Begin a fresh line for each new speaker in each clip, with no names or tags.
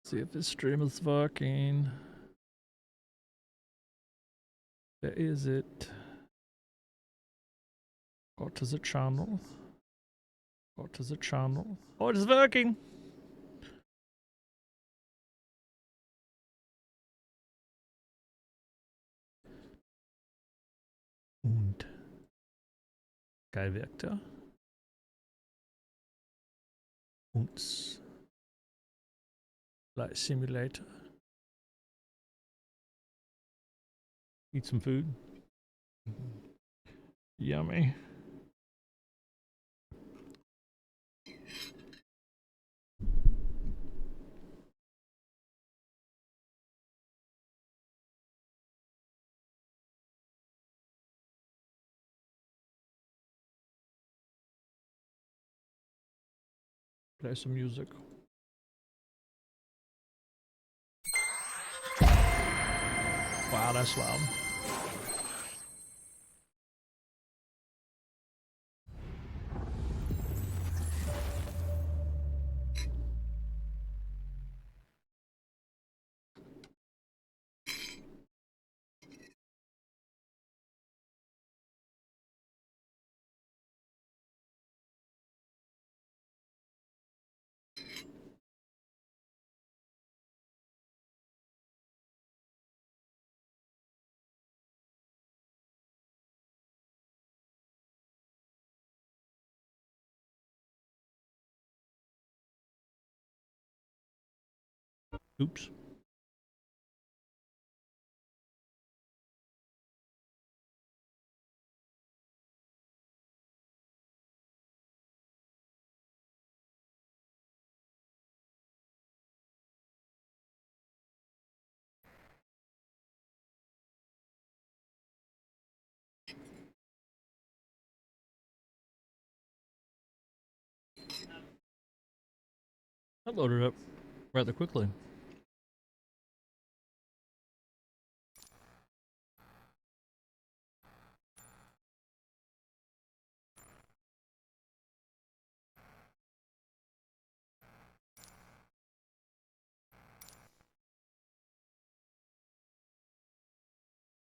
See if his stream is working. Where is it? Go to the channel. Go to the channel. Oh, it is working! Und. Geil wirkt er. Und. Flight Simulator. Eat some food. Yummy. Play some music. Wow, that's loud. Oops. That loaded up rather quickly.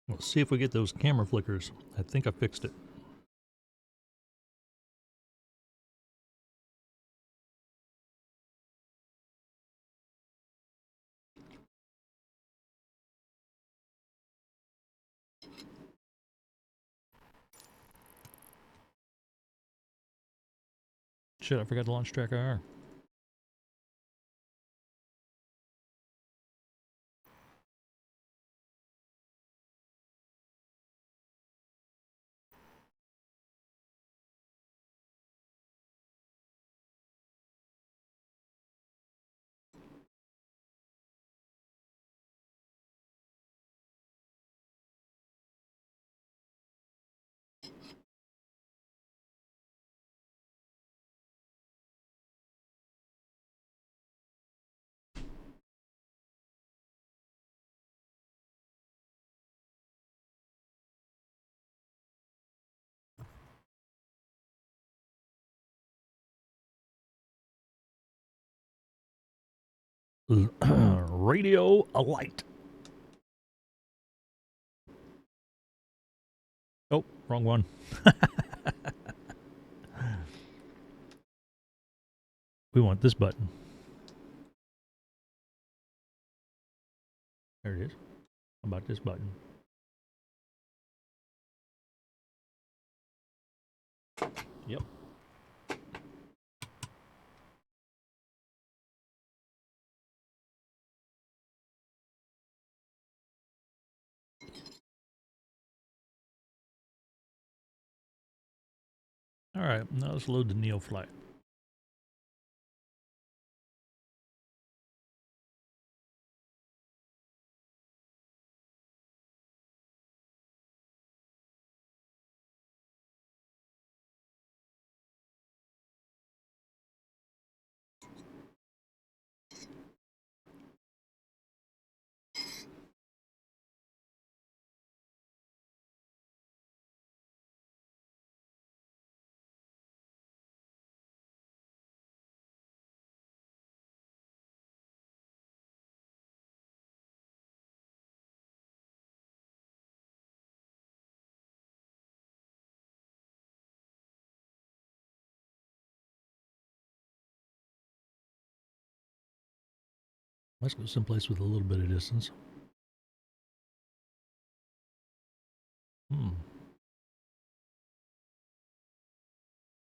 Let's see if we get those camera flickers. I think I fixed it. Shit, I forgot to launch track IR. Radio alight. Oh, wrong one. We want this button. There it is. How about this button? Yep. All right, now let's load the Neofly. Let's go someplace with a little bit of distance.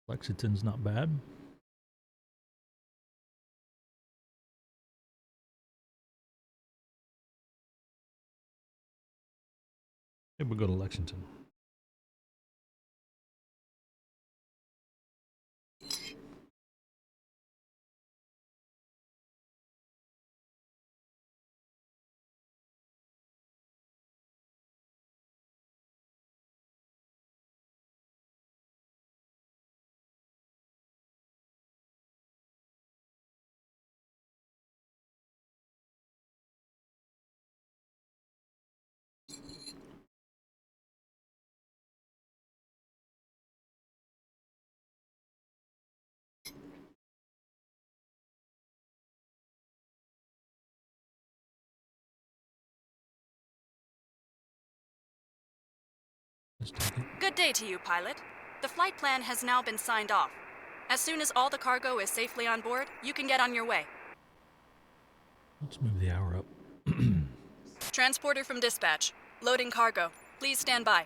Lexington's not bad. Maybe we'll go to Lexington.
Good day to you, pilot. The flight plan has now been signed off. As soon as all the cargo is safely on board, you can get on your way.
Let's move the hour up.
Transporter from dispatch. Loading cargo. Please stand by.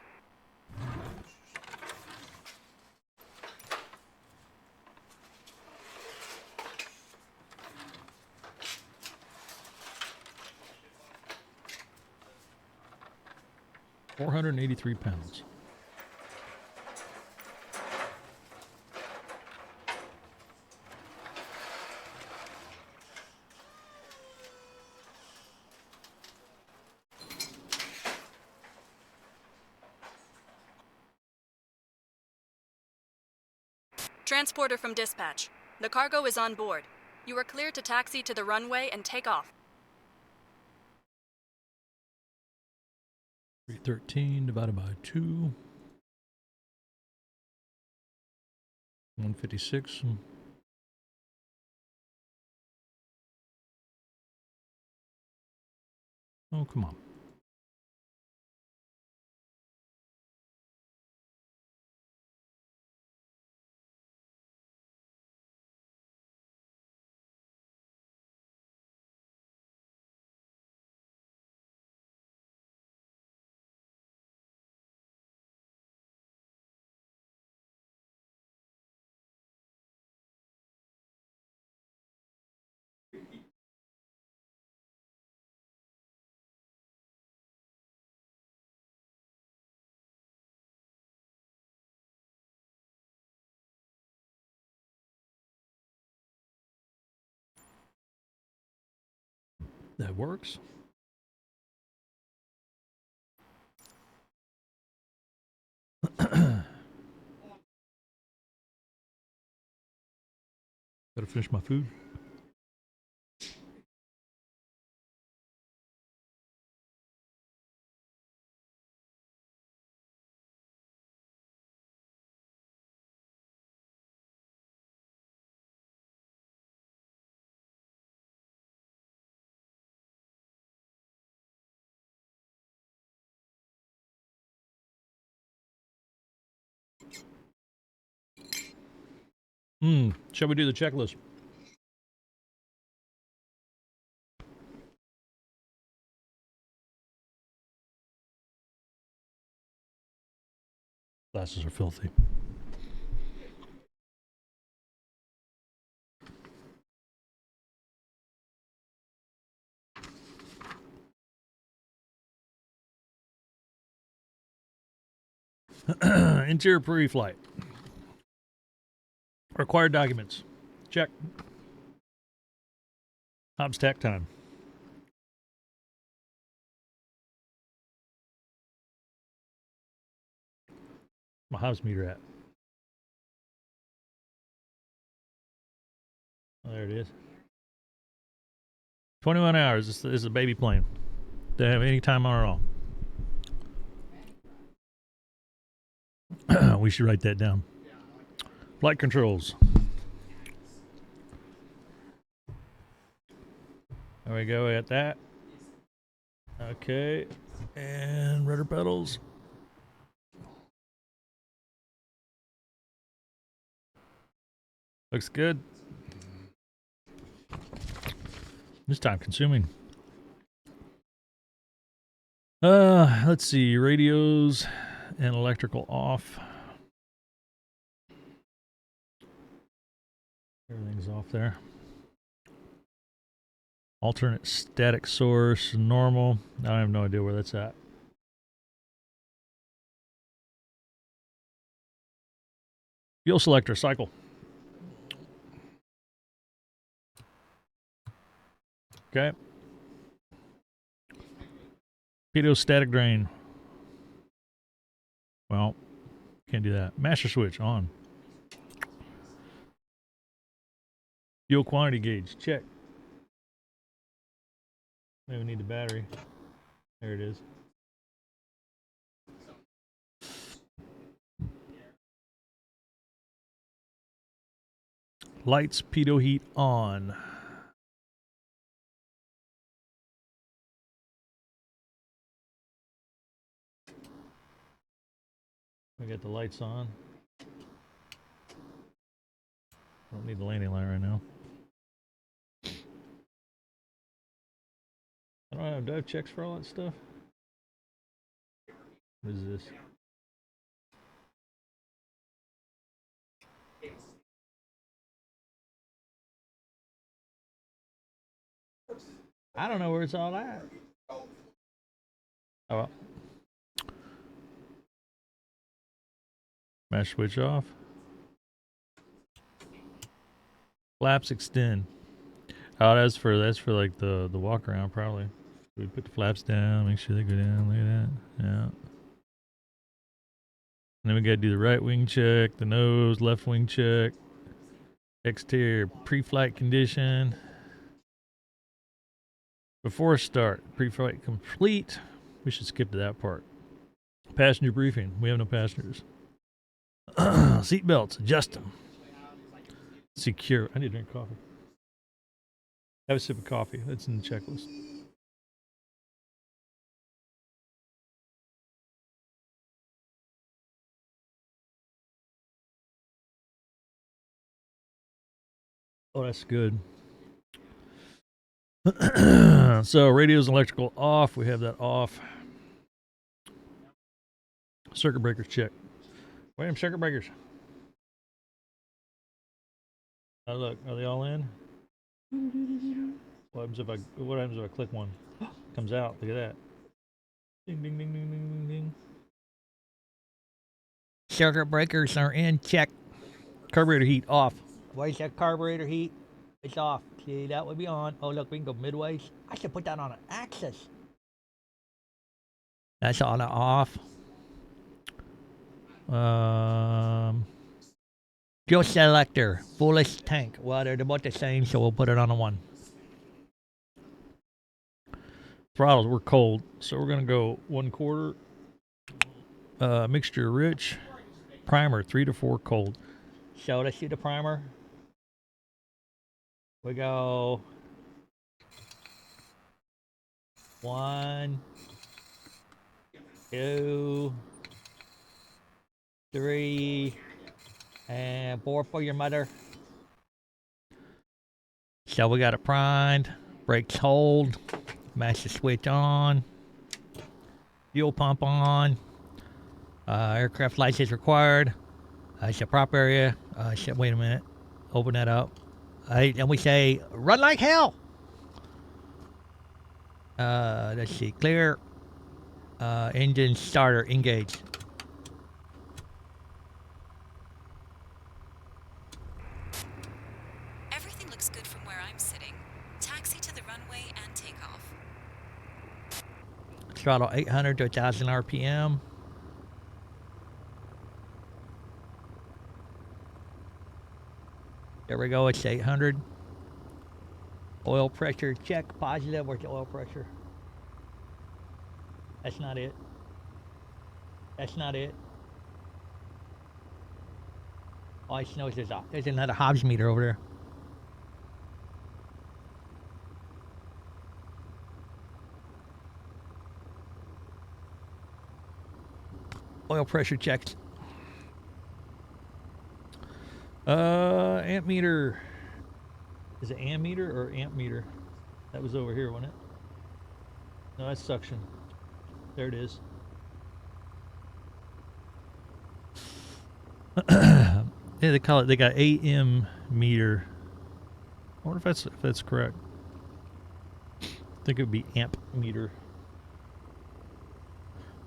£483.
Transporter from dispatch. The cargo is on board. You are cleared to taxi to the runway and take off.
313 divided by 2. 156. Oh, come on. That works. Gotta finish my food. Shall we do the checklist? Glasses are filthy. Interior pre-flight. Required documents. Check. Hobbs tack time. My Hobbs meter at? Oh, there it is. 21 hours. This is a baby plane. Don't have any time on at all. We should write that down. Flight controls. There we go. We got that. Okay. And rudder pedals. Looks good. It's time consuming. Let's see. Radios and electrical off. Everything's off there. Alternate static source, normal. I have no idea where that's at. Fuel selector, cycle. Okay. Pitot static drain. Well, can't do that. Master switch, on. Fuel quantity gauge, check. Maybe we need the battery. There it is. Lights, pitot heat on. We got the lights on. Don't need the landing light right now. I don't have dive checks for all that stuff. What is this? I don't know where it's all at. Oh well. Mash switch off. Flaps extend. Oh, that's for like the walk around probably. We put the flaps down, make sure they go down. Look at that. Yeah. And then we gotta do the right wing check, the nose, left wing check, exterior pre-flight condition. Before start, pre-flight complete. We should skip to that part. Passenger briefing. We have no passengers. Seat belts, adjust them. Secure. I need to drink coffee. Have a sip of coffee. That's in the checklist. Oh, that's good. So radios and electrical off. We have that off. Circuit breakers check. Wait, circuit breakers. Oh, look, are they all in? What happens if I click one? Comes out. Look at that. Ding ding ding ding ding ding ding. Circuit breakers are in. Check. Carburetor heat off. Where's that carburetor heat? It's off. See, that would be on. Oh, look, we can go midways. I should put that on an axis. That's on and off. Fuel selector, fullest tank. Well, they're about the same, so we'll put it on a 1. Throttles, we're cold, so we're gonna go 1/4. Mixture rich. Primer 3 to 4 cold. So let's see the primer. We go 1, 2, 3, and 4 for your mother. So we got it primed. Brakes hold. Master switch on. Fuel pump on. Aircraft license required. It's a prop area. Wait a minute. Open that up. And we say, run like hell. Let's see. Clear. Engine starter engaged.
Everything looks good from where I'm sitting. Taxi to the runway and take off.
Throttle 800 to 1,000 RPM. There we go, it's 800. Oil pressure check, positive. Where's the oil pressure? That's not it. That's not it. All I know is there's another Hobbs meter over there. Oil pressure checked. Amp meter. Is it amp meter or amp meter? That was over here, wasn't it? No, that's suction. There it is. Yeah, they call it. They got AM meter. I wonder if that's correct. I think it would be amp meter.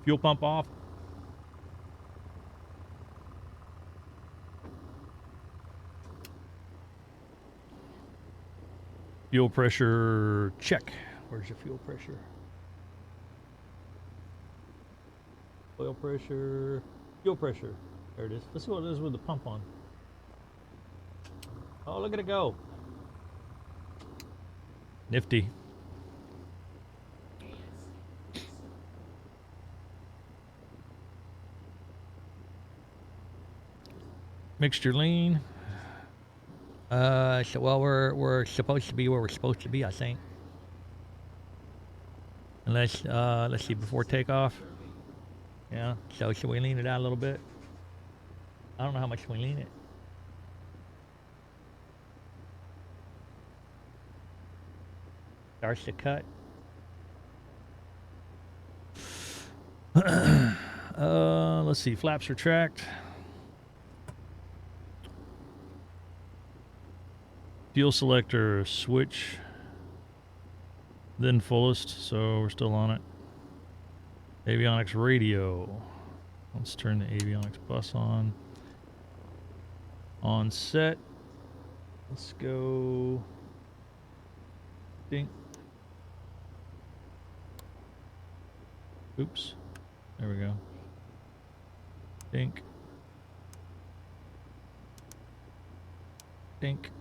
Fuel pump off. Fuel pressure check. Where's your fuel pressure? Oil pressure. Fuel pressure. There it is. Let's see what it is with the pump on. Oh, look at it go. Nifty. Mixture lean. So well, we're supposed to be where we're supposed to be, I think. Unless, let's see, before takeoff. Yeah. So should we lean it out a little bit? I don't know how much we lean it. Starts to cut. Let's see. Flaps retract. Fuel selector switch. Then fullest, so we're still on it. Avionics radio. Let's turn the avionics bus on. On set. Let's go. Ding. Oops. There we go. Dink. Dink.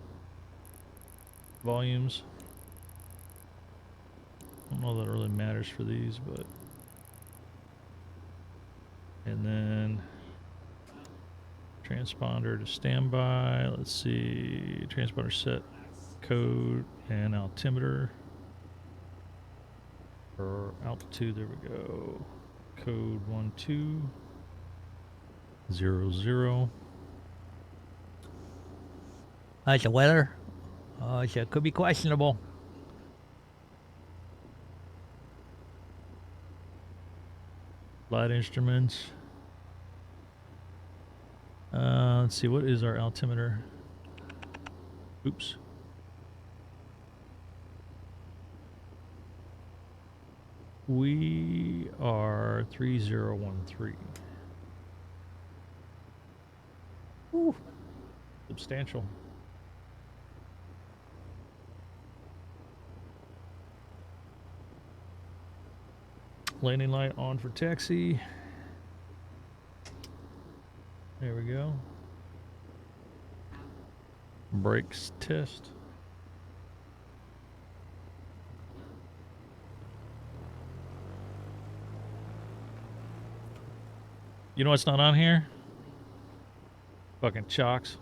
Volumes. I don't know that it really matters for these, but. And then transponder to standby. Let's see. Transponder set code and altimeter. For altitude, there we go. Code 1200. How's the weather? It could be questionable. Flight instruments. Let's see, what is our altimeter? Oops. We are 3013. Ooh, substantial. Landing light on for taxi. There we go. Brakes test. You know what's not on here? Fucking chocks.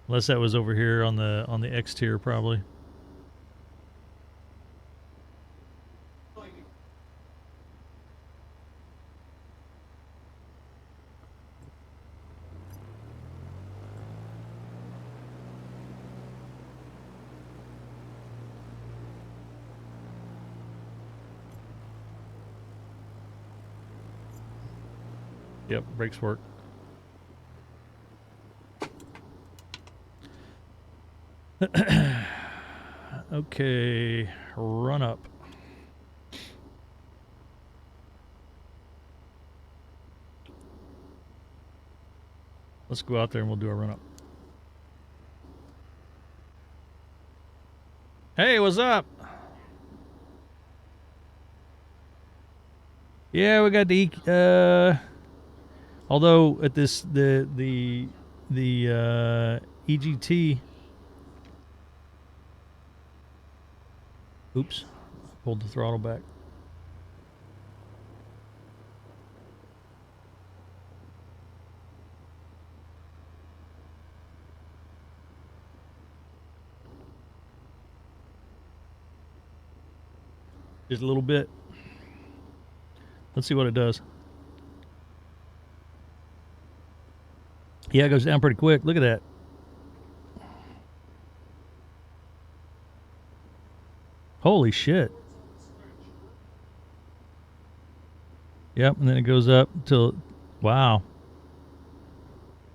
Unless that was over here on the X tier, probably. Yep, brakes work. Okay, run up. Let's go out there and we'll do a run up. Hey, what's up? Yeah, we got the although at this the EGT. Oops, pulled the throttle back. Just a little bit. Let's see what it does. Yeah, it goes down pretty quick. Look at that. Holy shit. Yep, and then it goes up till, wow.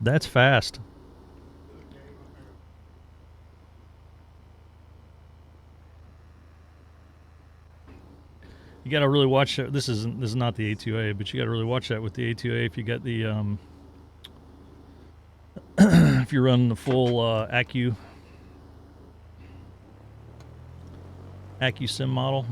That's fast. You got to really watch that. This is not the A2A, but you got to really watch that with the A2A if you got the if you're running the full Accu Sim model.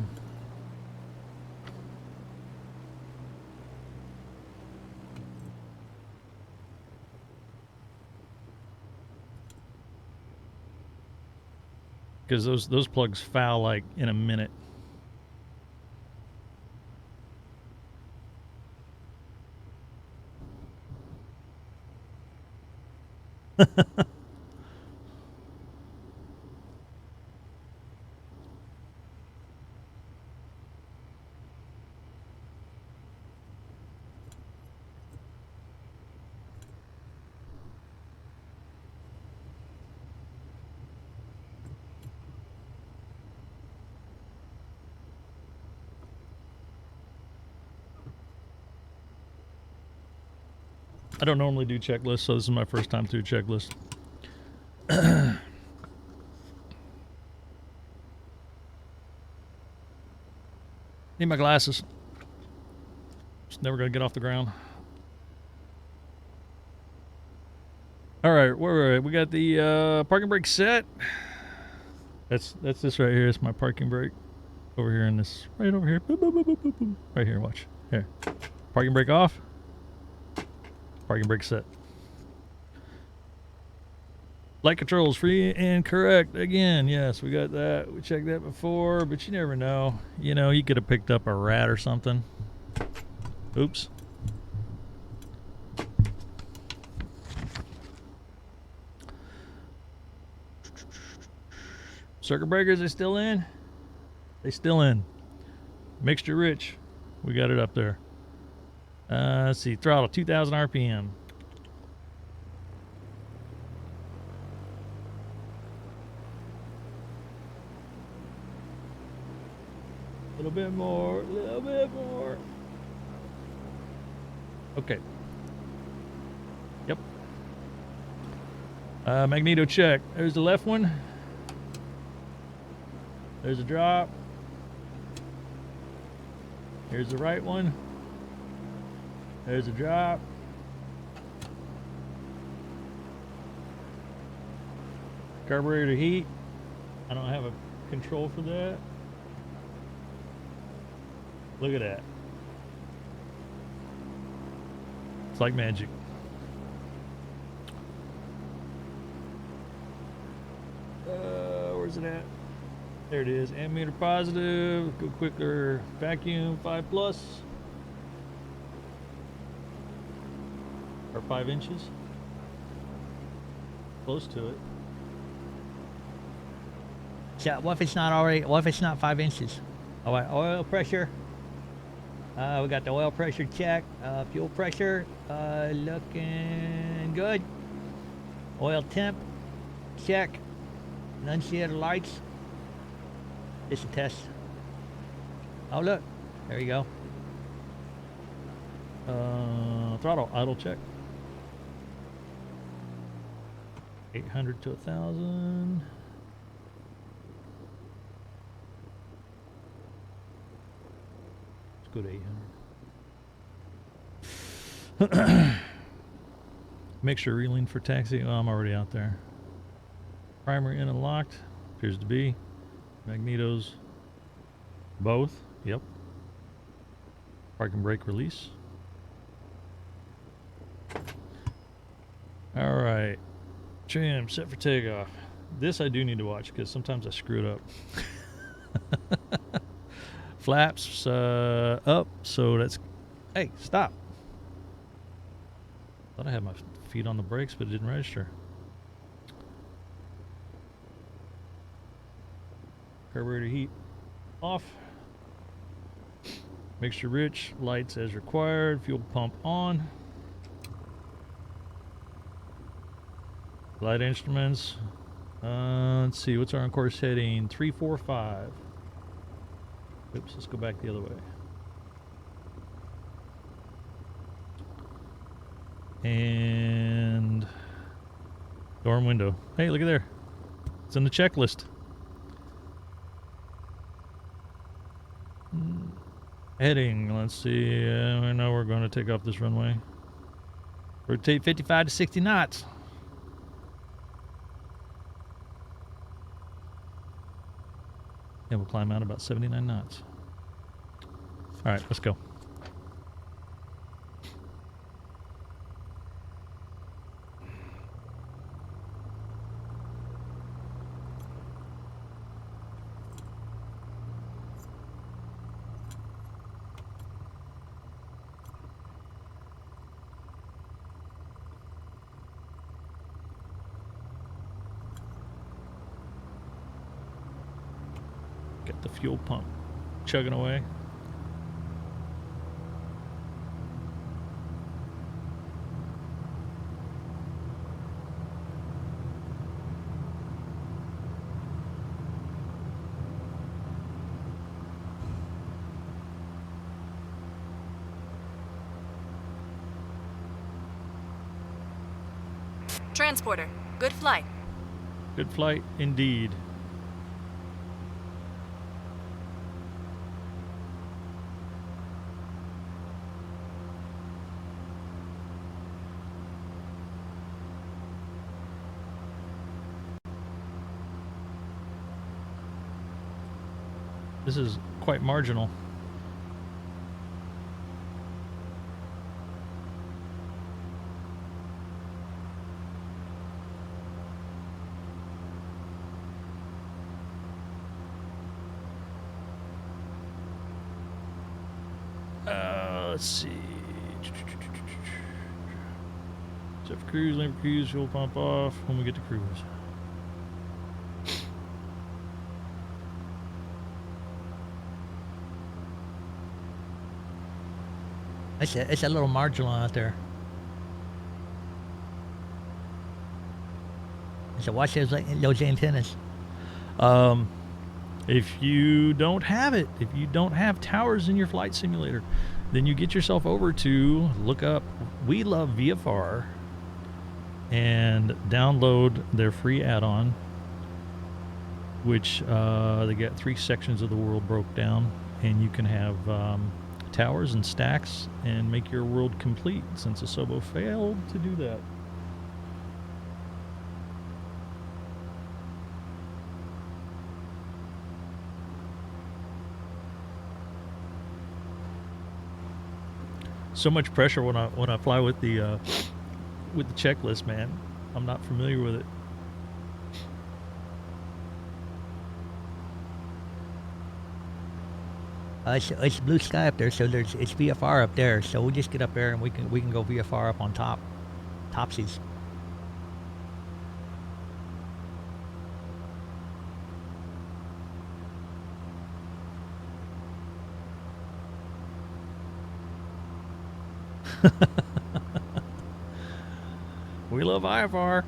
Because those plugs foul like in a minute. I don't normally do checklists, so this is my first time through checklist. Need my glasses. Just never gonna get off the ground. All right, where were we? We got the parking brake set. That's this right here. It's my parking brake. Over here in this, right over here. Boop, boop, boop, boop, boop, boop. Right here, watch. Here. Parking brake off. Parking brake set. Light controls free and correct. Again, yes, we got that. We checked that before, but you never know. You know, you could have picked up a rat or something. Oops. Circuit breakers, they still in? They still in. Mixture rich. We got it up there. Let's see. Throttle, 2,000 RPM. A little bit more. A little bit more. Okay. Yep. Magneto check. There's the left one. There's a drop. Here's the right one. There's a drop. Carburetor heat. I don't have a control for that. Look at that. It's like magic. Where's it at? There it is. Ammeter positive. Go quicker. Vacuum 5 plus. Or 5 inches. Close to it.
So what if it's not already? What if it's not 5 inches?
All right, oil pressure.
We got the oil pressure check. Fuel pressure looking good. Oil temp check. Enunciator lights. Just a test. Oh look, there you go.
Throttle idle check. 800 to 1,000. Let's go to 800. Mixture reeling for taxi. Oh, I'm already out there. Primer in and locked. Appears to be. Magnetos. Both. Yep. Parking brake release. All right. Trim set for takeoff. This I do need to watch because sometimes I screw it up. Flaps up, so that's. Hey, stop! Thought I had my feet on the brakes, but it didn't register. Carburetor heat off. Mixture rich. Lights as required. Fuel pump on.
Flight instruments. Let's see, what's our on-course heading? 345. Oops, let's go back the other way. And dorm window. Hey, look at there. It's in the checklist. Heading, let's see. I know we're going to take off this runway. Rotate 55 to 60 knots. And we'll climb out about 79 knots. All right, let's go. Got the fuel pump chugging away.
Transporter, good flight.
Good flight indeed. This is quite marginal. Let's see. Set for cruise, lane for cruise, fuel pump off when we get to cruise.
It's a little marginal out there. So watch those antennas.
If you don't have it, if you don't have towers in your flight simulator, then you get yourself over to look up We Love VFR and download their free add-on, which they got 3 sections of the world broke down, and you can have towers and stacks and make your world complete, since Asobo failed to do that. So much pressure when I fly with the checklist, man. I'm not familiar with it.
It's blue sky up there, so it's VFR up there. So we'll just get up there and we can go VFR up on top, topsies.
We love IFR.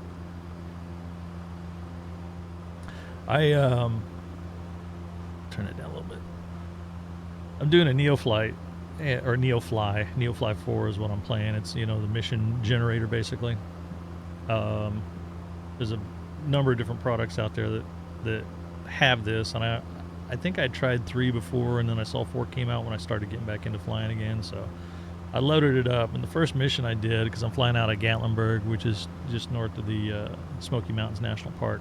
Turn it down a little bit. I'm doing a Neofly, or Neofly. Neofly 4 is what I'm playing. It's, the mission generator, basically. There's a number of different products out there that have this, and I think I tried 3 before, and then I saw 4 came out when I started getting back into flying again, so I loaded it up. And the first mission I did, because I'm flying out of Gatlinburg, which is just north of the Smoky Mountains National Park,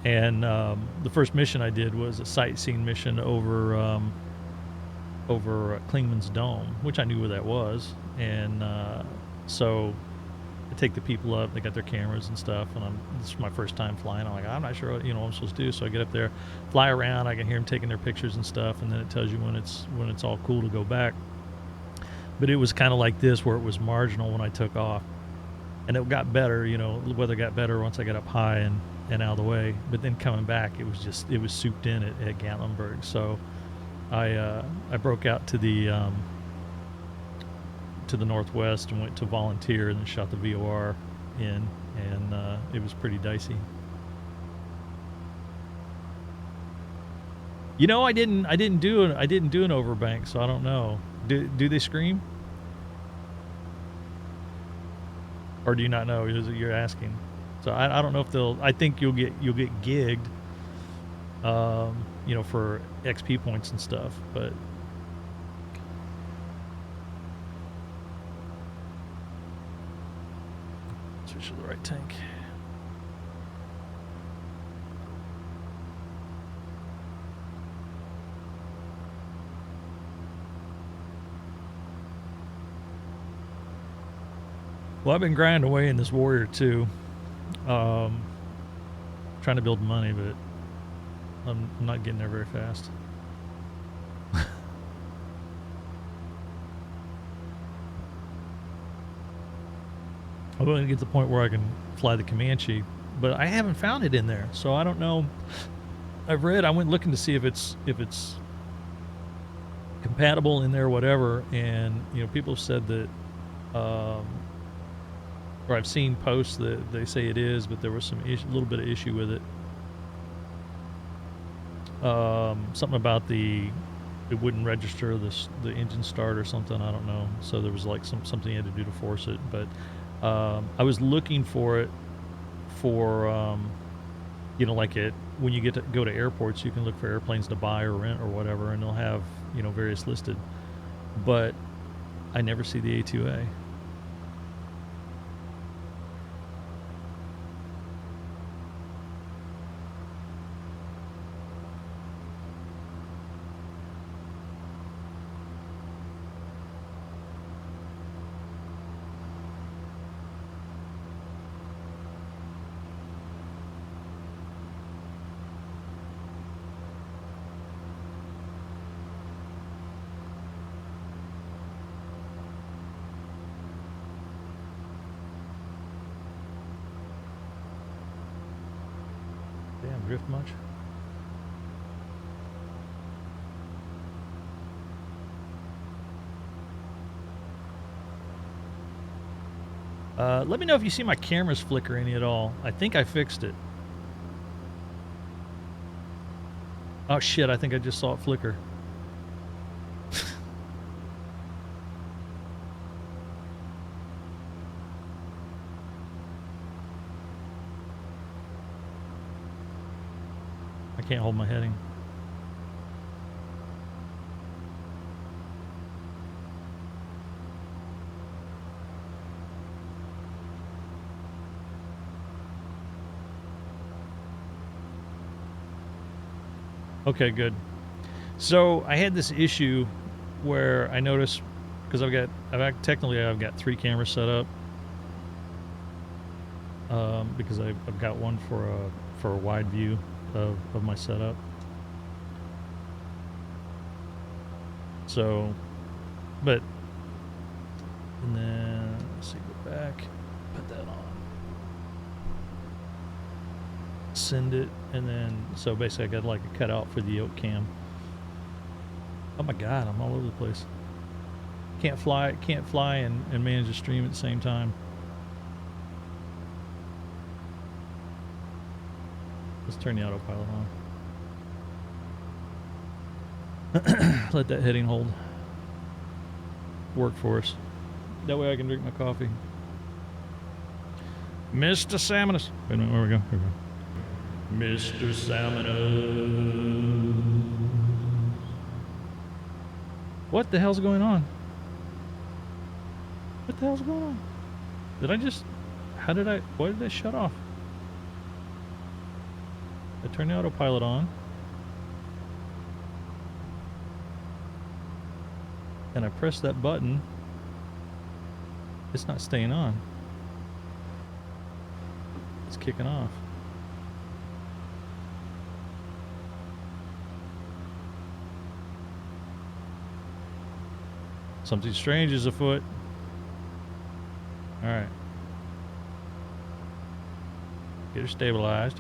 and the first mission I did was a sightseeing mission over Klingman's Dome, which I knew where that was, and so I take the people up. They got their cameras and stuff, and this is my first time flying. I'm like, I'm not sure what I'm supposed to do. So I get up there, fly around. I can hear them taking their pictures and stuff, and then it tells you when it's all cool to go back. But it was kind of like this, where it was marginal when I took off, and it got better. The weather got better once I got up high and out of the way. But then coming back, it was souped in at Gatlinburg. So I broke out to the northwest and went to Volunteer, and then shot the VOR in and it was pretty dicey. You know, I didn't do an overbank, so I don't know. Do they scream? Or do you not know? You're asking. So I don't know if they'll. I think you'll get gigged, you know, for XP points and stuff. But switch to the right tank. Well, I've been grinding away in this Warrior too, trying to build money, but I'm not getting there very fast. I'm going to get to the point where I can fly the Comanche, but I haven't found it in there, so I don't know. I went looking to see if it's compatible in there, whatever, and you know, people have said that. Or I've seen posts that they say it is, but there was some little bit of issue with it. Something about it wouldn't register the engine start or something. I don't know. So there was like something you had to do to force it. But I was looking for it for you know, like when you get to go to airports, you can look for airplanes to buy or rent or whatever, and they'll have, you know, various listed. But I never see the A2A. Damn, drift much? Let me know if you see my cameras flickering at all. I think I fixed it. Oh shit, I think I just saw it flicker. I can't hold my heading. Okay, good. So I had this issue where I noticed, because I've got 3 cameras set up, because I've got one for a wide view of my setup. So, and then let's see, go back, put that on, send it, and then so basically I got like a cutout for the yoke cam. Oh my god, I'm all over the place. Can't fly and manage to stream at the same time. Let's turn the autopilot on. Let that heading hold work for us. That way I can drink my coffee. Mr. Salmonus. Wait a minute, where we go? Here we go. Mr. Salmonus. What the hell's going on? What the hell's going on? Why did I shut off? I turned the autopilot on. And I pressed that button. It's not staying on. It's kicking off. Something strange is afoot. All right. Get her stabilized.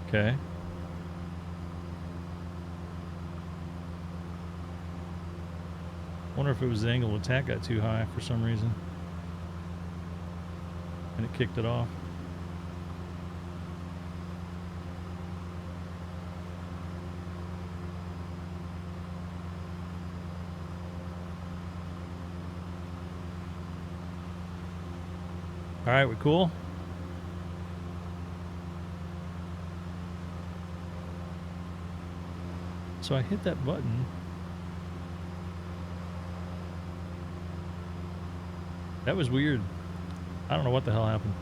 Okay. Wonder if it was the angle of attack got too high for some reason. And it kicked it off. All right, we cool? So I hit that button. That was weird. I don't know what the hell happened.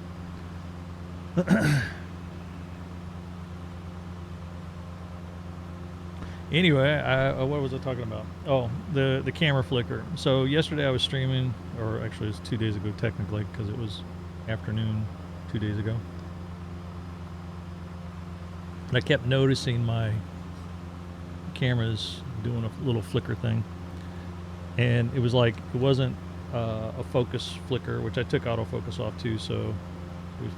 Anyway, what was I talking about? Oh, the camera flicker. So yesterday I was streaming, or actually it was 2 days ago technically, because it was afternoon 2 days ago. And I kept noticing my cameras doing a little flicker thing. And it was like, it wasn't a focus flicker, which I took autofocus off too, so it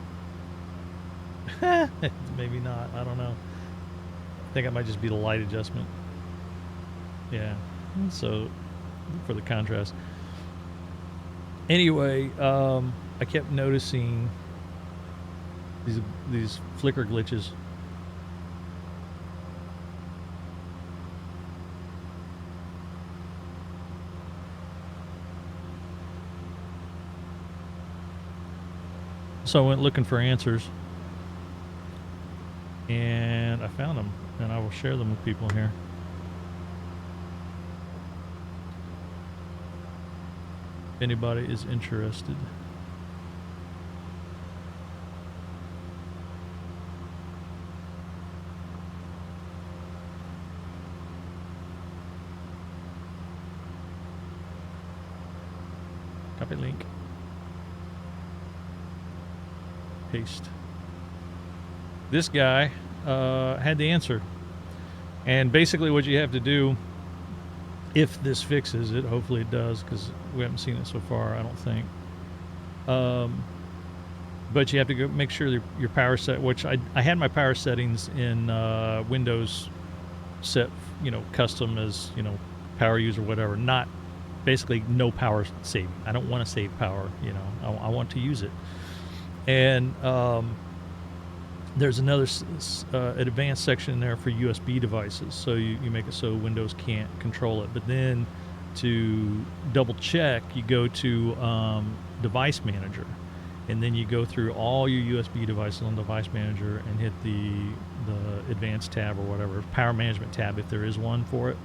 was maybe not, I don't know. I think it might just be the light adjustment. Yeah, so for the contrast. Anyway, I kept noticing these flicker glitches. So I went looking for answers, and I found them, and I will share them with people here. If anybody is interested. Copy link. Paste. This guy had the answer. And basically what you have to do, if this fixes it, hopefully it does, because we haven't seen it so far, I don't think. But you have to go make sure that your power set, which I had my power settings in Windows set, custom as, power user, whatever, not basically no power saving. I don't want to save power, I want to use it. And there's another advanced section in there for USB devices. So you make it so Windows can't control it. But then to double check, you go to Device Manager. And then you go through all your USB devices on Device Manager and hit the Advanced tab or whatever, Power Management tab if there is one for it.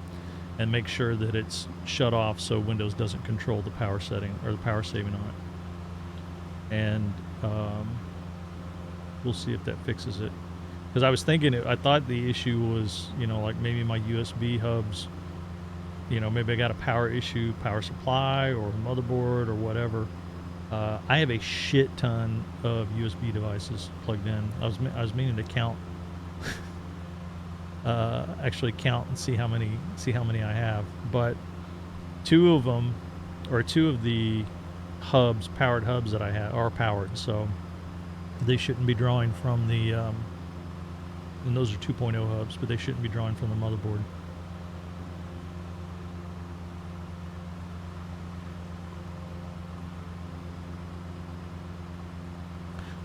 And make sure that it's shut off so Windows doesn't control the power setting or the power saving on it. And we'll see if that fixes it. Because I was thinking, I thought the issue was, like maybe my USB hubs, maybe I got a power issue, power supply or motherboard or whatever. I have a shit ton of USB devices plugged in. I was meaning to count, actually count and see how many I have. But two of the hubs, powered hubs that I have are powered, so they shouldn't be drawing from the and those are 2.0 hubs, but they shouldn't be drawing from the motherboard.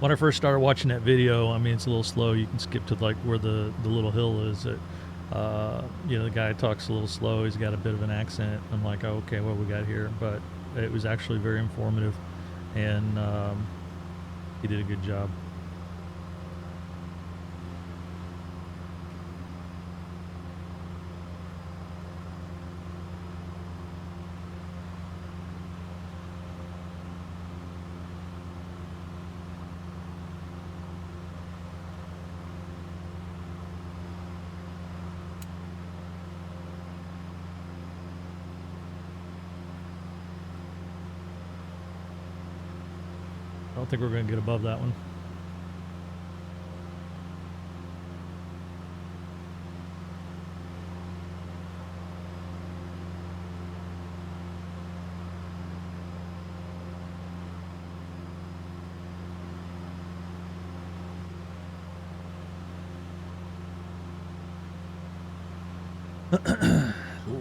When I first started watching that video, I mean, it's a little slow. You can skip to like where the little hill is. The guy talks a little slow. He's got a bit of an accent. I'm like, oh, okay, what we got here? But it was actually very informative, and he did a good job. I don't think we're going to get above that one.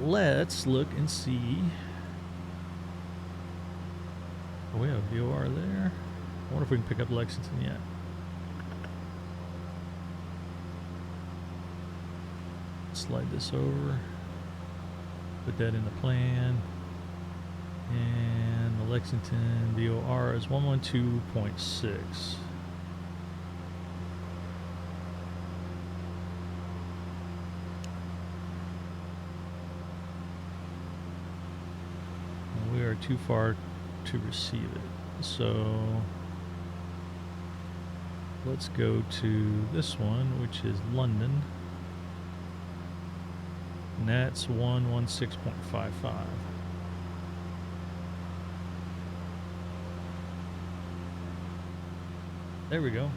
Let's look and see. Oh, we have VOR there. I wonder if we can pick up Lexington yet. Slide this over. Put that in the plan. And the Lexington VOR is 112.6. We are too far to receive it. So let's go to this one, which is London. And that's 116.55. There we go.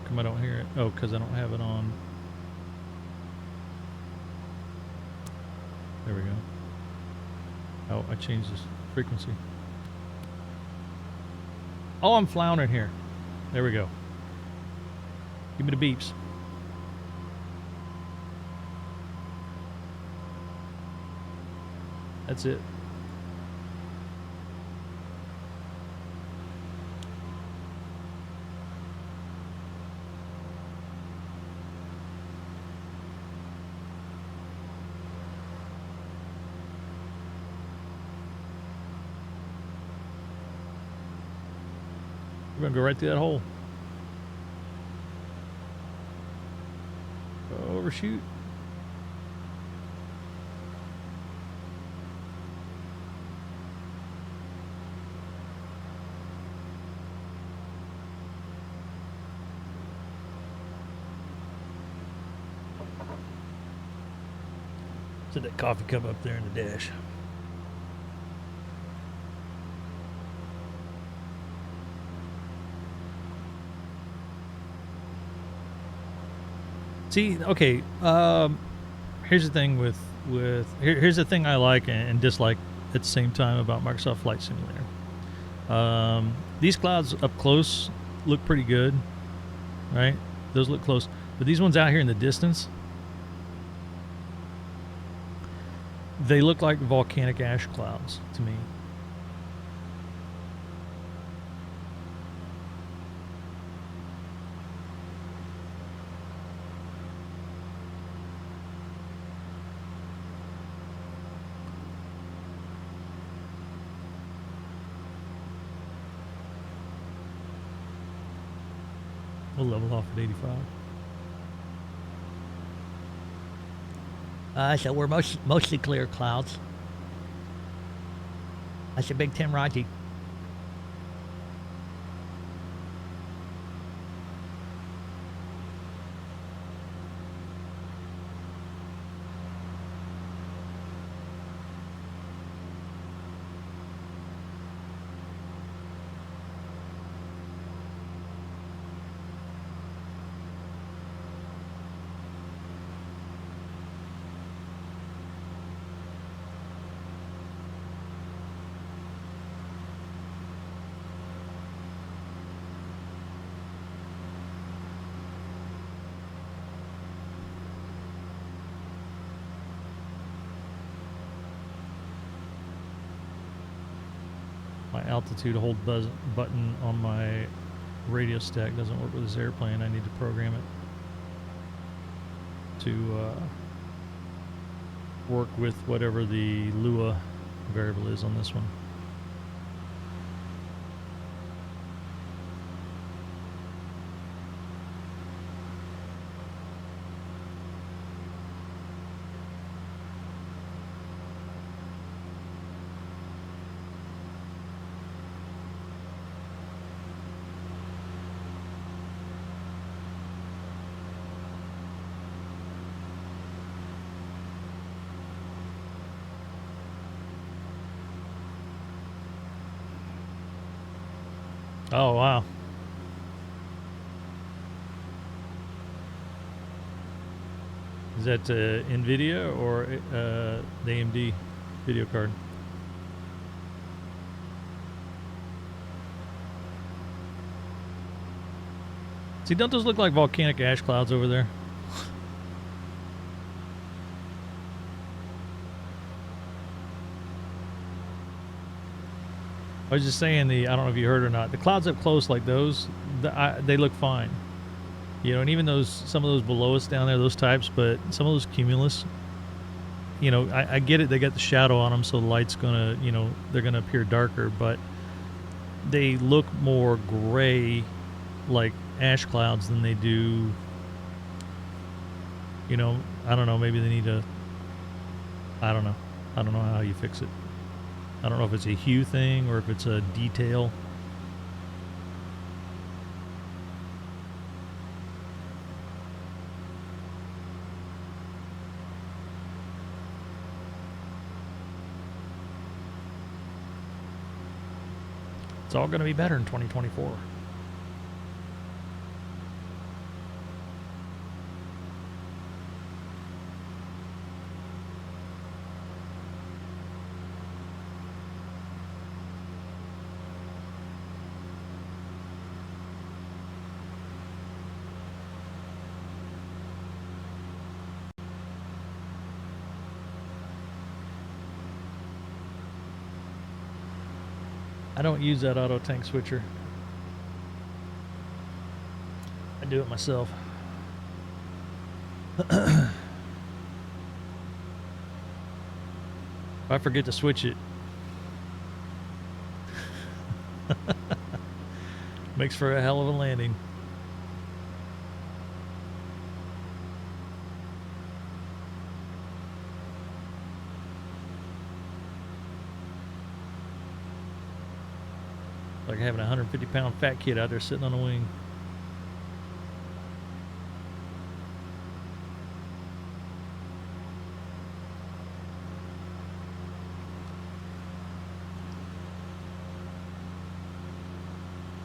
Come I don't hear it. Oh, because I don't have it on. There we go. Oh, I changed this frequency. Oh, I'm floundering here. There we go. Give me the beeps. That's it. We're gonna go right through that hole. Overshoot. Set that coffee cup up there in the dash. See, okay. Here's the thing here's the thing I like and dislike at the same time about Microsoft Flight Simulator. These clouds up close look pretty good, right? Those look close, but these ones out here in the distance, they look like volcanic ash clouds to me. We'll level off at 85.
So we're mostly clear clouds. That's a big Tim Raji.
My altitude hold button on my radio stack doesn't work with this airplane. I need to program it to work with whatever the Lua variable is on this one. Oh, wow. Is that NVIDIA or the AMD video card? See, don't those look like volcanic ash clouds over there? I was just saying I don't know if you heard or not. The clouds up close like those, they look fine. You know, and even some of those below us down there, those types, but some of those cumulus, you know, I get it. They got the shadow on them, so the light's gonna, you know, they're gonna appear darker, but they look more gray, like ash clouds, than they do. You know, I don't know. Maybe they need to. I don't know. I don't know how you fix it. I don't know if it's a hue thing or if it's a detail. It's all going to be better in 2024. I don't use that auto tank switcher. I do it myself. If I forget to switch it, makes for a hell of a landing. Like having a 150-pound fat kid out there sitting on a wing.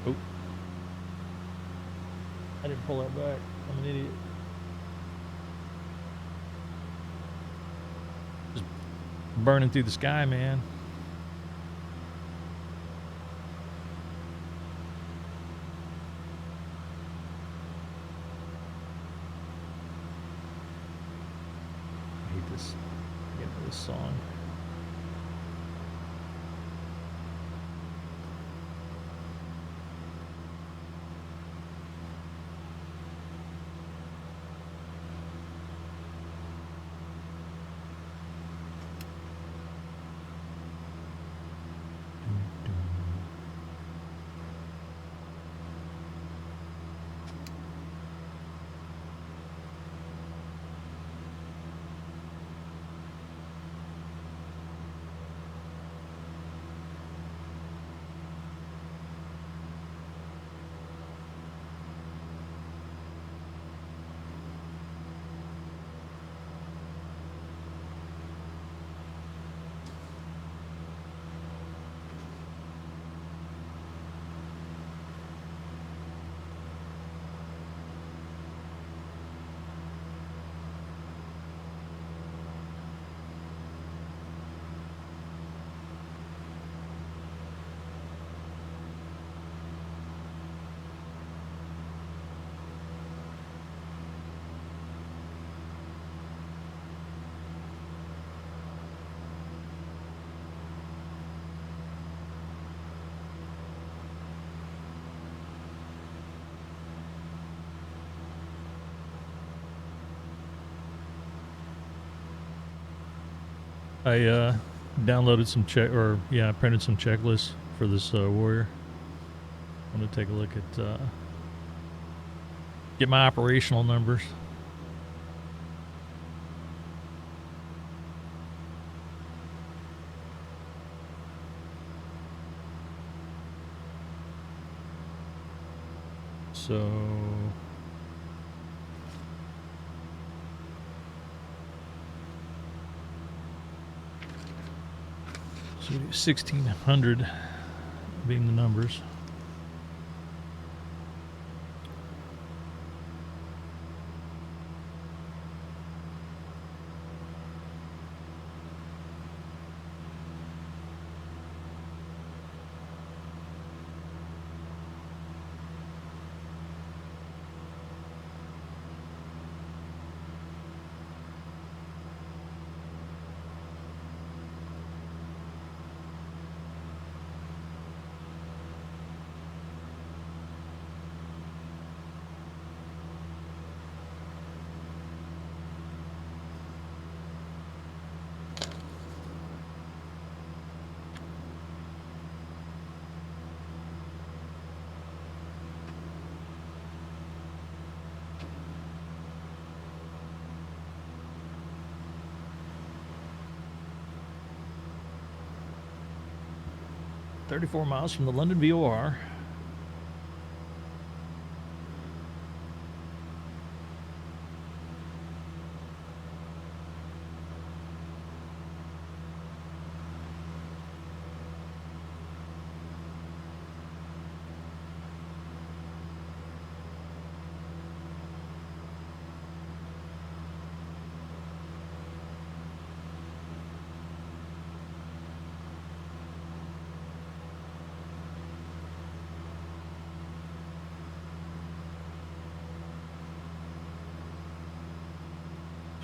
Oh. I didn't pull that back. I'm an idiot. Just burning through the sky, man. This song. I downloaded some I printed some checklists for this warrior. I'm gonna take a look at get my operational numbers. So So 1,600 being the numbers. 34 miles from the London VOR.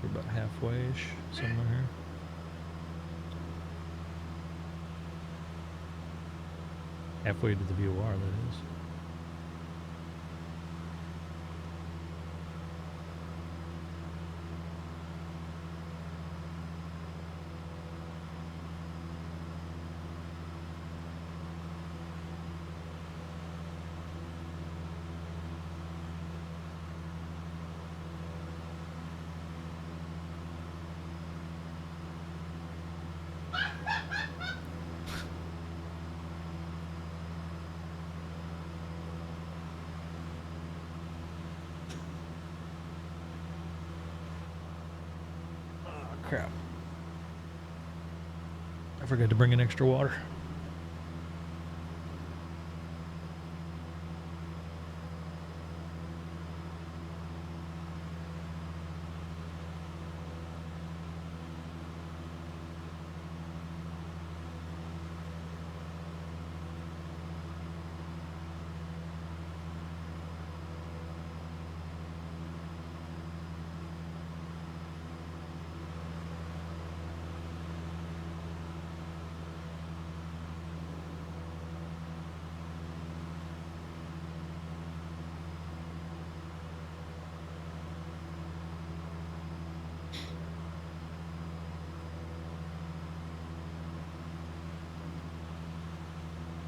So we're about halfway-ish, somewhere here. Halfway to the VOR, that is. Crap. I forgot to bring in extra water.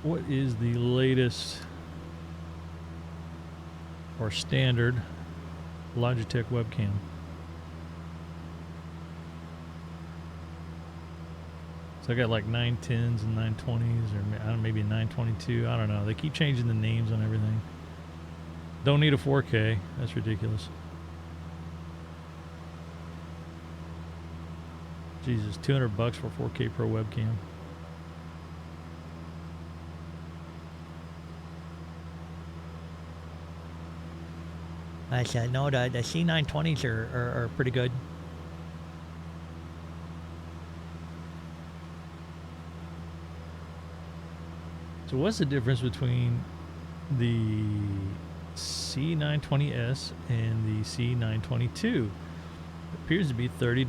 What is the latest or standard Logitech webcam? So I got like 910s and 920s, or I don't know, maybe a 922. I don't know. They keep changing the names on everything. Don't need a 4K. That's ridiculous. Jesus, $200 for a 4K Pro webcam.
I said, no, the C920s are pretty good.
So what's the difference between the C920S and the C922? It appears to be $30.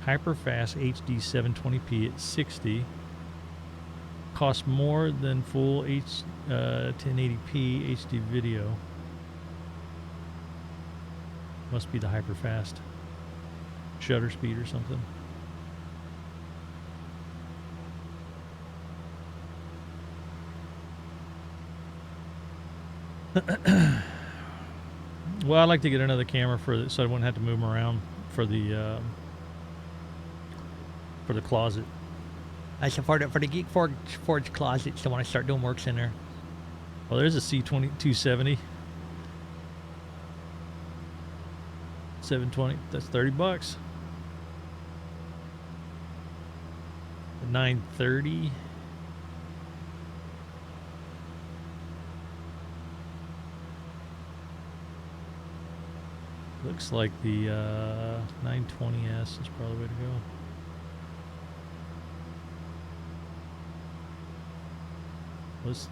Hyperfast HD 720p at 60. Costs more than full 1080p HD video. Must be the hyperfast shutter speed or something. Well, I'd like to get another camera for so I wouldn't have to move them around for the closet.
I said for the Geek Forge closet, so when I start doing works in there.
Well, there's a C270. 720. That's $30. 930. Looks like the 920S is probably the way to go.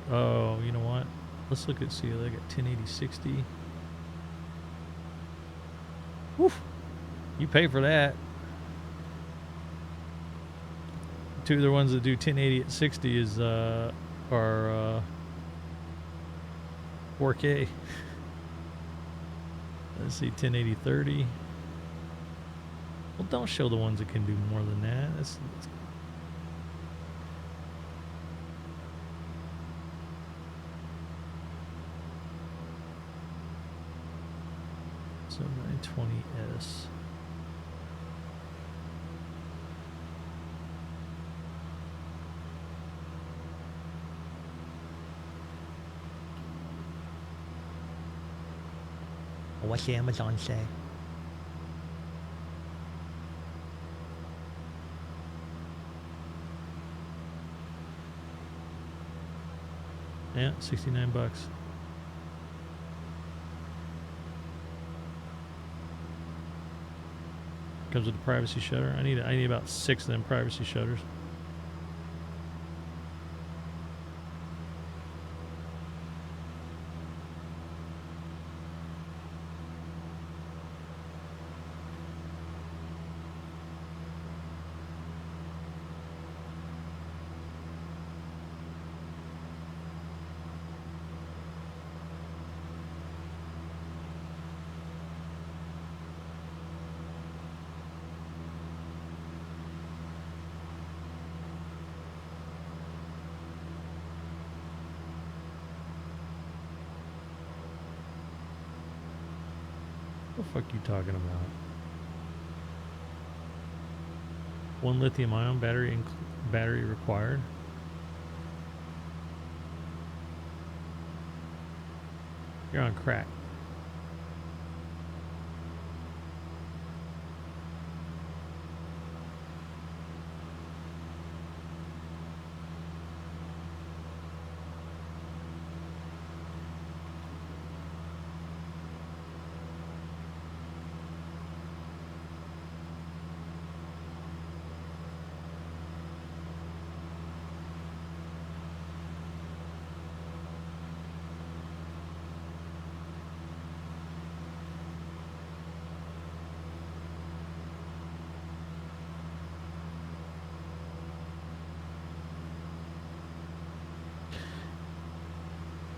Oh, you know what? Let's look at, see, they got 1080 60. Woof. You pay for that. Two of the ones that do 1080 at 60 is are 4K. Let's see, 1080 30. Well, don't show the ones that can do more than that. That's so 920S.
What's the Amazon say?
Yeah, 69 bucks. Comes with a privacy shutter. I need about 6 of them privacy shutters. What the fuck you talking about? 1 lithium-ion battery required. You're on crack.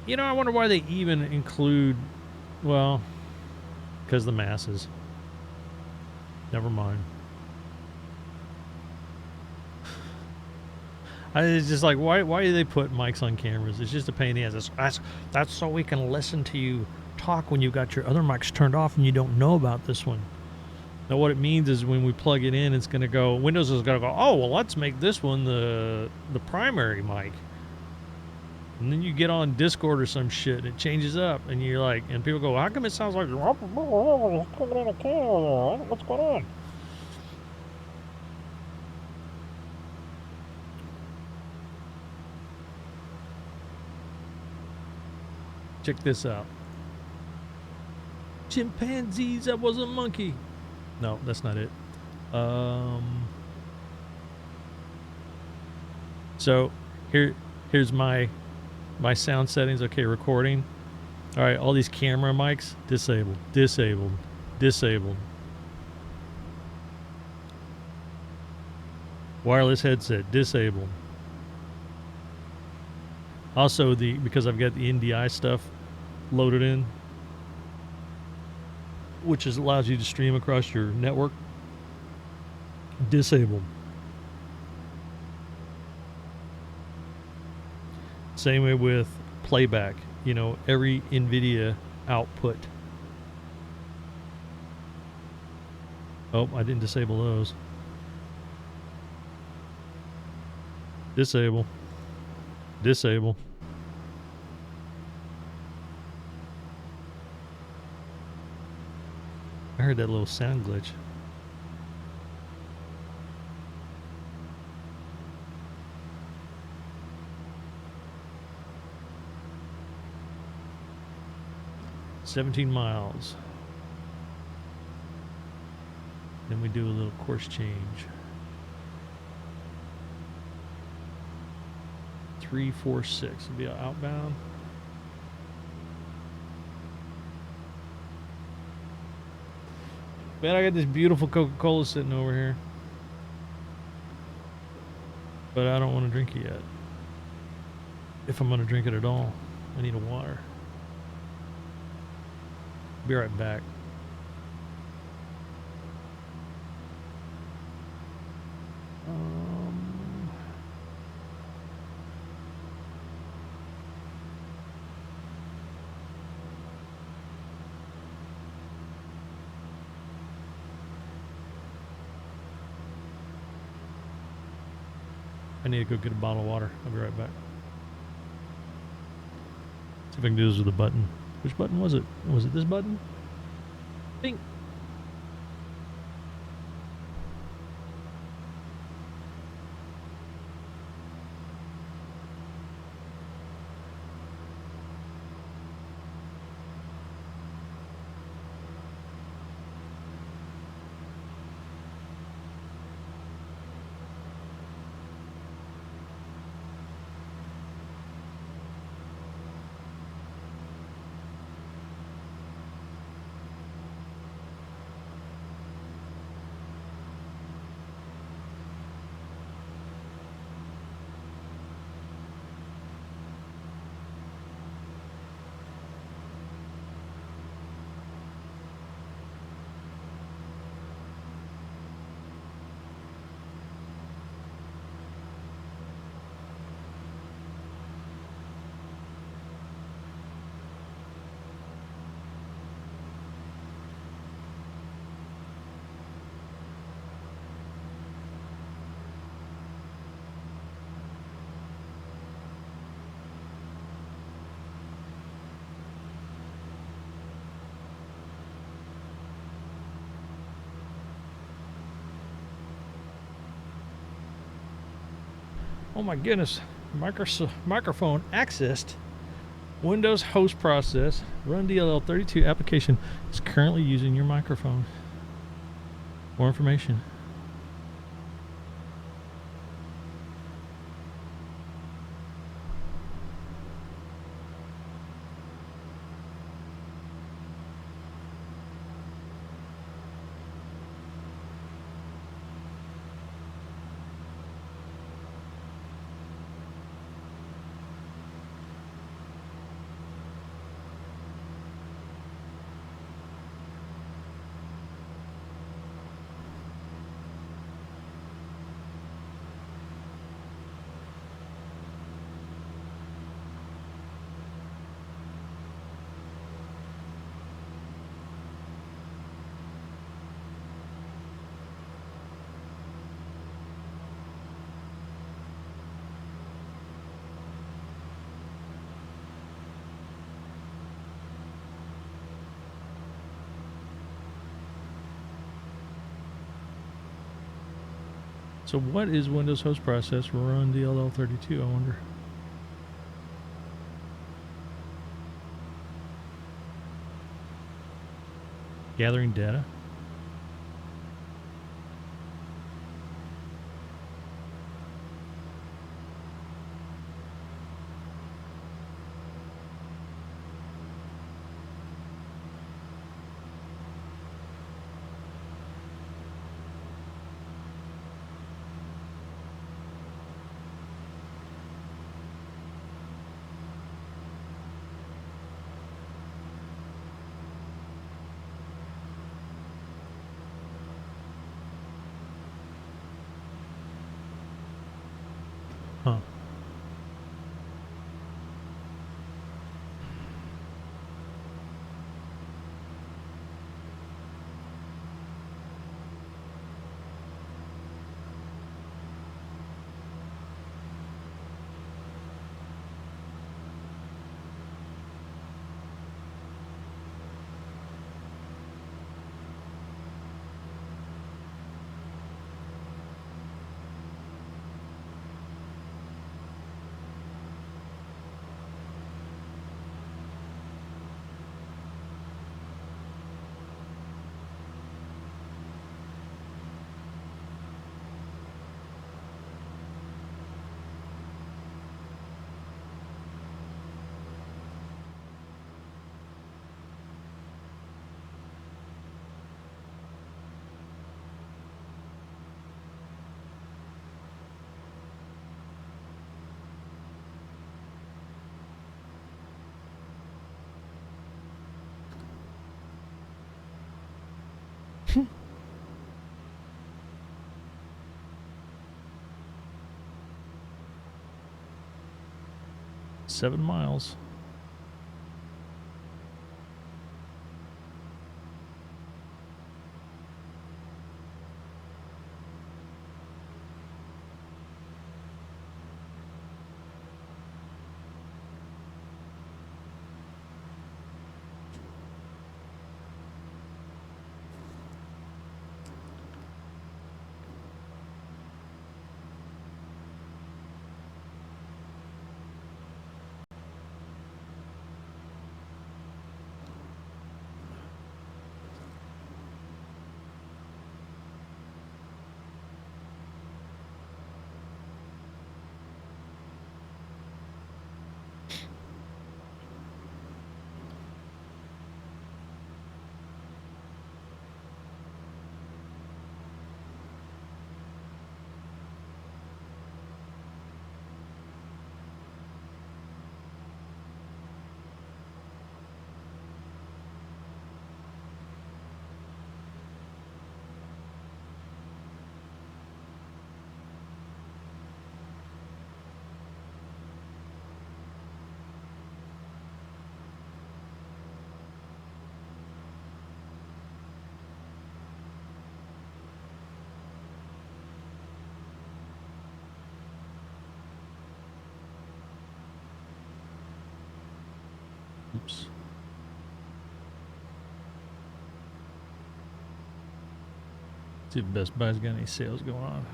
You know, I wonder why they even include, well, because the masses. Never mind. It's just like, why do they put mics on cameras? It's just a pain in the ass. That's so we can listen to you talk when you got your other mics turned off and you don't know about this one. Now, what it means is when we plug it in, it's going to go, Windows is going to go, oh, well, let's make this one the primary mic. And then you get on Discord or some shit, and it changes up, and you're like, and people go, how come it sounds like what's going on? Check this out. Chimpanzees, that was a monkey. No, that's not it. So here's my sound settings. Okay, recording. All right, all these camera mics disabled. Wireless headset disabled. Also, because I've got the NDI stuff loaded in, which allows you to stream across your network, disabled. Same way with playback. You know, every NVIDIA output. Oh, I didn't disable those. Disable. I heard that little sound glitch. $17 miles. Then we do a little course change. 346 will be outbound. Man, I got this beautiful Coca-Cola sitting over here. But I don't want to drink it yet. If I'm going to drink it at all, I need a water. Be right back. I need to go get a bottle of water. I'll be right back. See if I can do this with a button. Which button was it? Was it this button? Bing. Oh my goodness. Microphone accessed. Windows host process. Run DLL32 application is currently using your microphone. More information. So what is Windows host process run DLL32, I wonder? Gathering data. Huh. Seven miles. See if Best Buy's got any sales going on.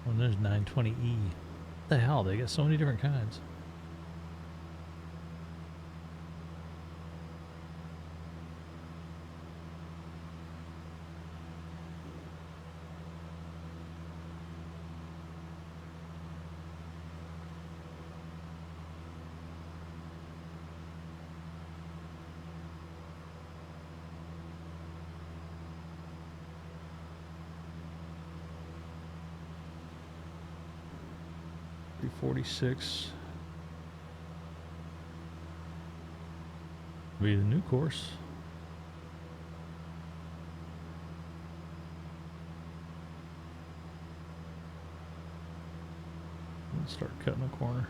Oh, there's 920E. What the hell? They got so many different kinds. $346. Be the new course. Let's start cutting a corner.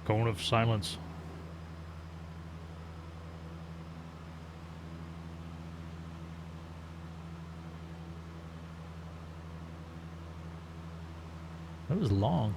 Cone of silence. That was long.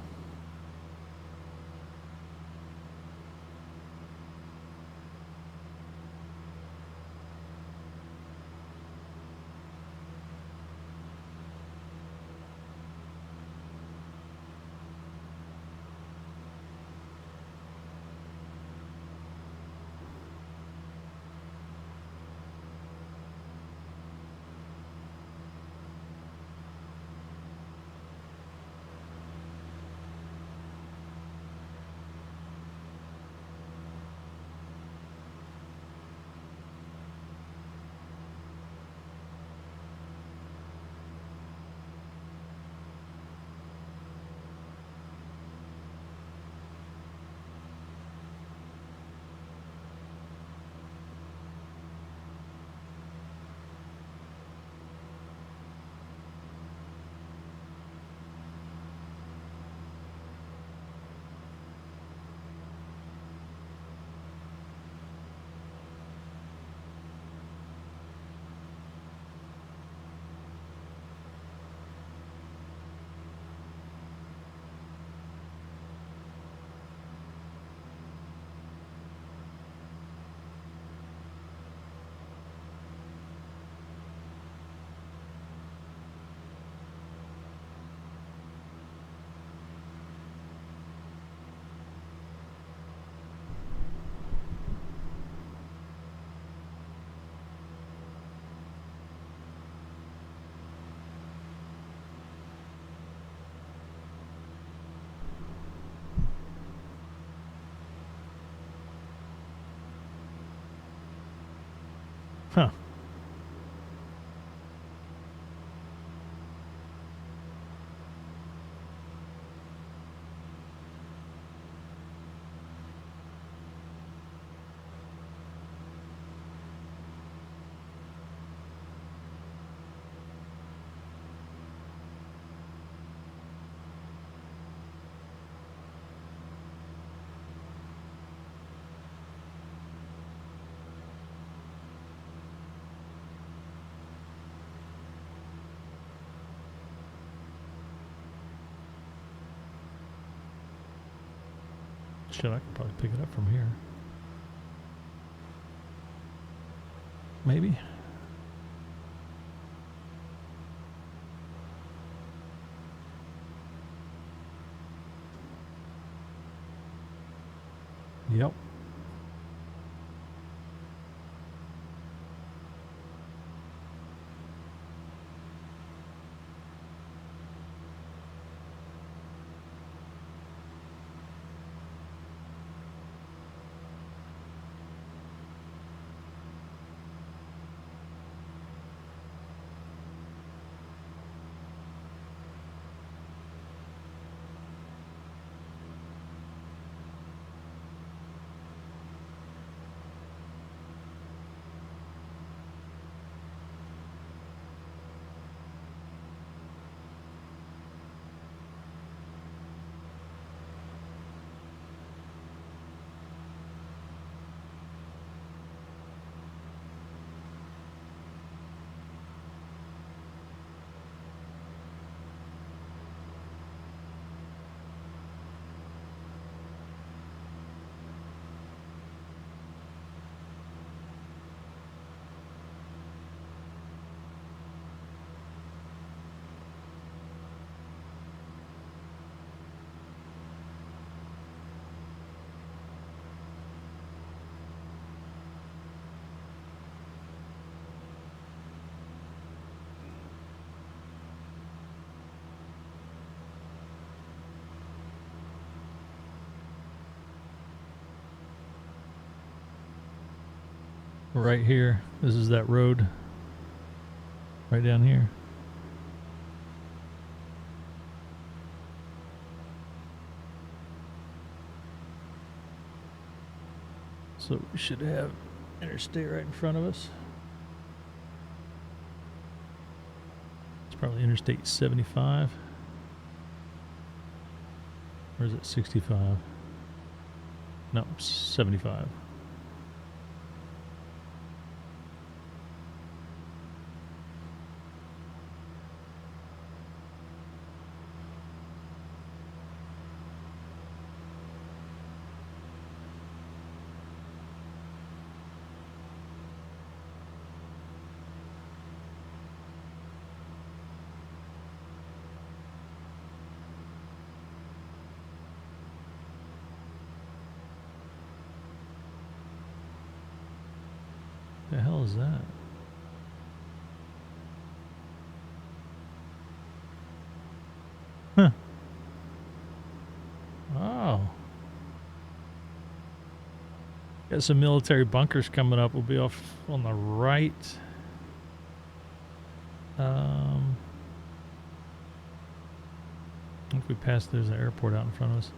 Huh. Shit, I could probably pick it up from here. Maybe. Yep. Right here. This is that road. Right down here. So we should have interstate right in front of us. It's probably Interstate 75. Or is it 65? No, 75. The hell is that? Huh. Oh. Got some military bunkers coming up. We'll be off on the right. If we pass, there's an airport out in front of us.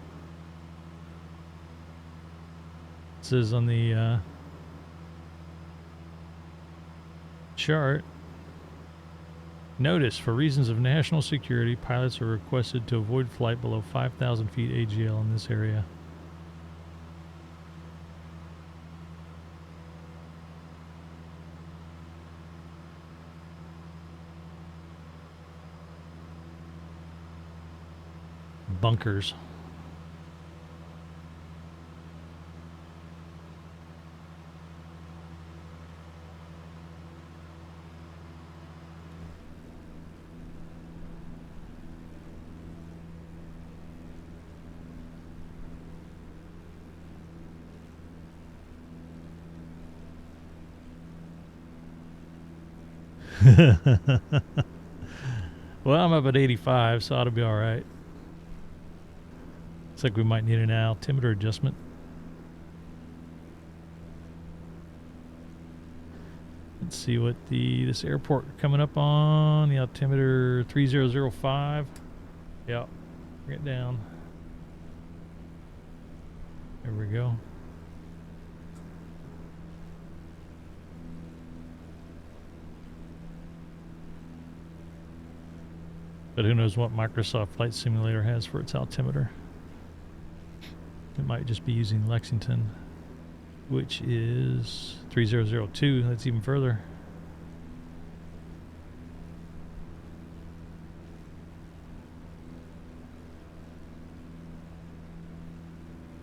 It says on the chart, notice, for reasons of national security, pilots are requested to avoid flight below 5,000 feet AGL in this area. Bunkers. Well, I'm up at 85, so I ought to be all right. Looks like we might need an altimeter adjustment. Let's see what this airport coming up on. The altimeter 3005. Yep, bring it down. There we go. But who knows what Microsoft Flight Simulator has for its altimeter. It might just be using Lexington, which is 3002. That's even further.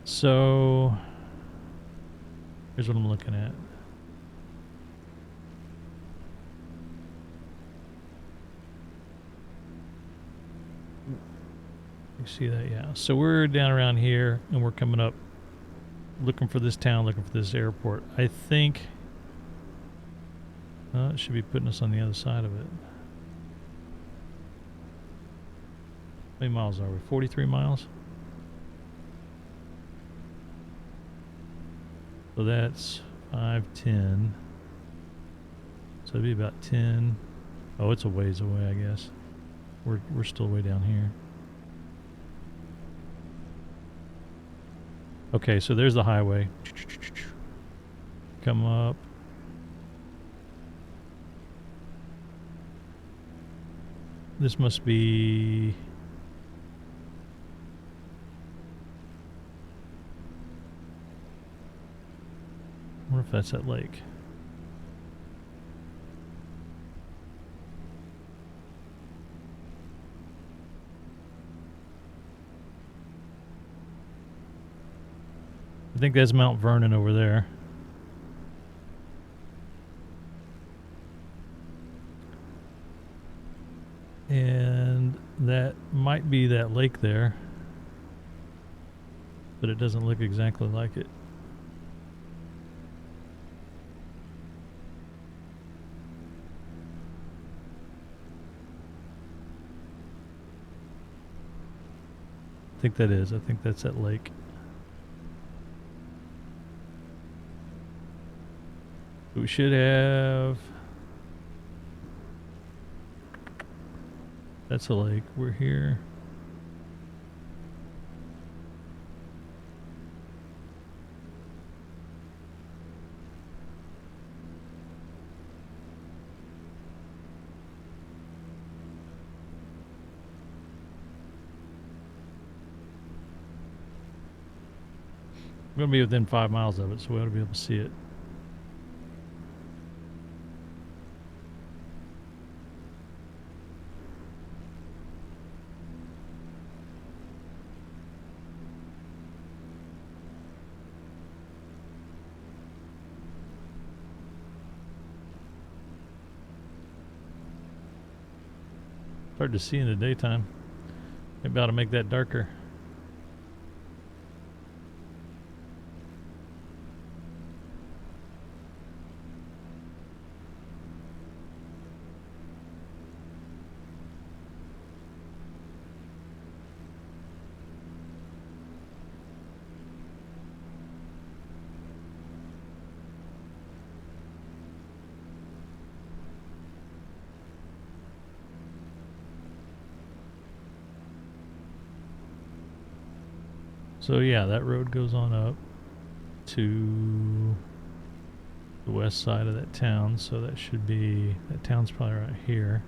So here's what I'm looking at. You see that? Yeah. So we're down around here and we're coming up looking for this town, looking for this airport. I think it should be putting us on the other side of it. How many miles are we? 43 miles? So that's 510. So it'd be about 10. Oh, it's a ways away, I guess. We're still way down here. Okay, so there's the highway. Come up. This must be... I wonder if that's that lake. I think that's Mount Vernon over there. And that might be that lake there. But it doesn't look exactly like it. I think that is. I think that's that lake. We should have... That's a lake. We're here. We're going to be within 5 miles of it, so we ought to be able to see it. Hard to see in the daytime. Maybe I ought to make that darker. So yeah, that road goes on up to the west side of that town. So that should be, that town's probably right here.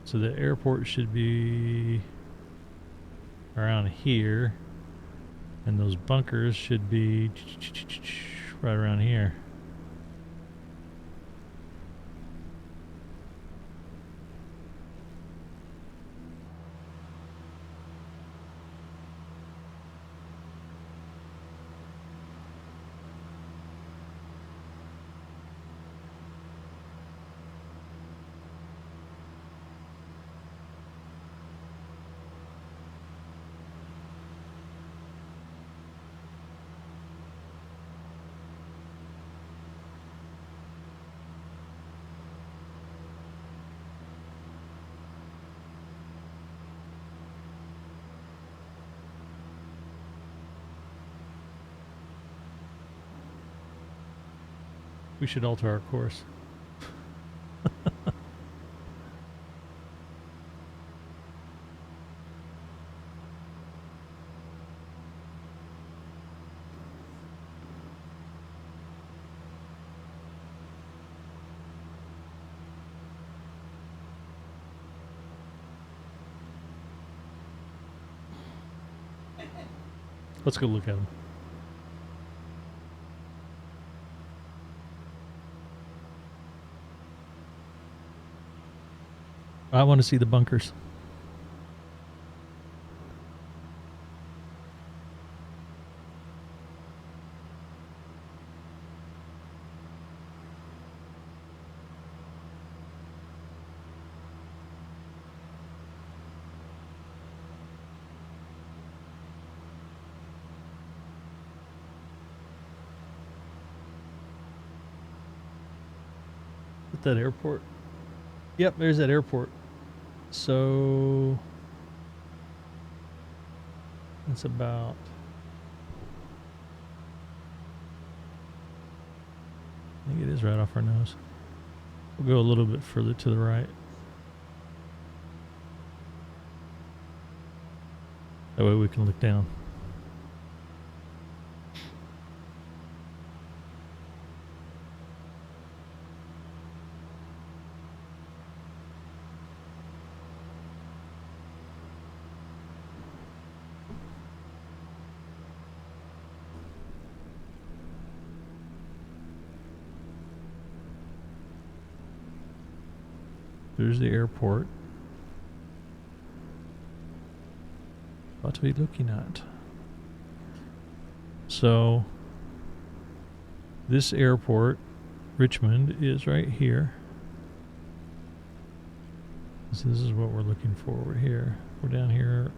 So the airport should be around here. And those bunkers should be right around here. We should alter our course. Let's go look at them. I want to see the bunkers. that that airport? Yep, there's that airport. So it's about I think it is right off our nose. We'll go a little bit further to the right. That way we can look down. There's the airport. What are we looking at? So, this airport, Richmond, is right here. So this is what we're looking for. We're here. We're down here.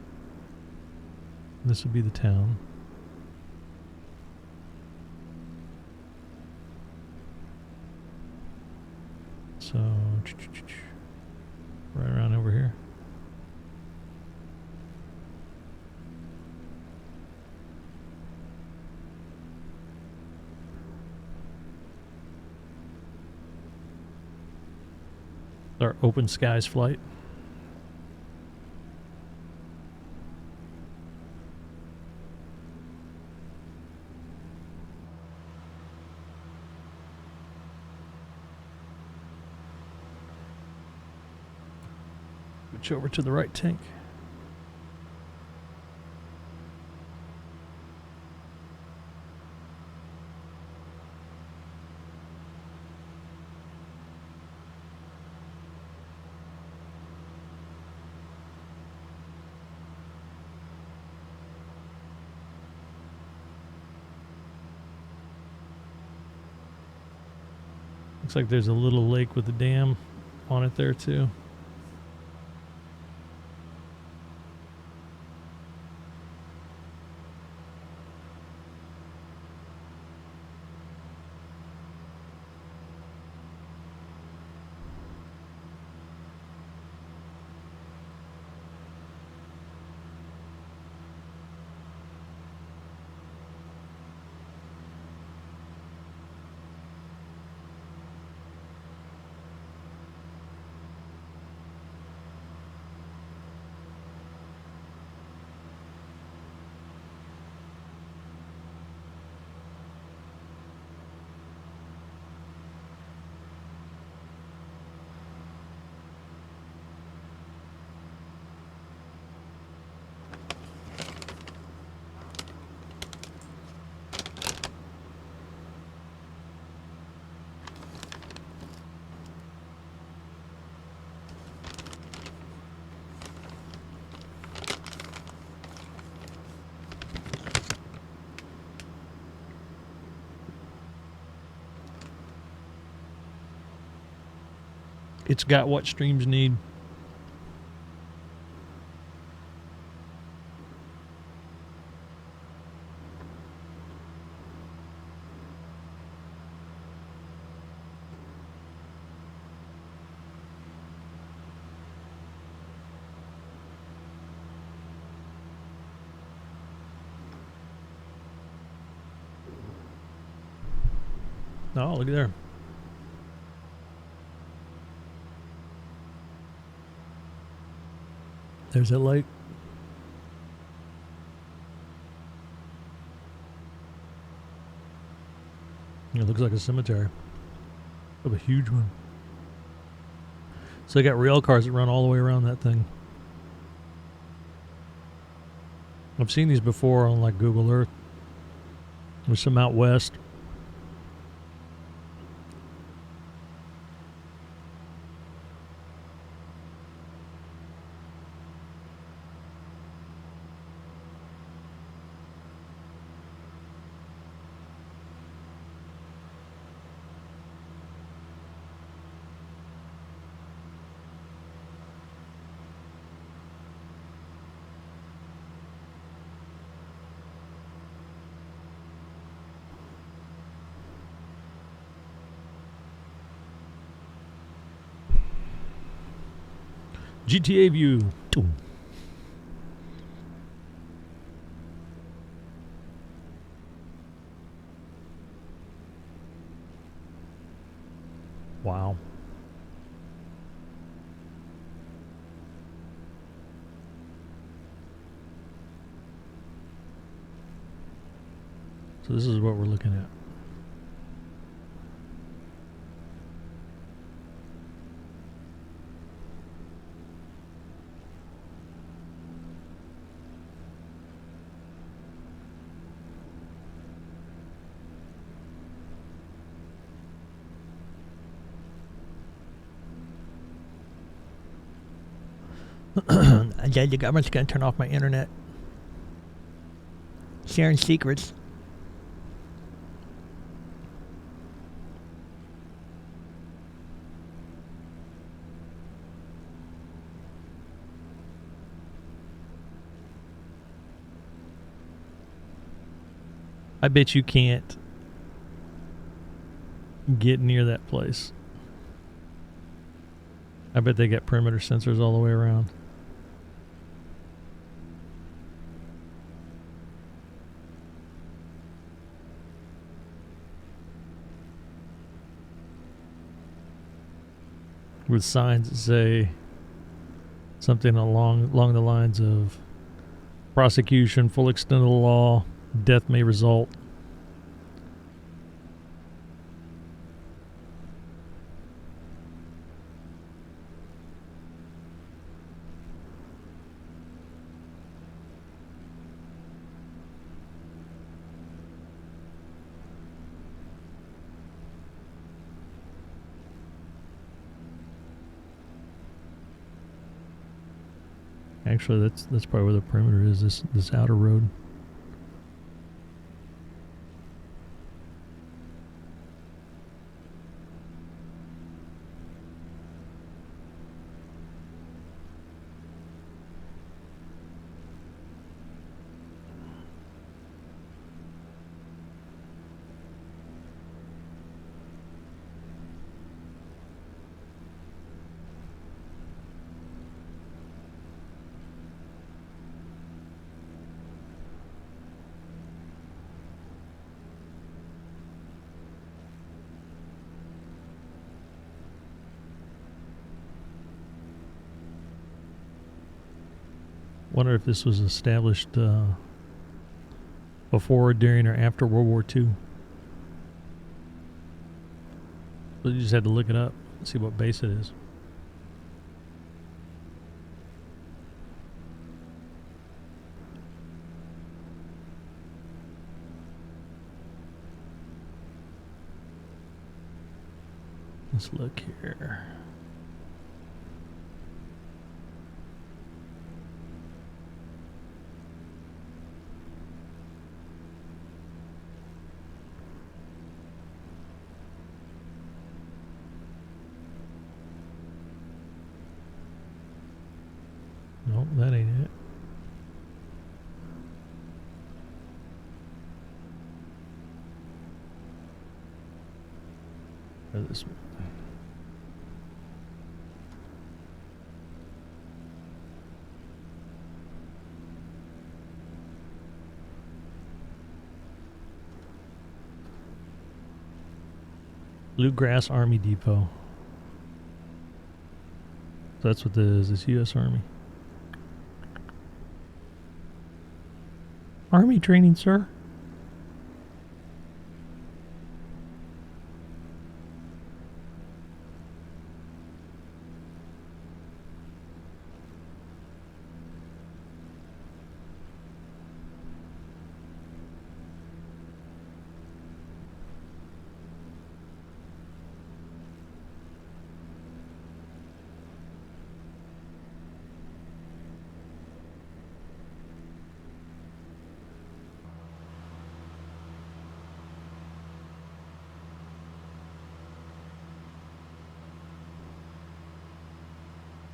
This would be the town. So, right around over here. Our open skies flight. Switch over to the right tank. Looks like there's a little lake with a dam on it there too. It's got what streams need. Oh, look at there. There's that lake. It looks like a cemetery. Of a huge one. So they got rail cars that run all the way around that thing. I've seen these before on like Google Earth. There's some out west. GTA view. Boom. Wow. So this is what we're looking at.
Yeah, the government's gonna turn off my internet. Sharing secrets.
I bet you can't get near that place. I bet they got perimeter sensors all the way around. With signs that say something along the lines of prosecution, full extent of the law, death may result. Actually, that's probably where the perimeter is. This outer road. Wonder if this was established before, during, or after World War II. But you just had to look it up, see what base it is. Let's look here. Nope, that ain't it. Or this one. Bluegrass Army Depot. So that's what this is. It's U.S. Army. Army training, sir.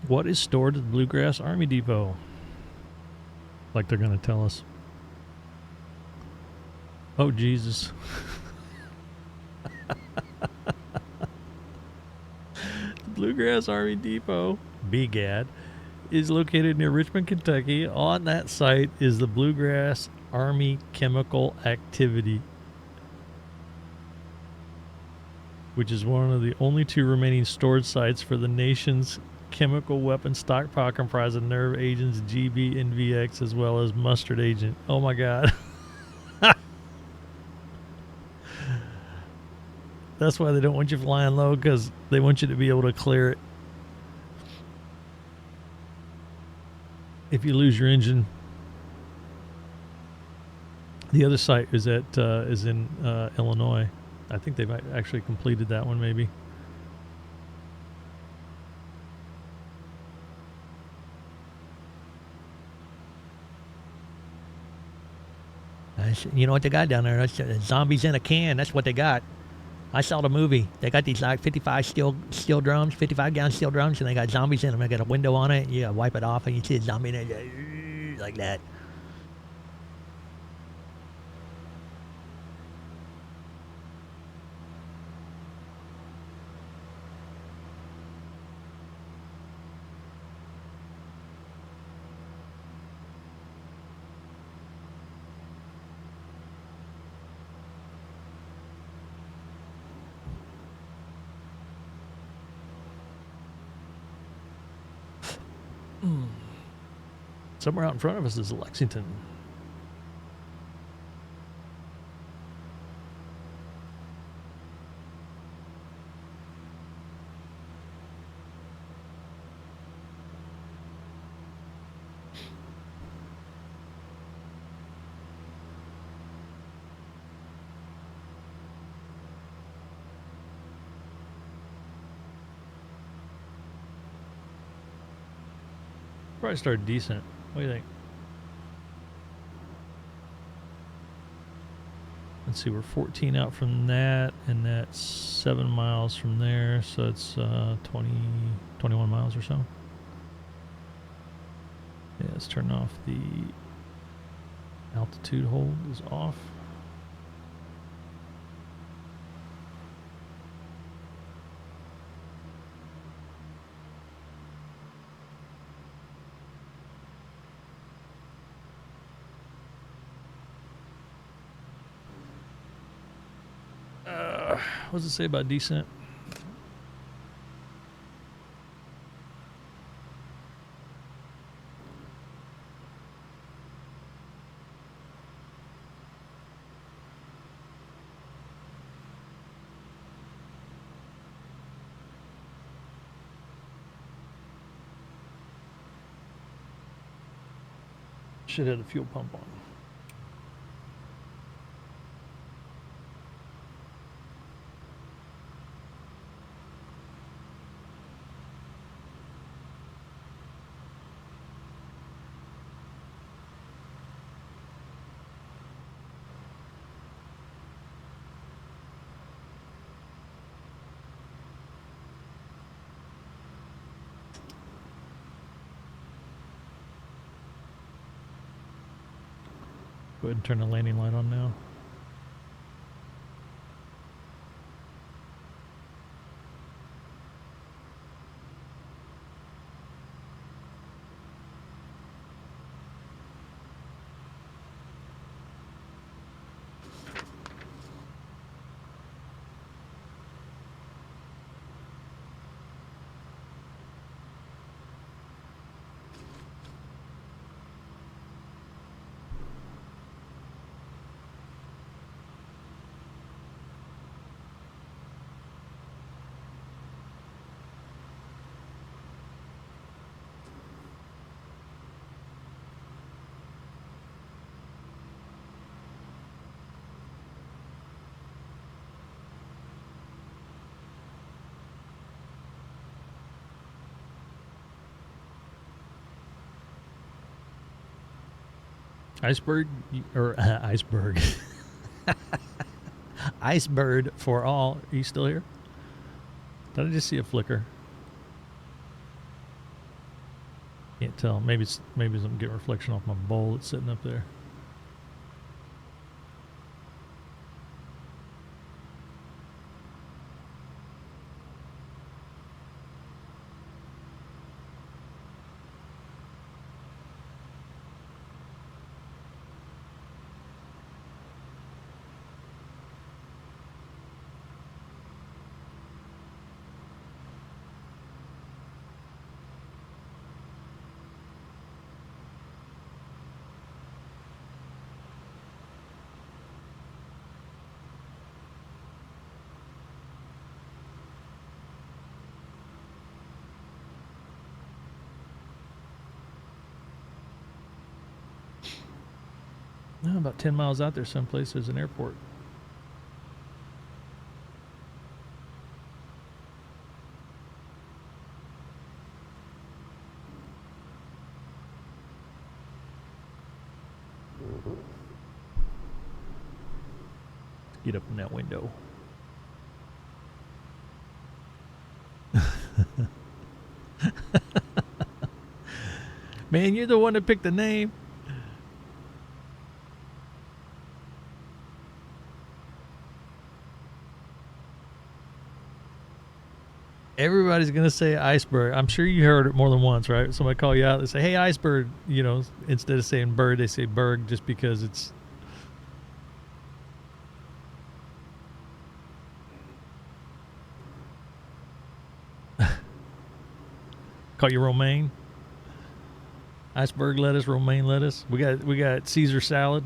What is stored at the Bluegrass Army Depot? Like they're going to tell us. Oh, Jesus. The Bluegrass Army Depot, BGAD, is located near Richmond, Kentucky. On that site is the Bluegrass Army Chemical Activity, which is one of the only 2 remaining storage sites for the nation's chemical weapon stockpile comprised of nerve agents GB and VX as well as mustard agent. Oh my god. That's why they don't want you flying low, because they want you to be able to clear it. If you lose your engine. The other site is in Illinois. I think they've actually completed that one, maybe.
You know what they got down there? That's zombies in a can. That's what they got. I saw the movie. They got these like 55 steel drums, 55-gallon steel drums, and they got zombies in them. They got a window on it. You wipe it off, and you see a zombie in it like that.
Somewhere out in front of us is Lexington. Probably started decent. What do you think? Let's see, we're 14 out from that, and that's 7 miles from there, so it's 21 miles or so. Yeah, let's turn off the altitude hold is off. What does it say about descent? Should have the fuel pump on. Go ahead and turn the landing light on now. Iceberg or iceberg. Icebird for all. Are you still here? Did I just see a flicker? Can't tell. Maybe I'm getting reflection off my bowl that's sitting up there. About 10 miles out there someplace there's an airport. Get up in that window. Man, you're the one that picked the name. Everybody's gonna say iceberg. I'm sure you heard it more than once, right? Somebody call you out and say, "Hey, iceberg," you know, instead of saying bird, they say berg just because it's. Call you romaine. Iceberg lettuce, romaine lettuce. We got Caesar salad,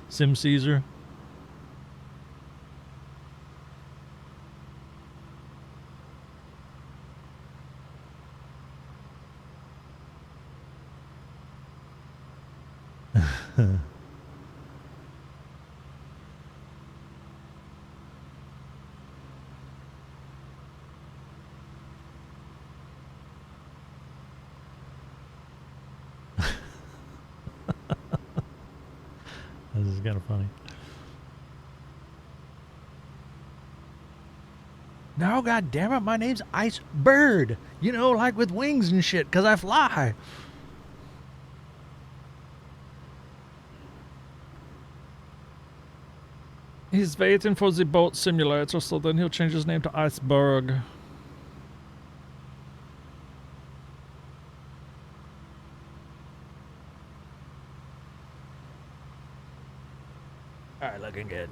Sim Caesar. This is kind of funny. No, god damn it, my name's Ice Bird. You know, like with wings and shit, because I fly. He's waiting for the boat simulator, so then he'll change his name to Iceberg. Alright, looking good.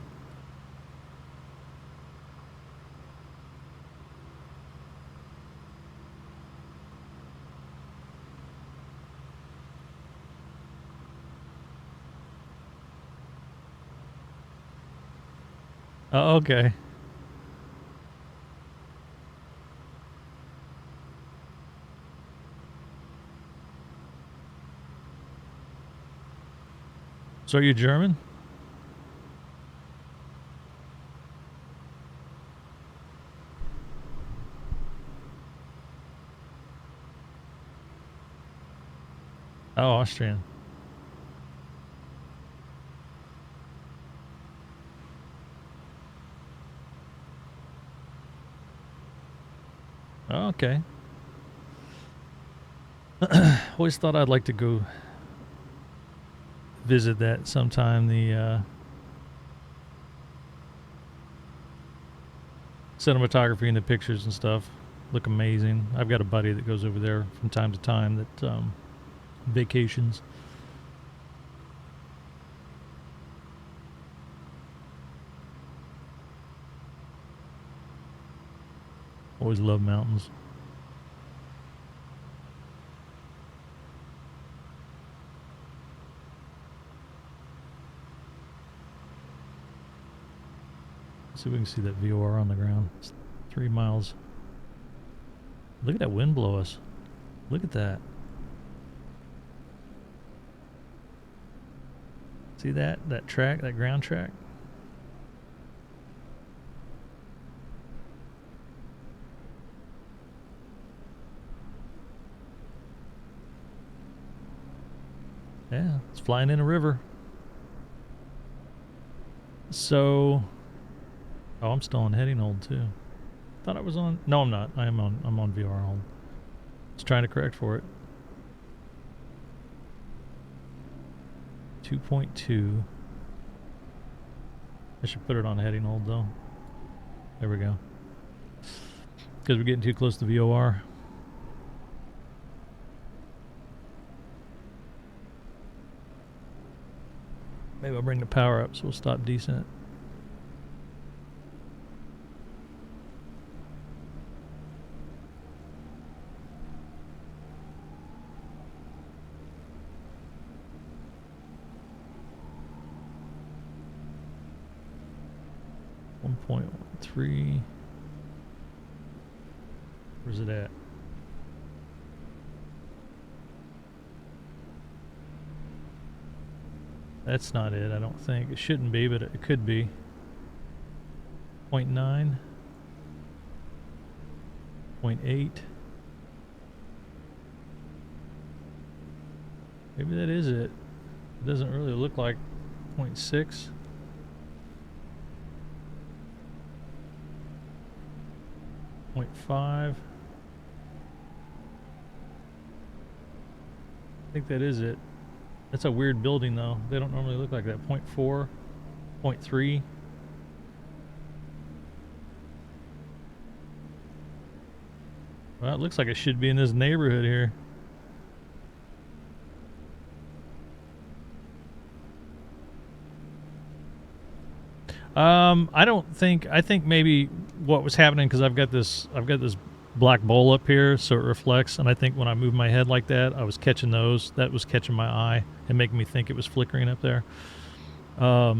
Oh, okay. So are you German? Oh, Austrian. Oh, okay. Always thought I'd like to go visit that sometime. The cinematography and the pictures and stuff look amazing. I've got a buddy that goes over there from time to time that vacations. Always love mountains. See if we can see that VOR on the ground. It's 3 miles. Look at that wind blow us. Look at that. See that? That track, that ground track? Yeah, it's flying in a river. So, oh, I'm still on heading hold too. Thought I was on. No, I'm not. I'm on VR hold. Just trying to correct for it. 2.2. I should put it on heading hold though. There we go. Because we're getting too close to VOR. Maybe I'll bring the power up so we'll stop descent. .13. Where's it at? That's not it, I don't think. It shouldn't be, but it could be. 0.9. 0.8. Maybe that is it. It doesn't really look like 0.6. Point 0.5. I think that is it. That's a weird building though. They don't normally look like that. 0.4, 0.3. Well, it looks like it should be in this neighborhood here. I don't think. I think maybe what was happening, because I've got this black bowl up here, so it reflects, and I think when I move my head like that, I was catching those. That was catching my eye and making me think it was flickering up there. I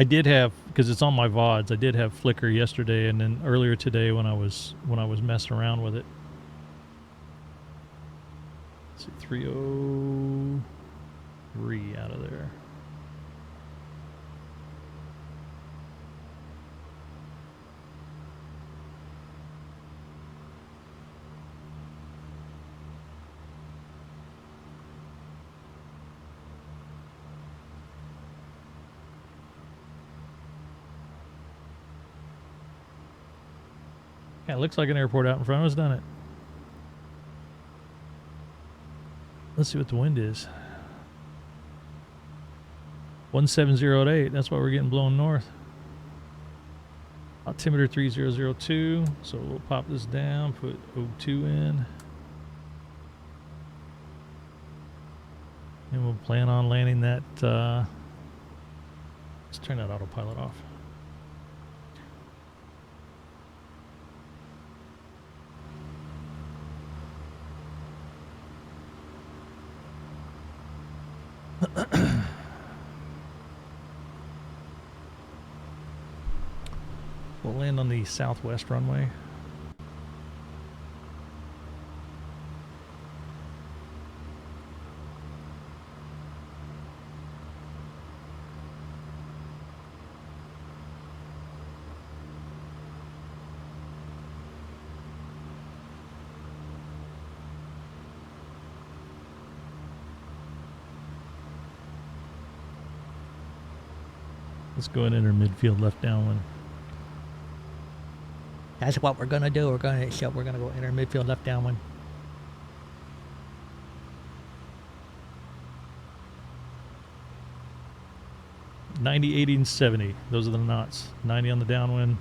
did have, because it's on my VODs, I did have flicker yesterday, and then earlier today when I was messing around with it. Let's see, 303 out of there. Yeah, it looks like an airport out in front of us, doesn't it? Let's see what the wind is. 170 at 8. That's why we're getting blown north. Altimeter 3002. So we'll pop this down, put O2 in. And we'll plan on landing that. Let's turn that autopilot off. We'll land on the southwest runway. Let's go and enter midfield left downwind.
That's what we're gonna do. We're gonna go enter midfield left downwind.
$90, $80, and $70. Those are the knots. 90 on the downwind,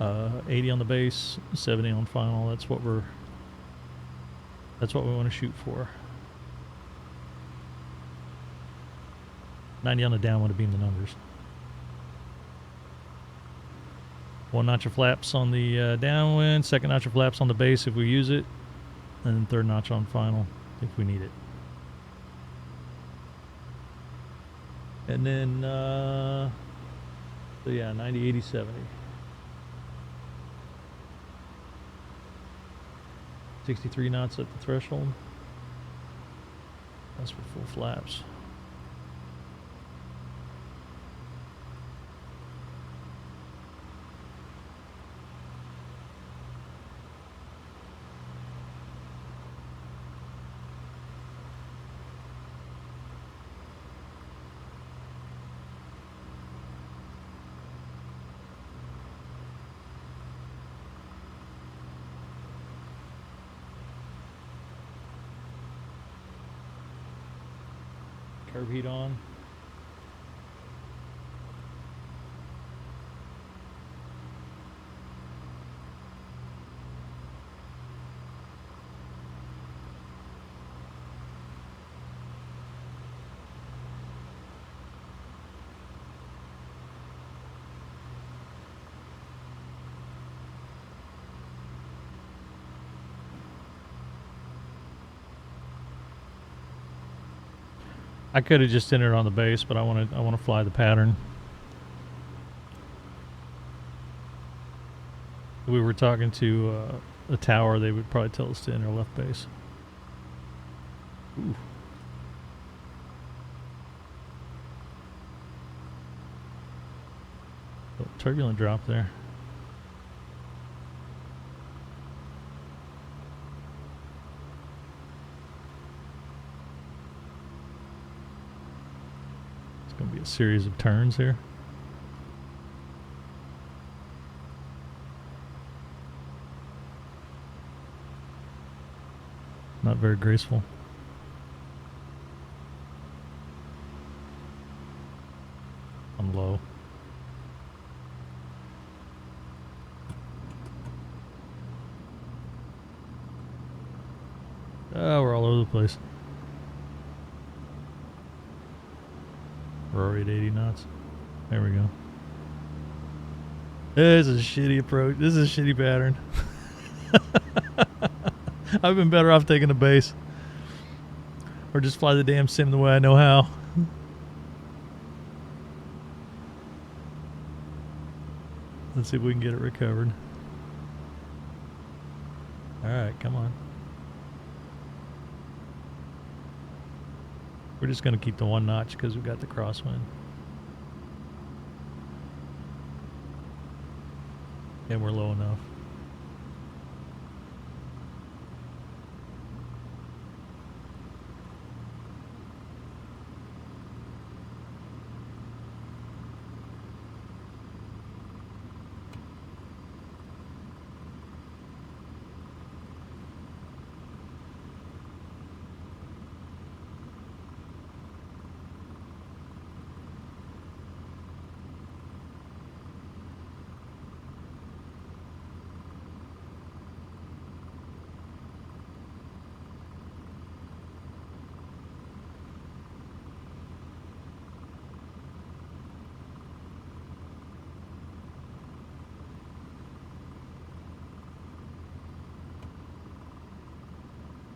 80 on the base, 70 on final. That's what we want to shoot for. 90 on the downwind to beam the numbers. 1 notch of flaps on the downwind, 2nd notch of flaps on the base if we use it, and then 3rd notch on final if we need it. And then, so yeah, 90, 80, 70. 63 knots at the threshold. That's for full flaps. Curb heat on. I could have just entered on the base, but I want to fly the pattern. If we were talking to a tower, they would probably tell us to enter left base. Ooh. Oh, turbulent drop there. It's going to be a series of turns here. Not very graceful. I'm low. Oh, we're all over the place. We're already at 80 knots. There we go. This is a shitty approach. This is a shitty pattern. I've been better off taking the base. Or just fly the damn sim the way I know how. Let's see if we can get it recovered. Alright, come on. We're just going to keep the 1 notch because we've got the crosswind. And we're low enough.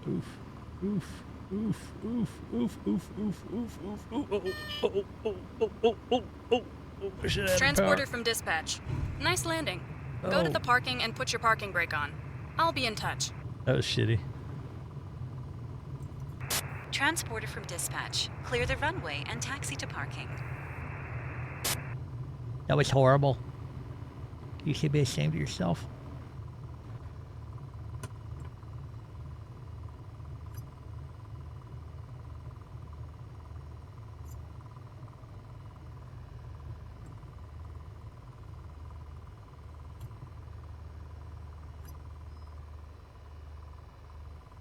Oof, oof, oof, oof, oof, oof, oof, oof, oof, oof.
Transporter from dispatch. Nice landing. Go to the parking and put your parking brake on. I'll be in touch.
That was shitty.
Transporter from dispatch. Clear the runway and taxi to parking.
That was horrible. You should be ashamed of yourself.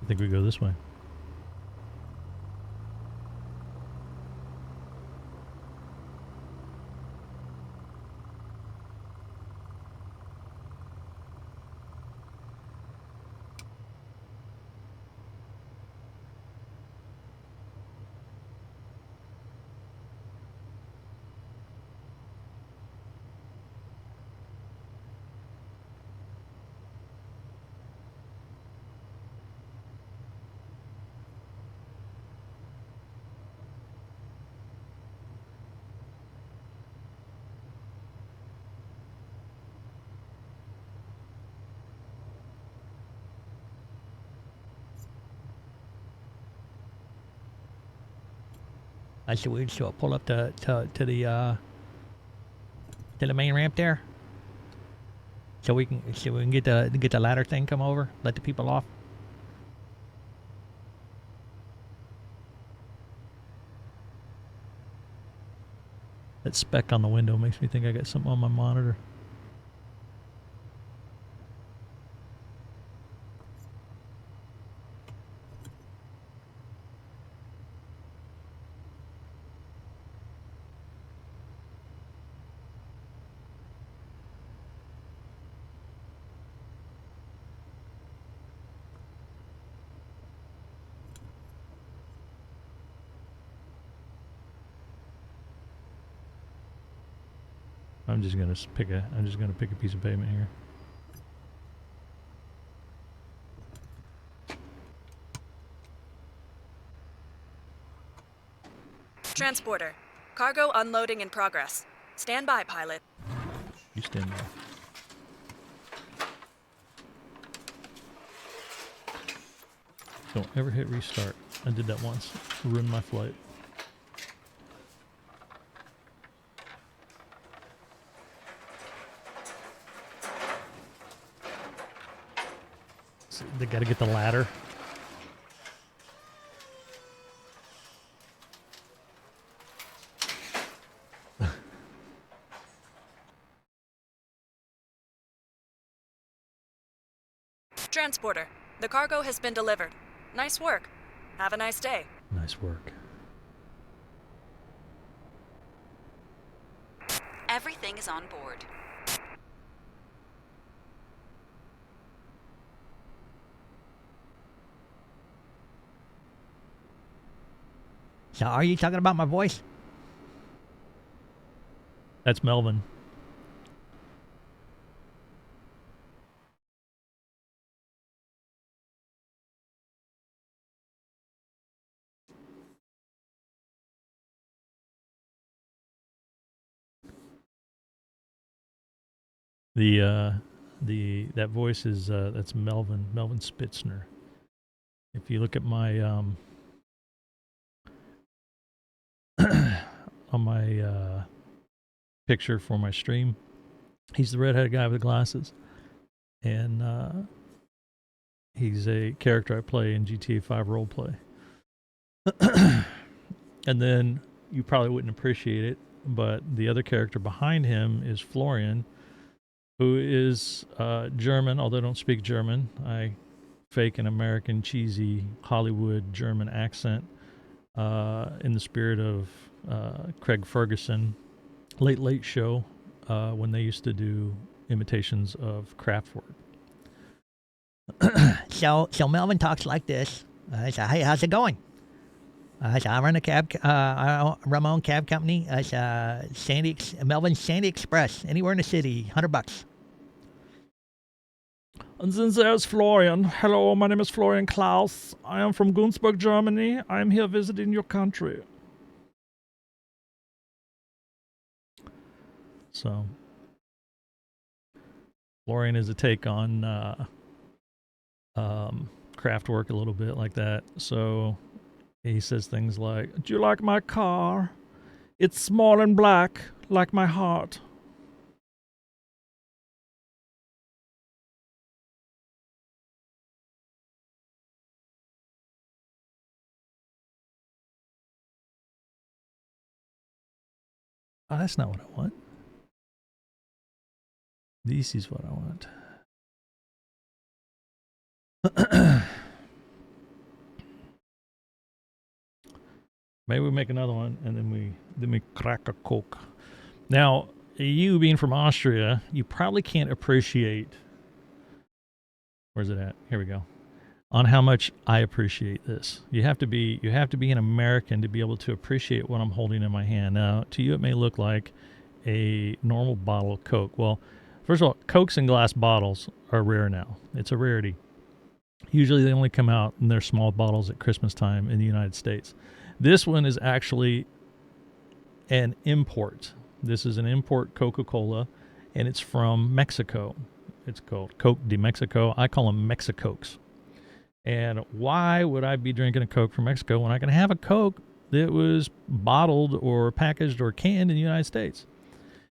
I think we go this way.
I should we should pull up to the main ramp there, so we can get the ladder thing come over, let the people off.
That speck on the window makes me think I got something on my monitor. I'm just gonna pick a piece of pavement here.
Transporter. Cargo unloading in progress. Stand by, pilot.
You stand there. Don't ever hit restart. I did that once. Ruined my flight. So they got to get the ladder.
Transporter, the cargo has been delivered. Nice work. Have a nice day.
Nice work.
Everything is on board.
So are you talking about my voice?
That's Melvin. That voice is that's Melvin Spitzner. If you look at my on my picture for my stream, he's the redheaded guy with the glasses, and he's a character I play in GTA 5 roleplay. And then you probably wouldn't appreciate it, but the other character behind him is Florian, who is German, although I don't speak German. I fake an American cheesy Hollywood German accent in the spirit of Craig Ferguson, Late Show, when they used to do imitations of Kraftwerk.
So Melvin talks like this. I say, hey, how's it going? I run I run my own cab company. Melvin Sandy Express, anywhere in the city, $100.
And then there's Florian. Hello, my name is Florian Klaus. I am from Günzburg, Germany. I am here visiting your country. So, Florian is a take on Kraftwerk a little bit like that. So, he says things like, "Do you like my car? It's small and black, like my heart." Oh, that's not what I want. This is what I want. Maybe we make another one and then we crack a Coke. Now, you being from Austria, you probably can't appreciate. Where's it at? Here we go. On how much I appreciate this. You have to be an American to be able to appreciate what I'm holding in my hand. Now, to you it may look like a normal bottle of Coke. Well, first of all, Cokes in glass bottles are rare now. It's a rarity. Usually they only come out in their small bottles at Christmas time in the United States. This one is actually an import. This is an import Coca-Cola, and it's from Mexico. It's called Coke de Mexico. I call them Mexicokes. And why would I be drinking a Coke from Mexico when I can have a Coke that was bottled or packaged or canned in the United States?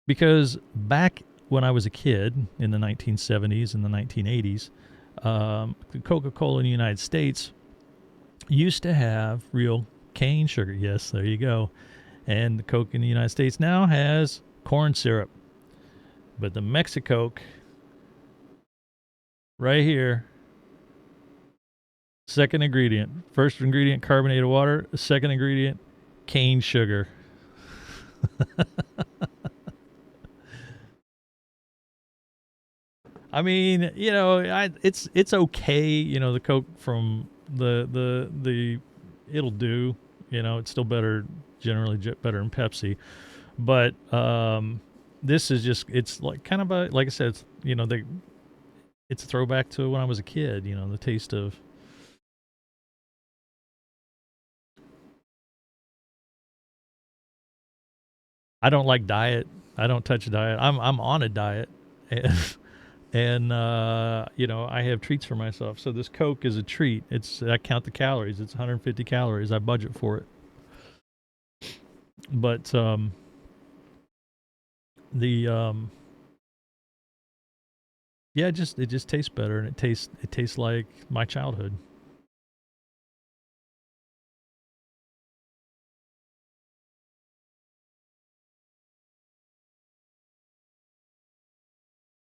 Because back when I was a kid in the 1970s and the 1980s, Coca-Cola in the United States used to have real cane sugar. Yes, there you go. And the Coke in the United States now has corn syrup. But the Mexicoke right here, second ingredient. First ingredient, carbonated water. Second ingredient, cane sugar. I mean, you know, it's okay. You know, the Coke from the it'll do. You know, it's still better, generally better than Pepsi. But this is just, it's like kind of a, like I said, it's, you know, it's a throwback to when I was a kid. You know, the taste of. I don't like diet. I don't touch diet. I'm on a diet. And I have treats for myself. So this Coke is a treat. I count the calories. It's 150 calories. I budget for it. But yeah, it just tastes better, and it tastes like my childhood.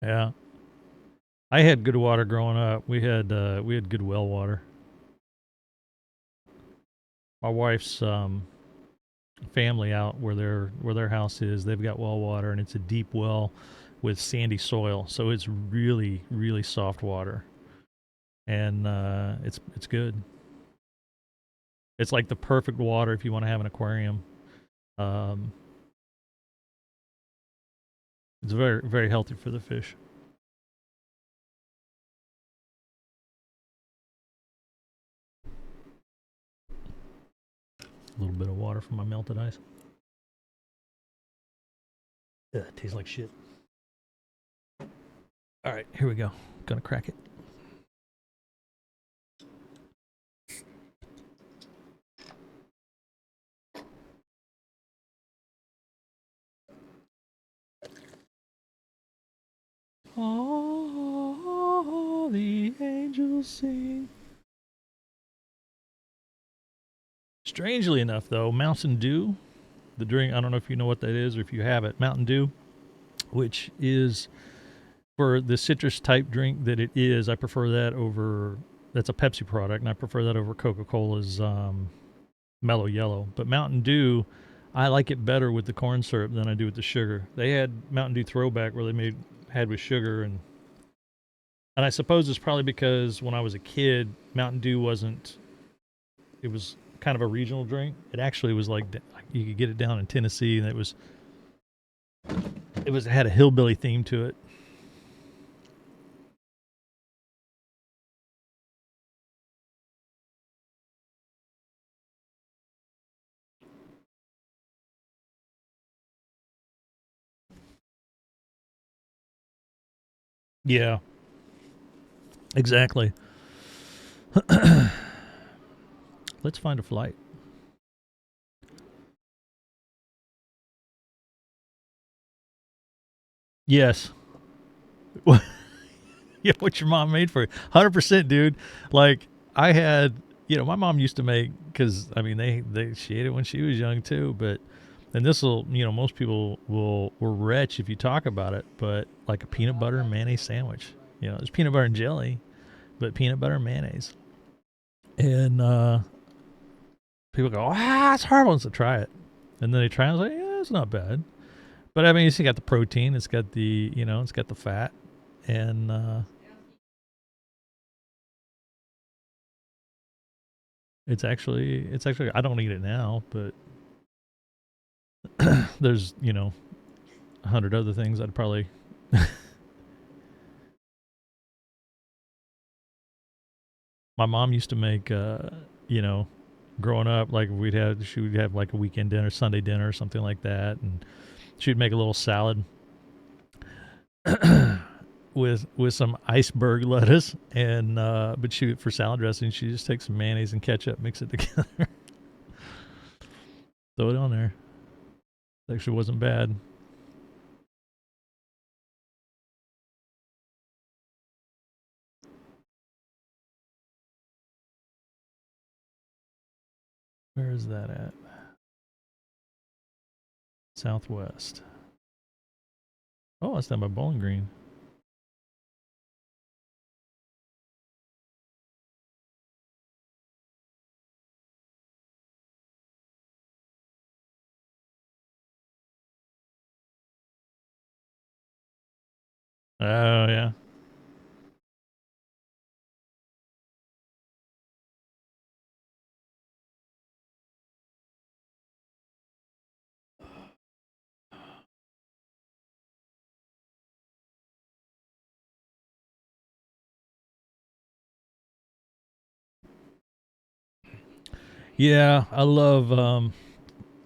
Yeah. I had good water growing up. We had good well water. My wife's family out where their house is, they've got well water, and it's a deep well with sandy soil, so it's really really soft water, and it's good. It's like the perfect water if you want to have an aquarium. Um, it's very very healthy for the fish. A little bit of water from my melted ice. Ugh, it tastes like shit. All right, here we go. Gonna crack it. Oh, the angels sing. Strangely enough, though, Mountain Dew, the drink, I don't know if you know what that is or if you have it, Mountain Dew, which is for the citrus type drink that it is, I prefer that over, that's a Pepsi product, and I prefer that over Coca-Cola's Mellow Yellow. But Mountain Dew, I like it better with the corn syrup than I do with the sugar. They had Mountain Dew Throwback where they had with sugar, and I suppose it's probably because when I was a kid, Mountain Dew it was kind of a regional drink. It actually was like you could get it down in Tennessee, and it had a hillbilly theme to it. Yeah, exactly. Let's find a flight. Yes. Yeah, what your mom made for you. 100%, dude. Like, I had, my mom used to make, because, I mean, she ate it when she was young, too, but, and this will, most people will retch if you talk about it, but like a peanut butter and mayonnaise sandwich. There's peanut butter and jelly, but peanut butter and mayonnaise. And people go, it's horrible. So try it. And then they try it, and I was like, yeah, it's not bad. But I mean, it's got the protein, it's got the, it's got the fat, and it's actually I don't eat it now, but there's 100 other things I'd probably. My mom used to make growing up, like she would have like a weekend dinner, Sunday dinner, or something like that, and she'd make a little salad with some iceberg lettuce, and but for salad dressing, she just takes some mayonnaise and ketchup, mix it together, throw it on there. It actually wasn't bad. Where is that at? Southwest. Oh, that's down by Bowling Green. Oh yeah. Yeah, I love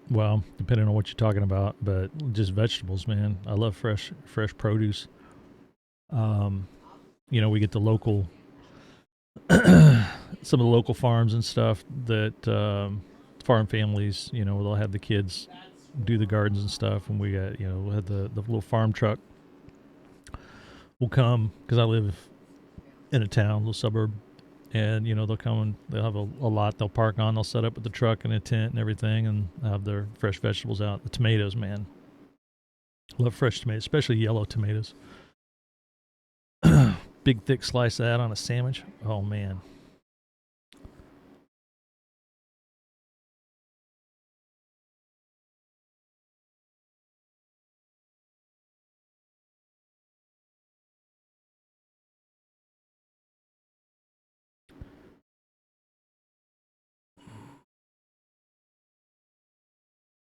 well, depending on what you're talking about, but just vegetables, man. I love fresh produce. you know, we get the local, some of the local farms and stuff that farm families, you know, they'll have the kids do the gardens and stuff, and we got, you know, we'll have the little farm truck will come because I live in a town, little suburb, and you know they'll come and they'll have a lot they'll park on, they'll set up with the truck and a tent and everything, and have their fresh vegetables out. The tomatoes, man, love fresh tomatoes, especially yellow tomatoes. Big thick slice of that on a sandwich. Oh man.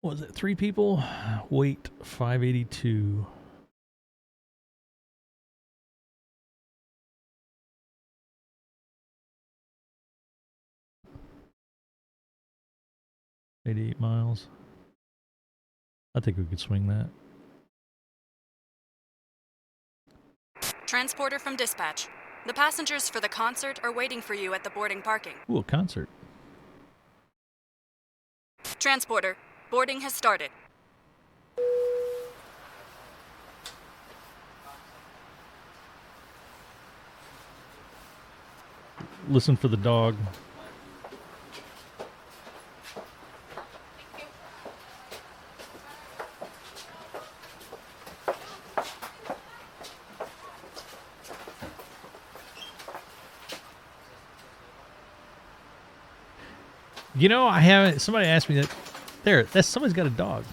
What was it? 3 people, weight 582. $88 miles. I think we could swing that.
Transporter from dispatch. The passengers for the concert are waiting for you at the boarding parking.
Ooh, a concert.
Transporter, boarding has started.
Listen for the dog. You know, I haven't. Somebody asked me that. That's somebody's got a dog.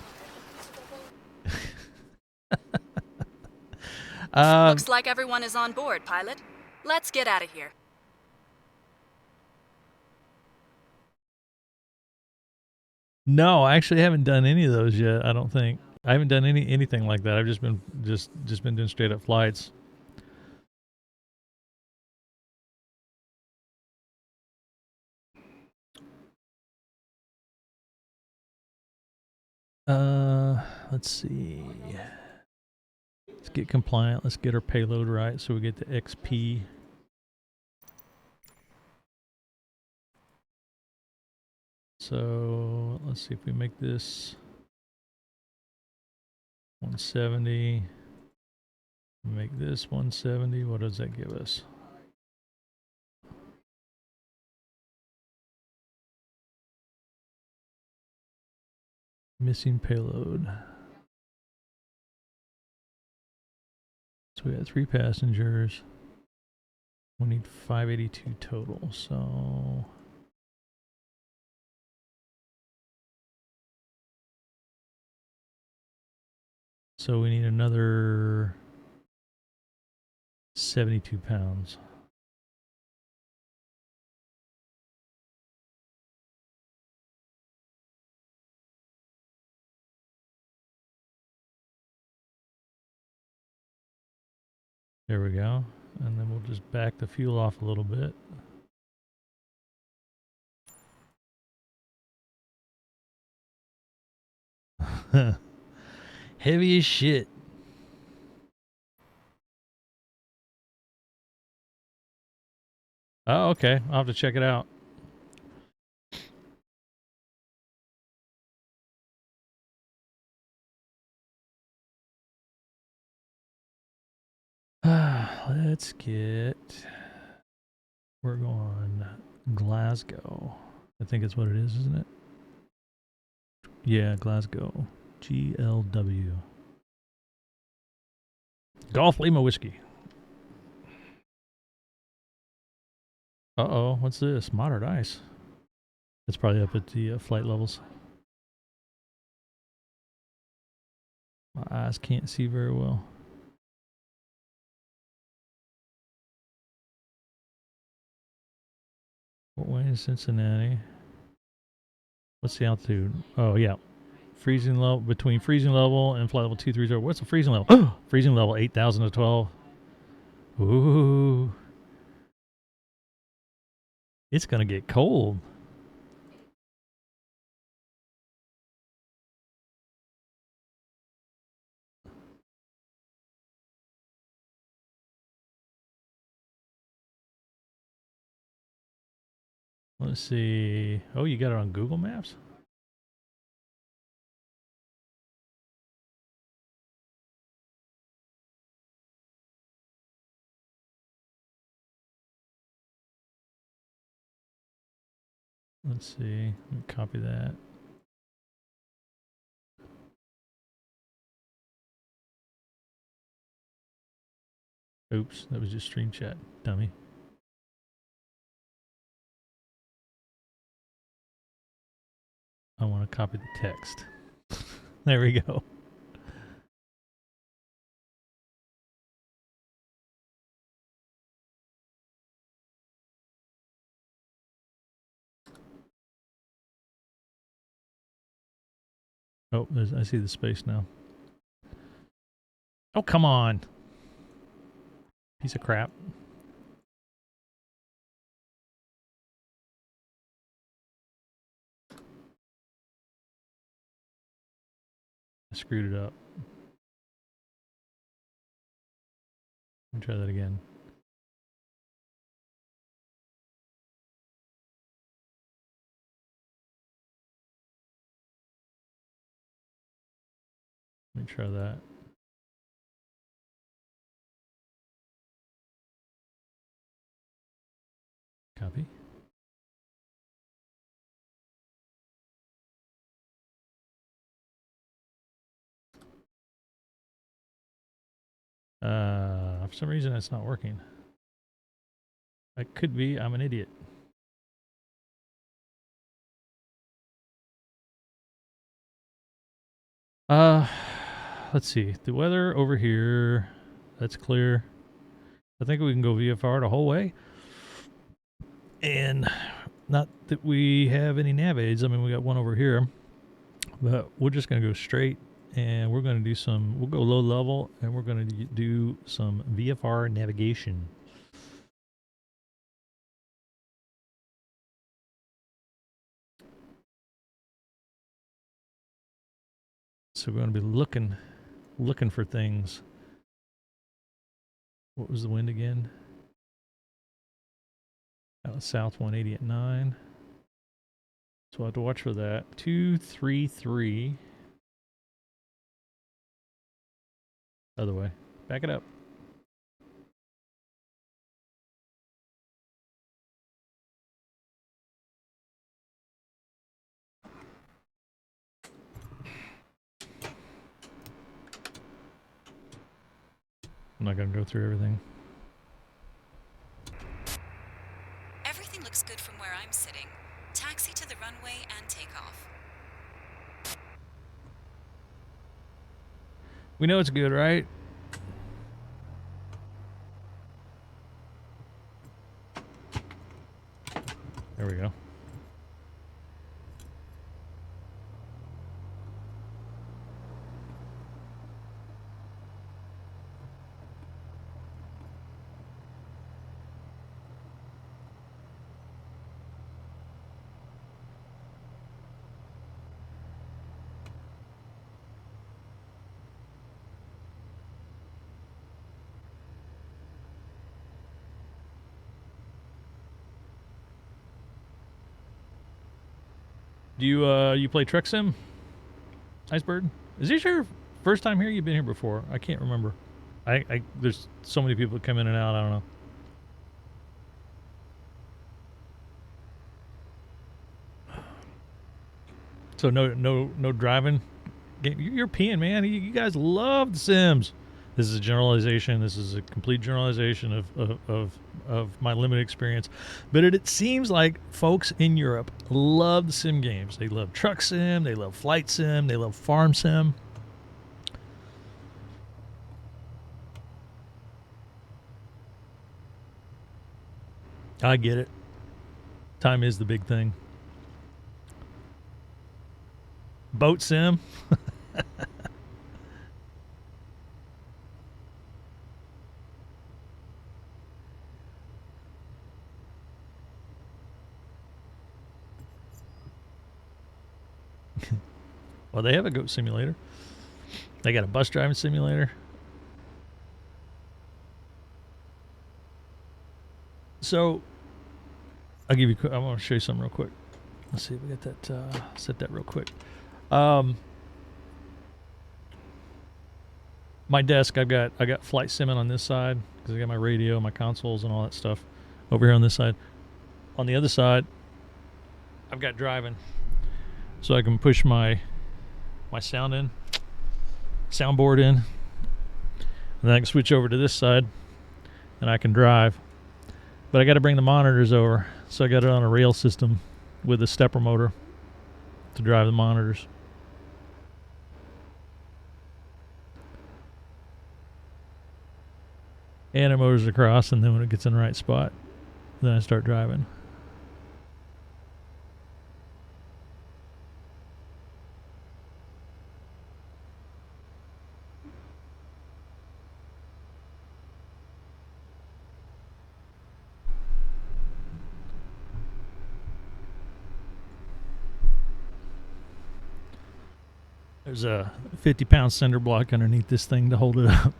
Looks like everyone is on board, pilot. Let's get out of here.
No, I actually haven't done any of those yet. I don't think I haven't done anything like that. I've just been doing straight up flights. Let's see. Let's get compliant. Let's get our payload right so we get the XP. So let's see if we make this 170. Make this 170. What does that give us? Missing payload. So we got 3 passengers. We need 582 total. So we need another 72 pounds. There we go. And then we'll just back the fuel off a little bit. Heavy as shit. Oh, okay. I'll have to check it out. Let's get... We're going Glasgow. I think it's what it is, isn't it? Yeah, Glasgow. GLW. Golf Lima Whiskey. Uh-oh, what's this? Moderate ice. It's probably up at the flight levels. My eyes can't see very well. Fort Wayne, Cincinnati. What's the altitude? Oh, yeah. Freezing level, between freezing level and flight level 230. What's the freezing level? Freezing level 8,000 to 12. Ooh. It's going to get cold. Let's see. Oh, you got it on Google Maps? Let's see. Let me copy that. Oops, that was just stream chat, dummy. I want to copy the text. There we go. Oh, I see the space now. Oh, come on. Piece of crap. I screwed it up. Let me try that again. Let me try that. Copy. For some reason it's not working. It could be I'm an idiot. Let's see. The weather over here, that's clear. I think we can go VFR the whole way. And not that we have any nav aids. I mean, we got one over here, but we're just going to go straight and we're going to do some, we'll go low level and we're going to do some VFR navigation. So we're going to be looking for things. What was the wind again? That was south 180 at 9. So we'll have to watch for that. 233. Other way. Back it up. I'm not going to go through everything.
Everything looks good from where I'm sitting. Taxi to the runway and take off.
We know it's good, right? There we go. Do you play Truck Sim? Icebird? Is this your first time here? You've been here before? I can't remember. There's so many people that come in and out. I don't know. So no driving. You're European, man. You guys love The Sims. This is a generalization. This is a complete generalization of my limited experience. But it seems like folks in Europe love the sim games. They love Truck Sim. They love Flight Sim. They love Farm Sim. I get it. Time is the big thing. Boat Sim. Well, they have a goat simulator. They got a bus driving simulator. So I'll give you. I want to show you something real quick. Let's see if we get that. Set that real quick. My desk. I got flight simming on this side because I got my radio, my consoles, and all that stuff over here on this side. On the other side, I've got driving, so I can push my soundboard in, and then I can switch over to this side, and I can drive. But I got to bring the monitors over, so I got it on a rail system with a stepper motor to drive the monitors. And it motors across, and then when it gets in the right spot, then I start driving. There's a 50-pound cinder block underneath this thing to hold it up.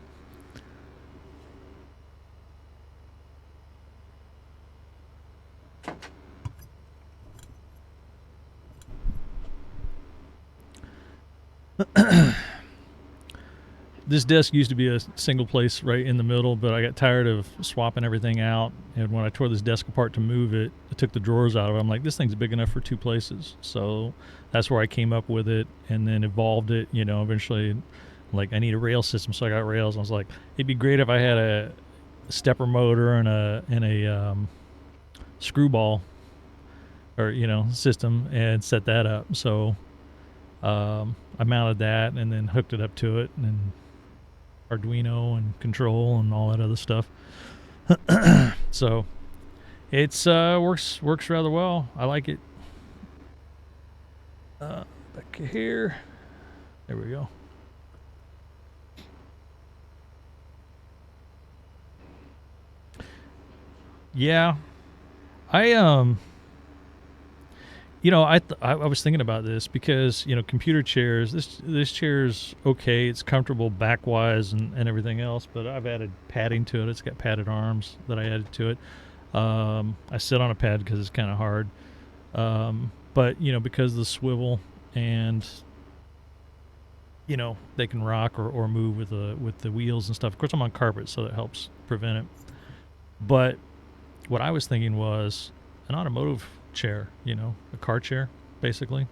This desk used to be a single place right in the middle, but I got tired of swapping everything out. And when I tore this desk apart to move it, I took the drawers out of it. I'm like, this thing's big enough for 2 places. So that's where I came up with it and then evolved it. You know, eventually, like, I need a rail system, so I got rails. I was like, it'd be great if I had a stepper motor and a screwball or, you know, system and set that up. So I mounted that and then hooked it up to it, and then Arduino and control and all that other stuff. So it's works rather well. I like it. Back here, there we go. Yeah, you know, I was thinking about this because, you know, computer chairs, this chair's okay. It's comfortable back-wise and everything else, but I've added padding to it. It's got padded arms that I added to it. I sit on a pad because it's kind of hard. But, you know, because of the swivel and, you know, they can rock or move with the wheels and stuff. Of course, I'm on carpet, so that helps prevent it. But what I was thinking was an automotive chair, you know, a car chair, basically,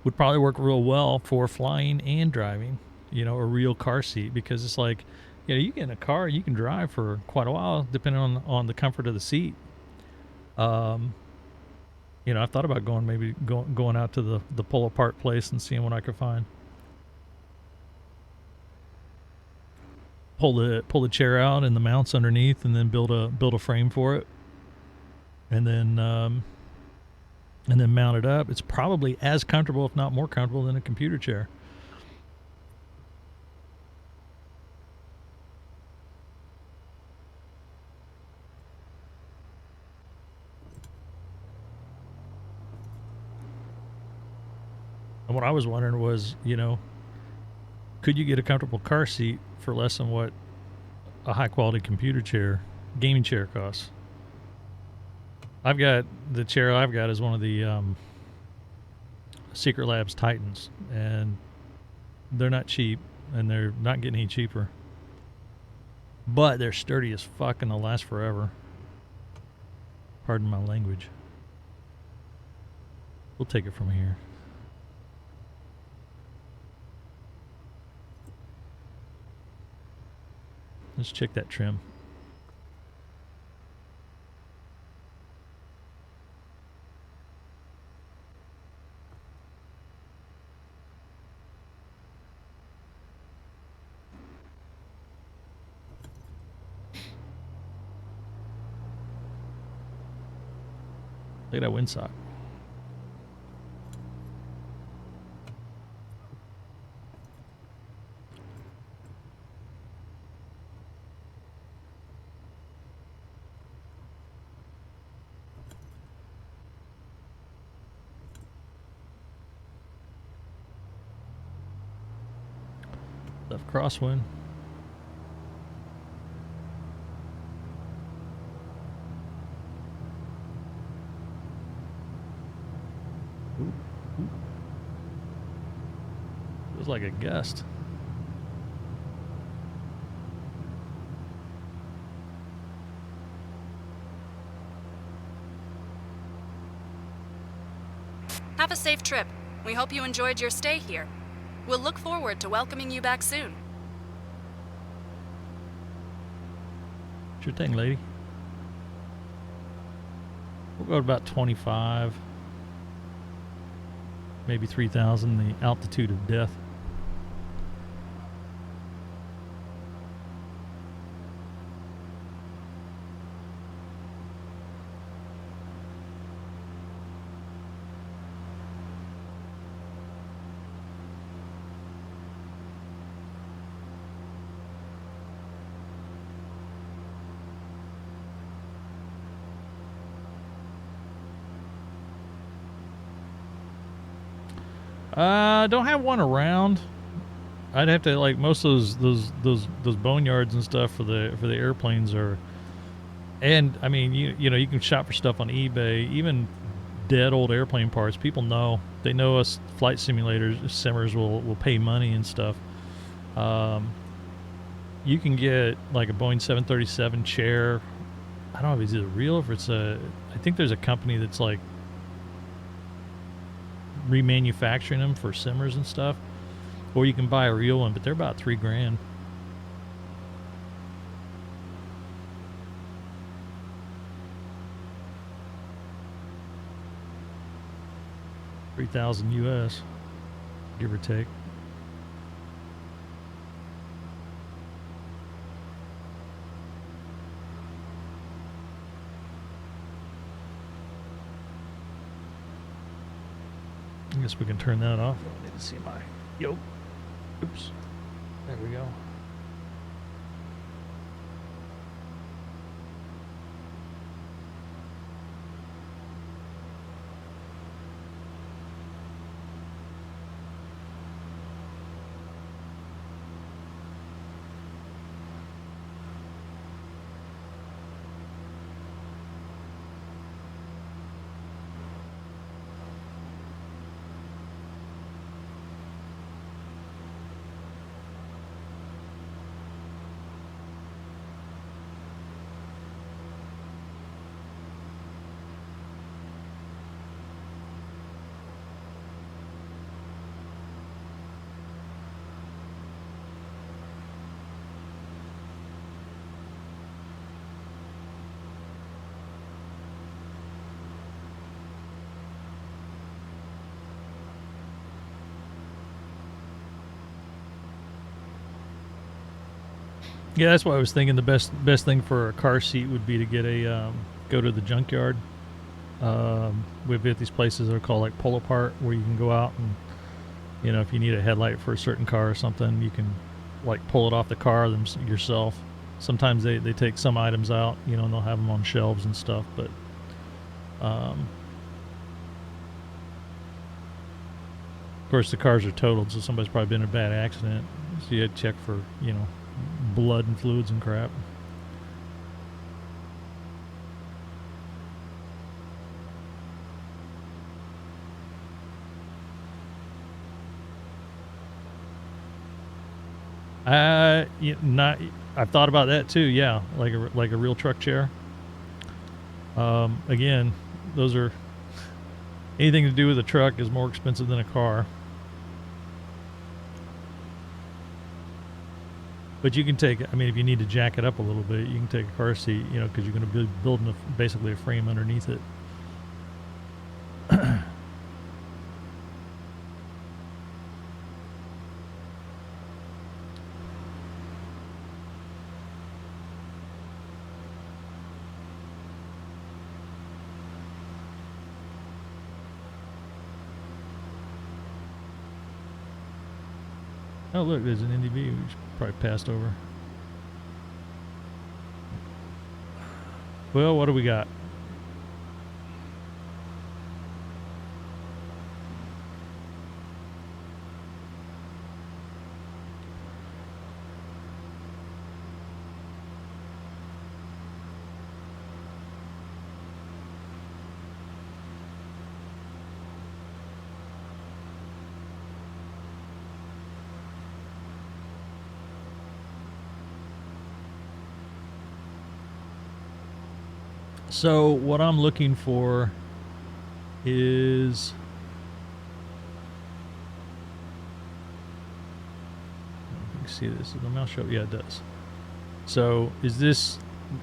would probably work real well for flying and driving, you know, a real car seat, because it's like, you know, you get in a car, you can drive for quite a while, depending on the comfort of the seat. You know, I've thought about going out to the pull apart place and seeing what I could find. Pull the chair out and the mounts underneath, and then build a frame for it. And then mount it up. It's probably as comfortable, if not more comfortable, than a computer chair. And what I was wondering was, you know, could you get a comfortable car seat for less than what a high quality computer chair, gaming chair costs? The chair I've got is one of the Secret Labs Titans, and they're not cheap, and they're not getting any cheaper. But they're sturdy as fuck, and they'll last forever. Pardon my language. We'll take it from here. Let's check that trim. Look at that windsock. Left crosswind. Ooh, ooh. Feels like a gust.
Have a safe trip. We hope you enjoyed your stay here. We'll look forward to welcoming you back soon.
Sure thing, lady. We'll go to about 25, maybe 3,000, the altitude of death. Don't have one around. I'd have to, like, most of those boneyards and stuff for the airplanes are, and I mean, you know, you can shop for stuff on eBay, even dead old airplane parts. People know, they know us flight simmers will pay money and stuff. You can get like a Boeing 737 chair. I don't know if it's real or if it's a. I think there's a company that's like remanufacturing them for simmers and stuff, or you can buy a real one, but they're about $3,000. 3,000 US, give or take. I guess we can turn that off. I need to see my yoke. Oops. There we go. Yeah, that's what I was thinking. The best thing for a car seat would be to get a go to the junkyard. We've got these places that are called like pull apart, where you can go out and, you know, if you need a headlight for a certain car or something, you can like pull it off the car yourself. Sometimes they take some items out, you know, and they'll have them on shelves and stuff. But of course, the cars are totaled, so somebody's probably been in a bad accident. So you had to check for, you know, blood and fluids and crap. Not. I've thought about that too. Yeah, like a real truck chair. Again, those are, anything to do with a truck is more expensive than a car. But you can take, I mean, if you need to jack it up a little bit, you can take a car seat, you know, because you're going to be building basically a frame underneath it. Oh, look, there's an NDV which probably passed over. Well, what do we got? So what I'm looking for is you can see this. Does the mouse show? Yeah, it does. So is this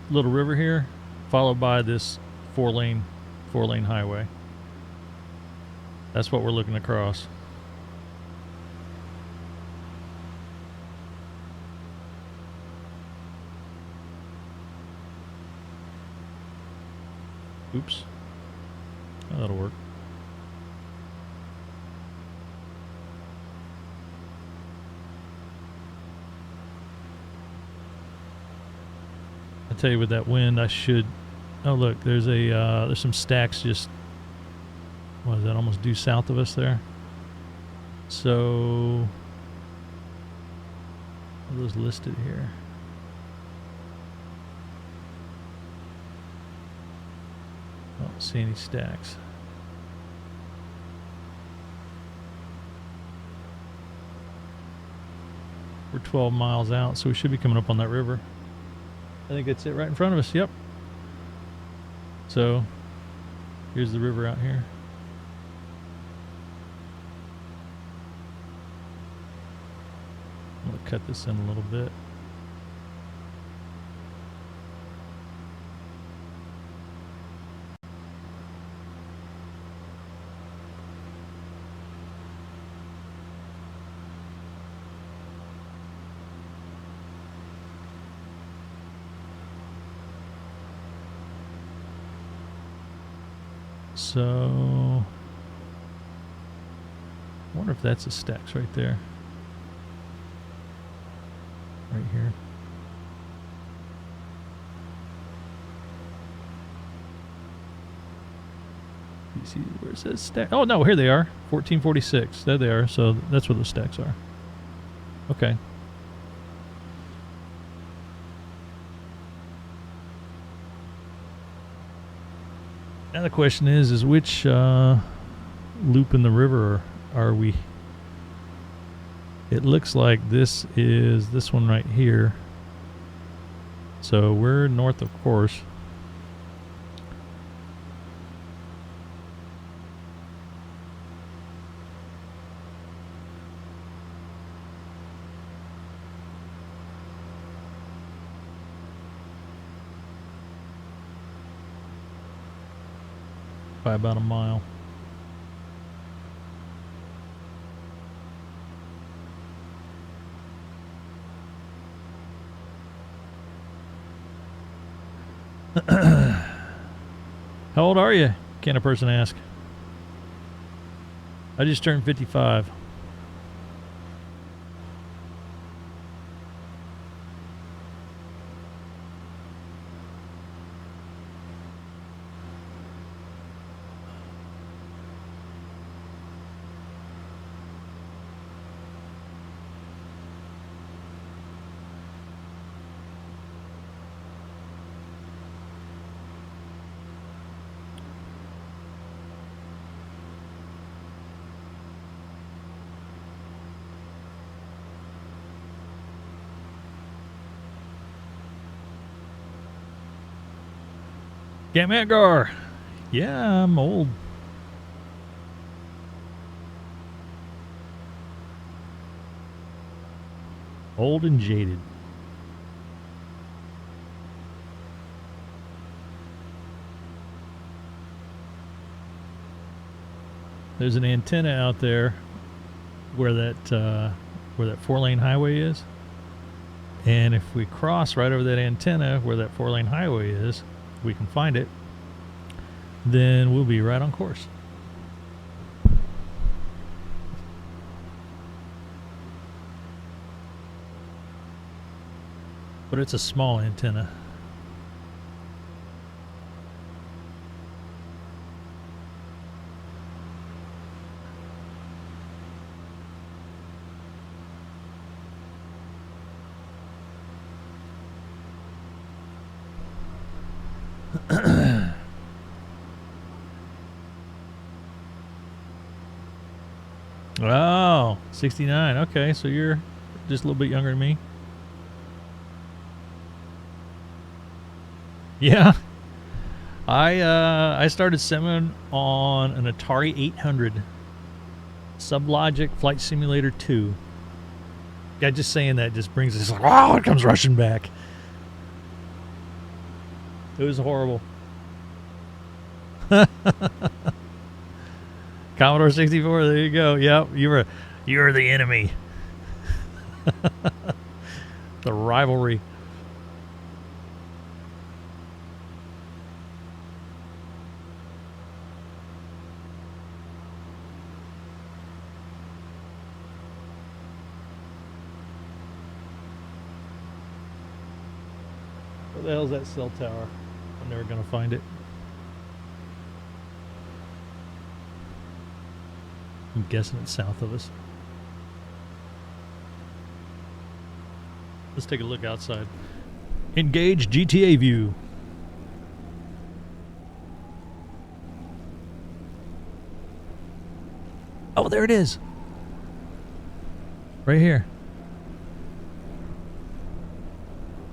little river here followed by this four lane highway? That's what we're looking across. Oops. Oh, that'll work. I tell you, with that wind, I should. Oh, look, there's some stacks just. What is that? Almost due south of us there. So, are those listed here? I don't see any stacks. We're 12 miles out, so we should be coming up on that river. I think that's it right in front of us. Yep. So, here's the river out here. I'm going to cut this in a little bit. So, I wonder if that's the stacks right there. Right here. You see where it says stack? Oh no, here they are. 1446. There they are. So that's where the stacks are. Okay. Now the question is which loop in the river are we? It looks like this is this one right here. So we're north, of course. By about a mile. How old are you? Can a person ask? I just turned 55. Camp Edgar. Yeah, I'm old. Old and jaded. There's an antenna out there where that 4-lane highway is. And if we cross right over that antenna where that 4-lane highway is, we can find it, then we'll be right on course. But it's a small antenna. Oh, 69. Okay, so you're just a little bit younger than me. Yeah. I started simming on an Atari 800 Sublogic Flight Simulator 2. Yeah, just saying that just brings us like, wow, it comes rushing back. It was horrible. Commodore 64, there you go. Yep, you're the enemy. The rivalry. What the hell's that cell tower? I'm never gonna find it. I'm guessing it's south of us. Let's take a look outside. Engage GTA view. Oh, there it is. Right here.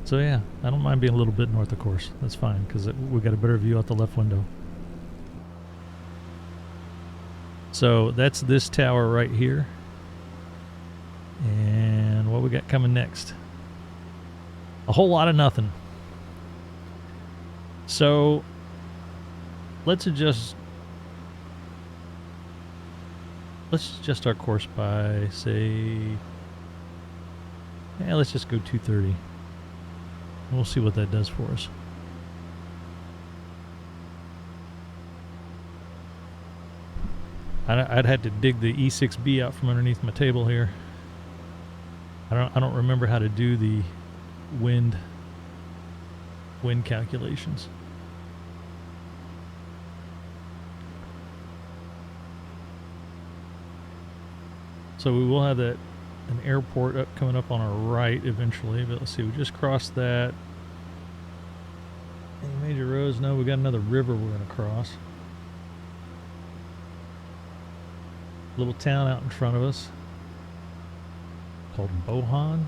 So yeah, I don't mind being a little bit north of course. That's fine, because we got a better view out the left window. So that's this tower right here. And what we got coming next? A whole lot of nothing. So let's adjust our course by, say, yeah, let's just go 230. And we'll see what that does for us. I'd had to dig the E6B out from underneath my table here. I don't remember how to do the wind calculations. So we will have an airport coming up on our right eventually, but let's see, we just crossed that. Any major roads? No, we got another river we're going to cross. Little town out in front of us called Bohan.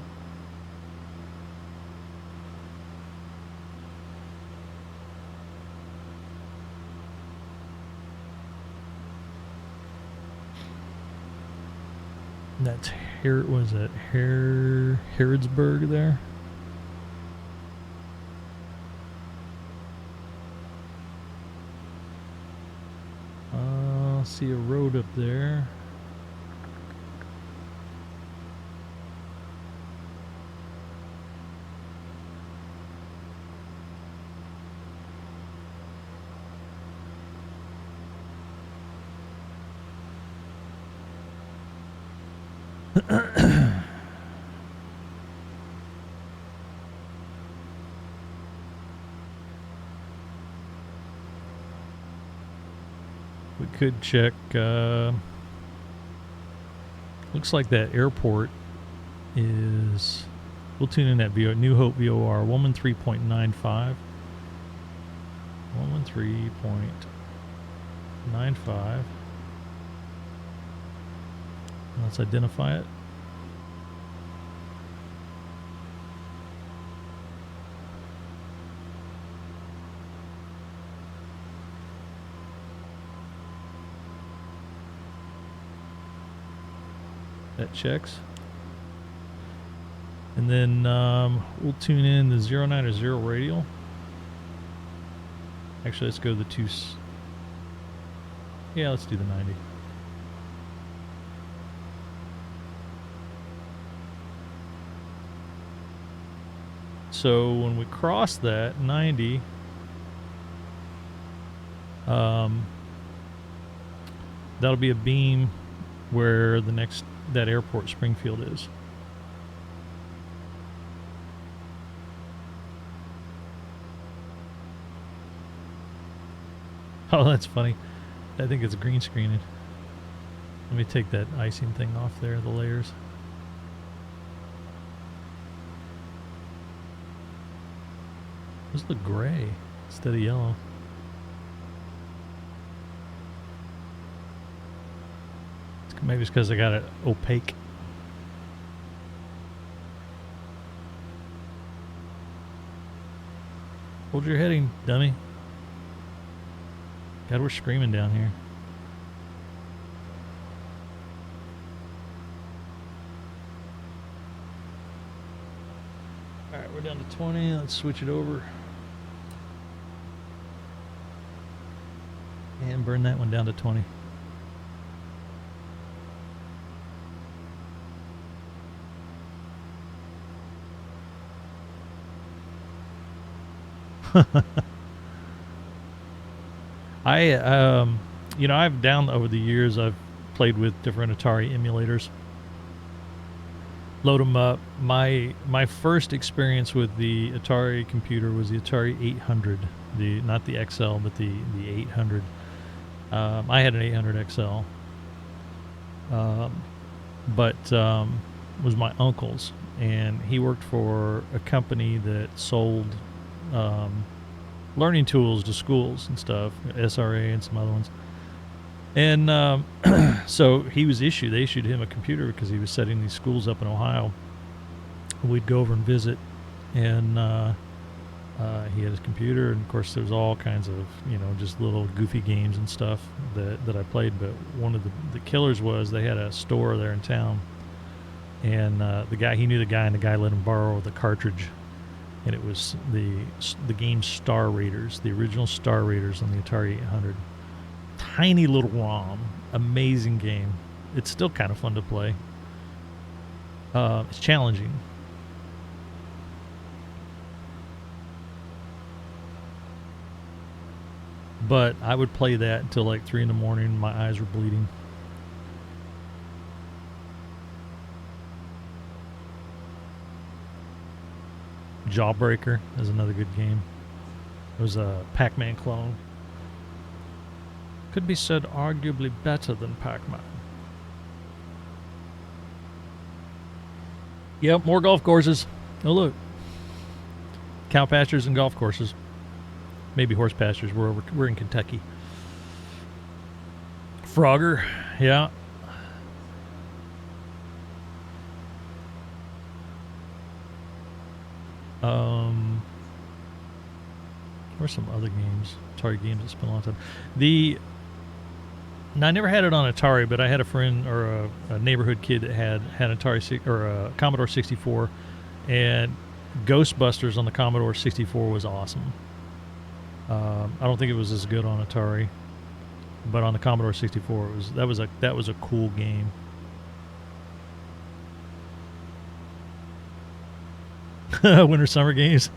That's here. Was that Harrodsburg there? See a road up there. We could check. Looks like that airport is. We'll tune in that New Hope VOR 113.95. 113.95. Let's identify it. That checks. And then we'll tune in the 090 radial. Actually, let's go to the yeah, let's do the 90. So when we cross that 90, that'll be a beam where that airport Springfield is. Oh, that's funny. I think it's green screening. Let me take that icing thing off there, the layers. Those look gray instead of yellow. Maybe it's because I got it opaque. Hold your heading, dummy. God, we're screaming down here. All right, we're down to 20. Let's switch it over. And burn that one down to 20. I've down over the years, I've played with different Atari emulators. Load them up. My first experience with the Atari computer was the Atari 800, not the XL, but the 800. I had an 800 XL, but was my uncle's, and he worked for a company that sold learning tools to schools and stuff, SRA and some other ones. And so they issued him a computer because he was setting these schools up in Ohio. We'd go over and visit, and he had his computer, and of course there was all kinds of, just little goofy games and stuff that I played. But one of the killers was they had a store there in town, and he knew the guy, and the guy let him borrow the cartridge, and it was the game Star Raiders, the original Star Raiders on the Atari 800. Tiny little ROM, amazing game. It's still kind of fun to play. It's challenging. But I would play that until like 3 in the morning. My eyes were bleeding. Jawbreaker is another good game. It was a Pac-Man clone. Could be said arguably better than Pac-Man. Yep, more golf courses. Oh, look. Cow pastures and golf courses. Maybe horse pastures. We're in Kentucky. Frogger, yeah. Or some other games, Atari games that spent a long time. I never had it on Atari, but I had a friend or a neighborhood kid that had Atari or a Commodore 64, and Ghostbusters on the Commodore 64 was awesome. I don't think it was as good on Atari, but on the Commodore 64, that was a cool game. Winter summer games,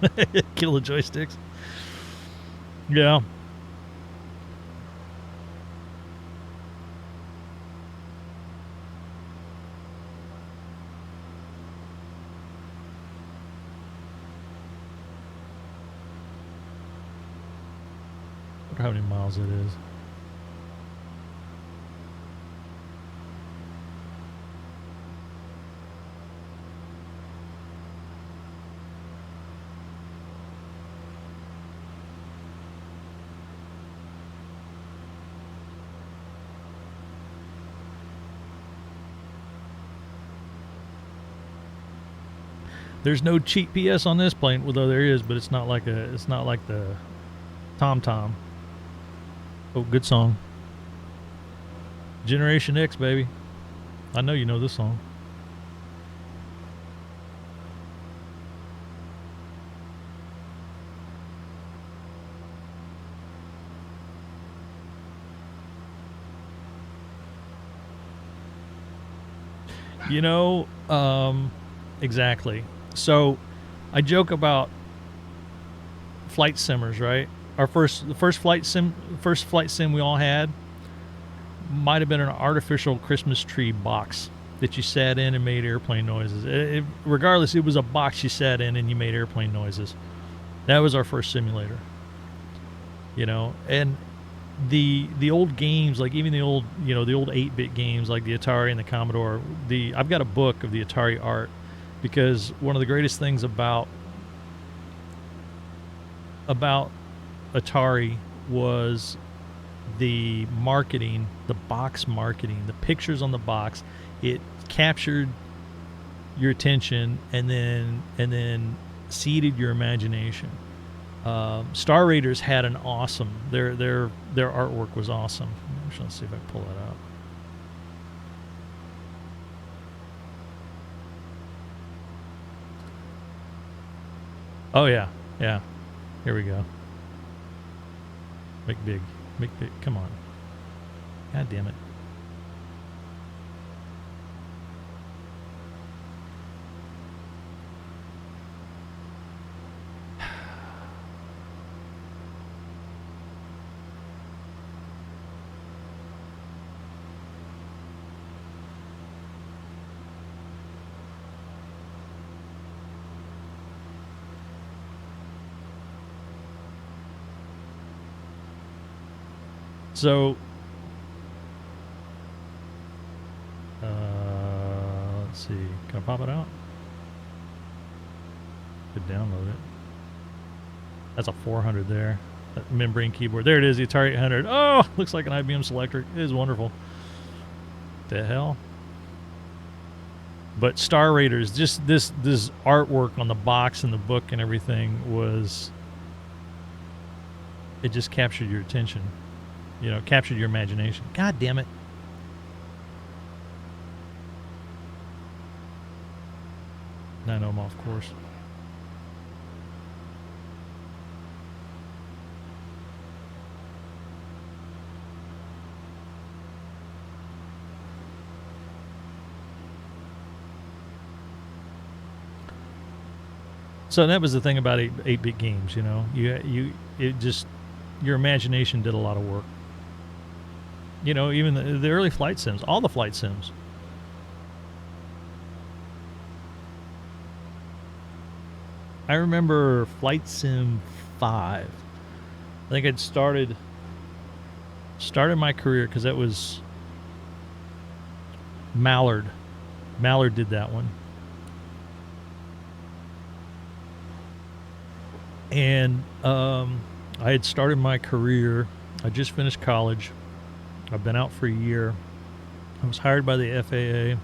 kill the joysticks. Yeah. I wonder how many miles it is. There's no cheap PS on this plane, although there is, but it's not like the TomTom. Oh, good song. Generation X, baby. I know you know this song. Exactly. So I joke about flight simmers, right? The first flight sim we all had might have been an artificial Christmas tree box that you sat in and made airplane noises. Regardless, it was a box you sat in and you made airplane noises. That was our first simulator. And the old games, like even the old 8-bit games like the Atari and the Commodore, I've got a book of the Atari art, because one of the greatest things about Atari was the marketing, the box marketing, the pictures on the box. It captured your attention and then seeded your imagination. Star Raiders had an awesome. Their artwork was awesome. I'm just gonna see if I can pull that out. Oh yeah, yeah. Here we go. Make big. Come on. God damn it. So, let's see. Can I pop it out? Could download it. That's a 400 there. That membrane keyboard. There it is, the Atari 800. Oh, looks like an IBM Selectric. It is wonderful. The hell? But Star Raiders, just this artwork on the box and the book and everything was... It just captured your attention. You know, captured your imagination. God damn it. I know I'm off course. So that was the thing about 8-bit games, you know. It just, your imagination did a lot of work. You know, even the early flight sims, all the flight sims. I remember Flight Sim 5. I think I'd started my career because that was Mallard. Mallard did that one. And I had started my career. I just finished college. I've been out for a year. I was hired by the FAA.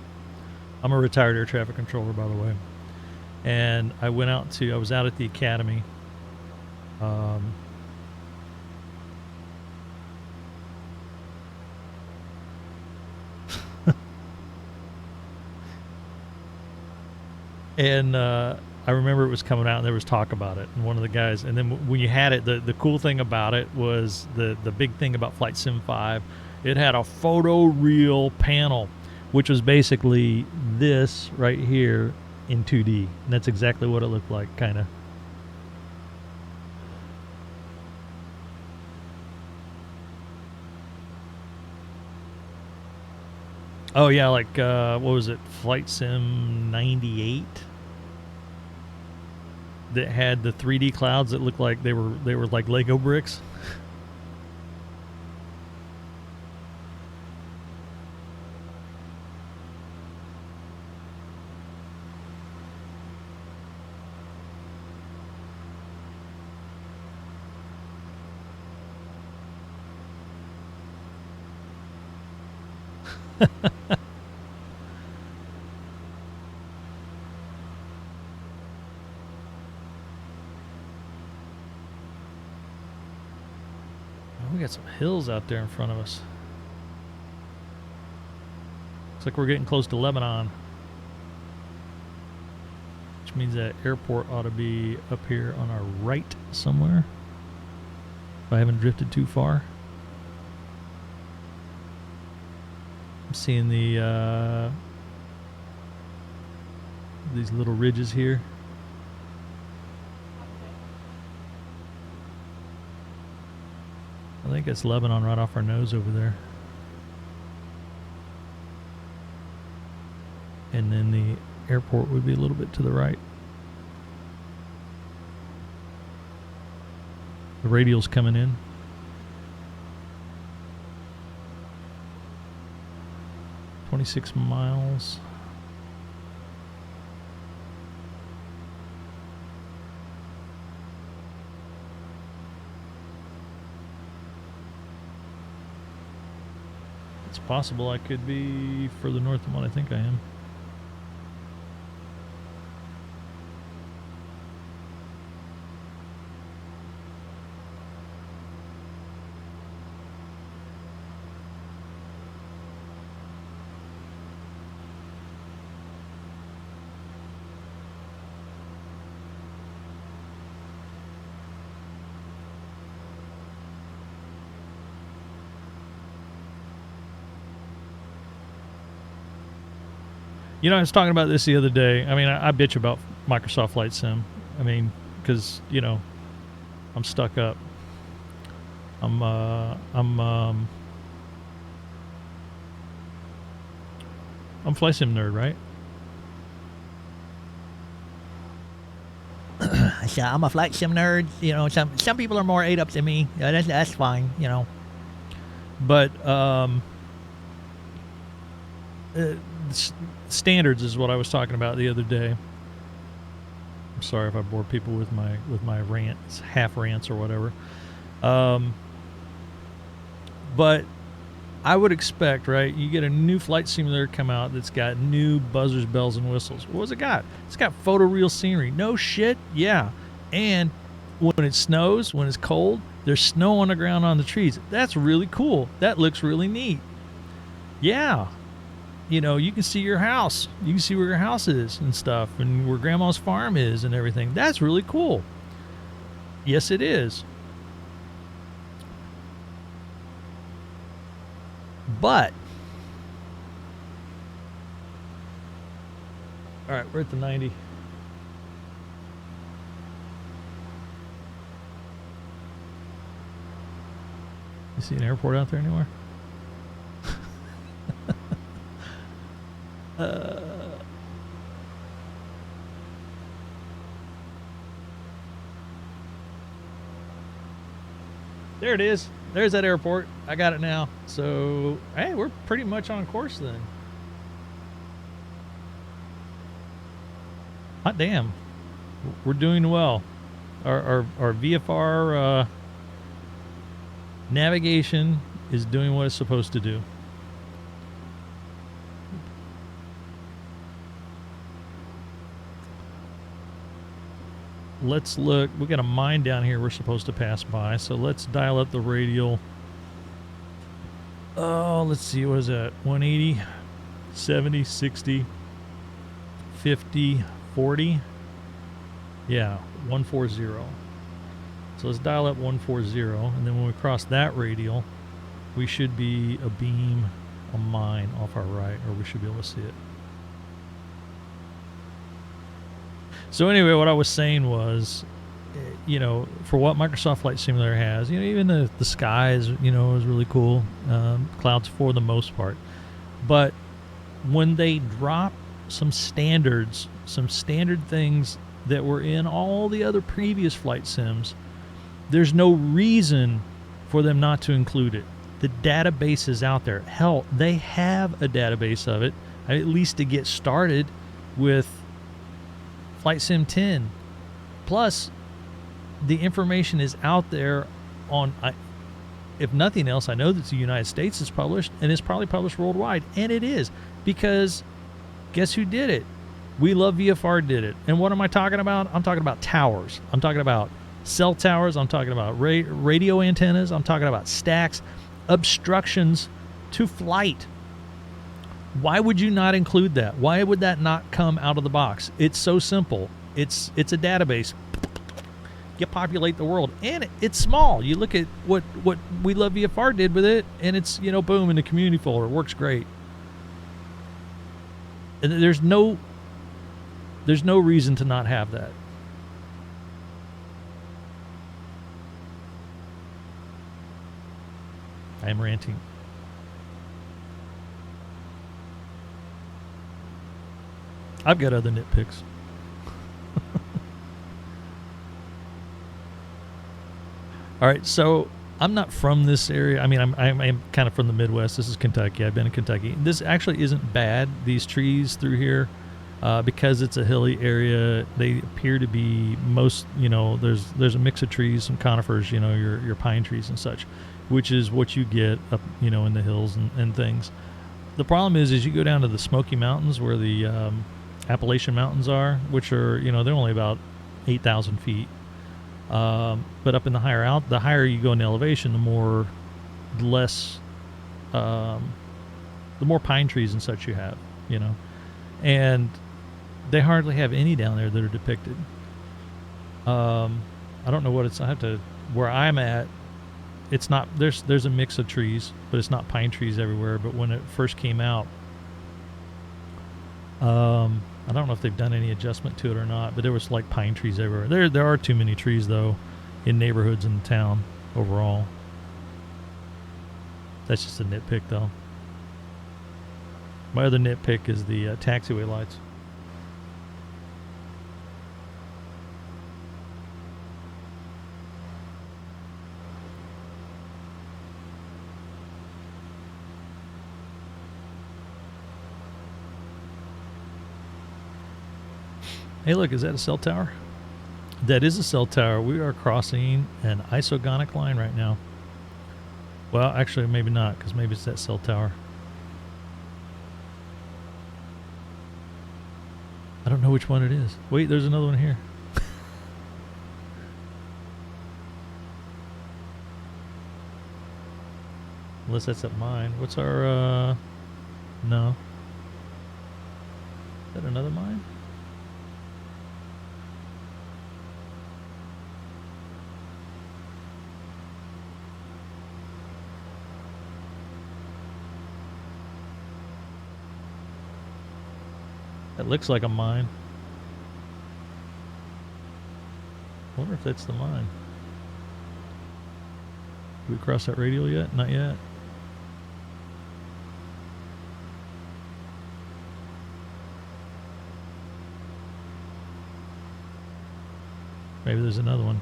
I'm a retired air traffic controller, by the way. And I was out at the academy. And I remember it was coming out and there was talk about it. And one of the guys, and then when you had it, the cool thing about it was the big thing about Flight Sim 5, it had a photoreal panel, which was basically this right here in 2D. And that's exactly what it looked like, kind of. Oh yeah, like what was it, Flight Sim 98? That had the 3D clouds that looked like they were like Lego bricks. We got some hills out there in front of us. Looks like we're getting close to Lebanon, which means that airport ought to be up here on our right somewhere, if I haven't drifted too far. I'm seeing these little ridges here. I think it's Lebanon right off our nose over there. And then the airport would be a little bit to the right. The radial's coming in. "26 miles. It's possible I could be further north than what I think I am. You know, I was talking about this the other day. I mean, I bitch about Microsoft Flight Sim. I mean, because, you know, I'm stuck up. I'm Flight Sim nerd, right?
So I'm a flight sim nerd. You know, some people are more ate up than me. Yeah, that's fine. You know.
But standards is what I was talking about the other day. I'm sorry if I bore people with my rants, half rants or whatever. But I would expect, right? You get a new flight simulator come out that's got new buzzers, bells, and whistles. What's it got? It's got photoreal scenery. No shit, yeah. And when it snows, when it's cold, there's snow on the ground on the trees. That's really cool. That looks really neat. Yeah. You know, you can see your house. You can see where your house is and stuff, and where grandma's farm is and everything. That's really cool. Yes, it is. But, all right, we're at the 90. You see an airport out there anywhere? There it is. There's that airport. I got it now. So, hey, we're pretty much on course then. Hot damn. We're doing well. Our VFR navigation is doing what it's supposed to do. Let's look. We got a mine down here we're supposed to pass by, so let's dial up the radial. Oh, let's see, what is that? 180, 70, 60, 50, 40. Yeah, 140. So let's dial up 140, and then when we cross that radial, we should be a beam, a mine off our right, or we should be able to see it. So anyway, what I was saying was, you know, for what Microsoft Flight Simulator has, you know, even the skies, you know, is really cool. Clouds for the most part. But when they drop some standard things that were in all the other previous flight sims, there's no reason for them not to include it. The database is out there. Hell, they have a database of it, at least to get started with Flight Sim 10. Plus, the information is out there on, if nothing else, I know that the United States is published, and it's probably published worldwide. And it is, because guess who did it? We Love VFR did it. And what am I talking about? I'm talking about towers. I'm talking about cell towers. I'm talking about radio antennas. I'm talking about stacks, obstructions to flight. Why would you not include that? Why would that not come out of the box? It's so simple. It's a database. You populate the world, and it's small. You look at what We Love VFR did with it, and it's, you know, boom, in the community folder. It works great. And there's no reason to not have that. I am ranting. I've got other nitpicks. All right, so I'm not from this area. I mean, I'm kind of from the Midwest. This is Kentucky. I've been in Kentucky. This actually isn't bad, these trees through here, because it's a hilly area. They appear to be most, you know, there's a mix of trees, some conifers, you know, your pine trees and such, which is what you get up, you know, in the hills and things. The problem is you go down to the Smoky Mountains where the Appalachian Mountains are, which are, you know, they're only about 8,000 feet. But up in the higher you go in elevation, the more pine trees and such you have, you know, and they hardly have any down there that are depicted. I don't know what it's. I have to. Where I'm at, it's not. There's a mix of trees, but it's not pine trees everywhere. But when it first came out, I don't know if they've done any adjustment to it or not, but there was like pine trees everywhere. There are too many trees though, in neighborhoods in the town overall. That's just a nitpick though. My other nitpick is the taxiway lights. Hey, look, is that a cell tower? That is a cell tower. We are crossing an isogonic line right now. Well, actually, maybe not, because maybe it's that cell tower. I don't know which one it is. Wait, there's another one here. Unless that's at mine. What's our, no. Is that another mine? That looks like a mine. I wonder if that's the mine. Did we cross that radial yet? Not yet. Maybe there's another one.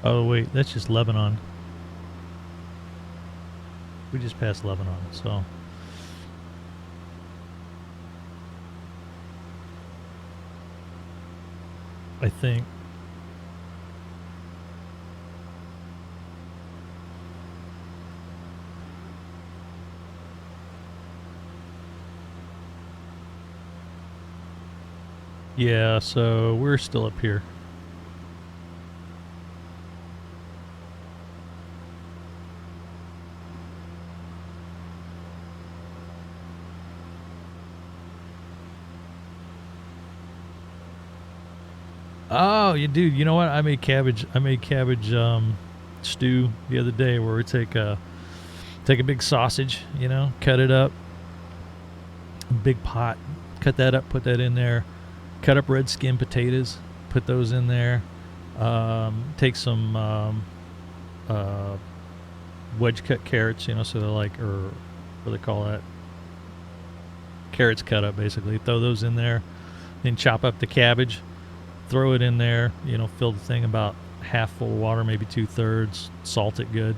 Oh wait, that's just Lebanon. We just passed Lebanon, so I think yeah, so we're still up here. Oh, you dude, you know what? I made cabbage stew the other day where we take a big sausage, you know, cut it up, a big pot, cut that up, put that in there, cut up red skin potatoes, put those in there, take some wedge cut carrots, you know, so they're like, or what do they call that? Carrots cut up basically. Throw those in there, then chop up the cabbage. Throw it in there, you know, fill the thing about half full of water, maybe 2/3, salt it good,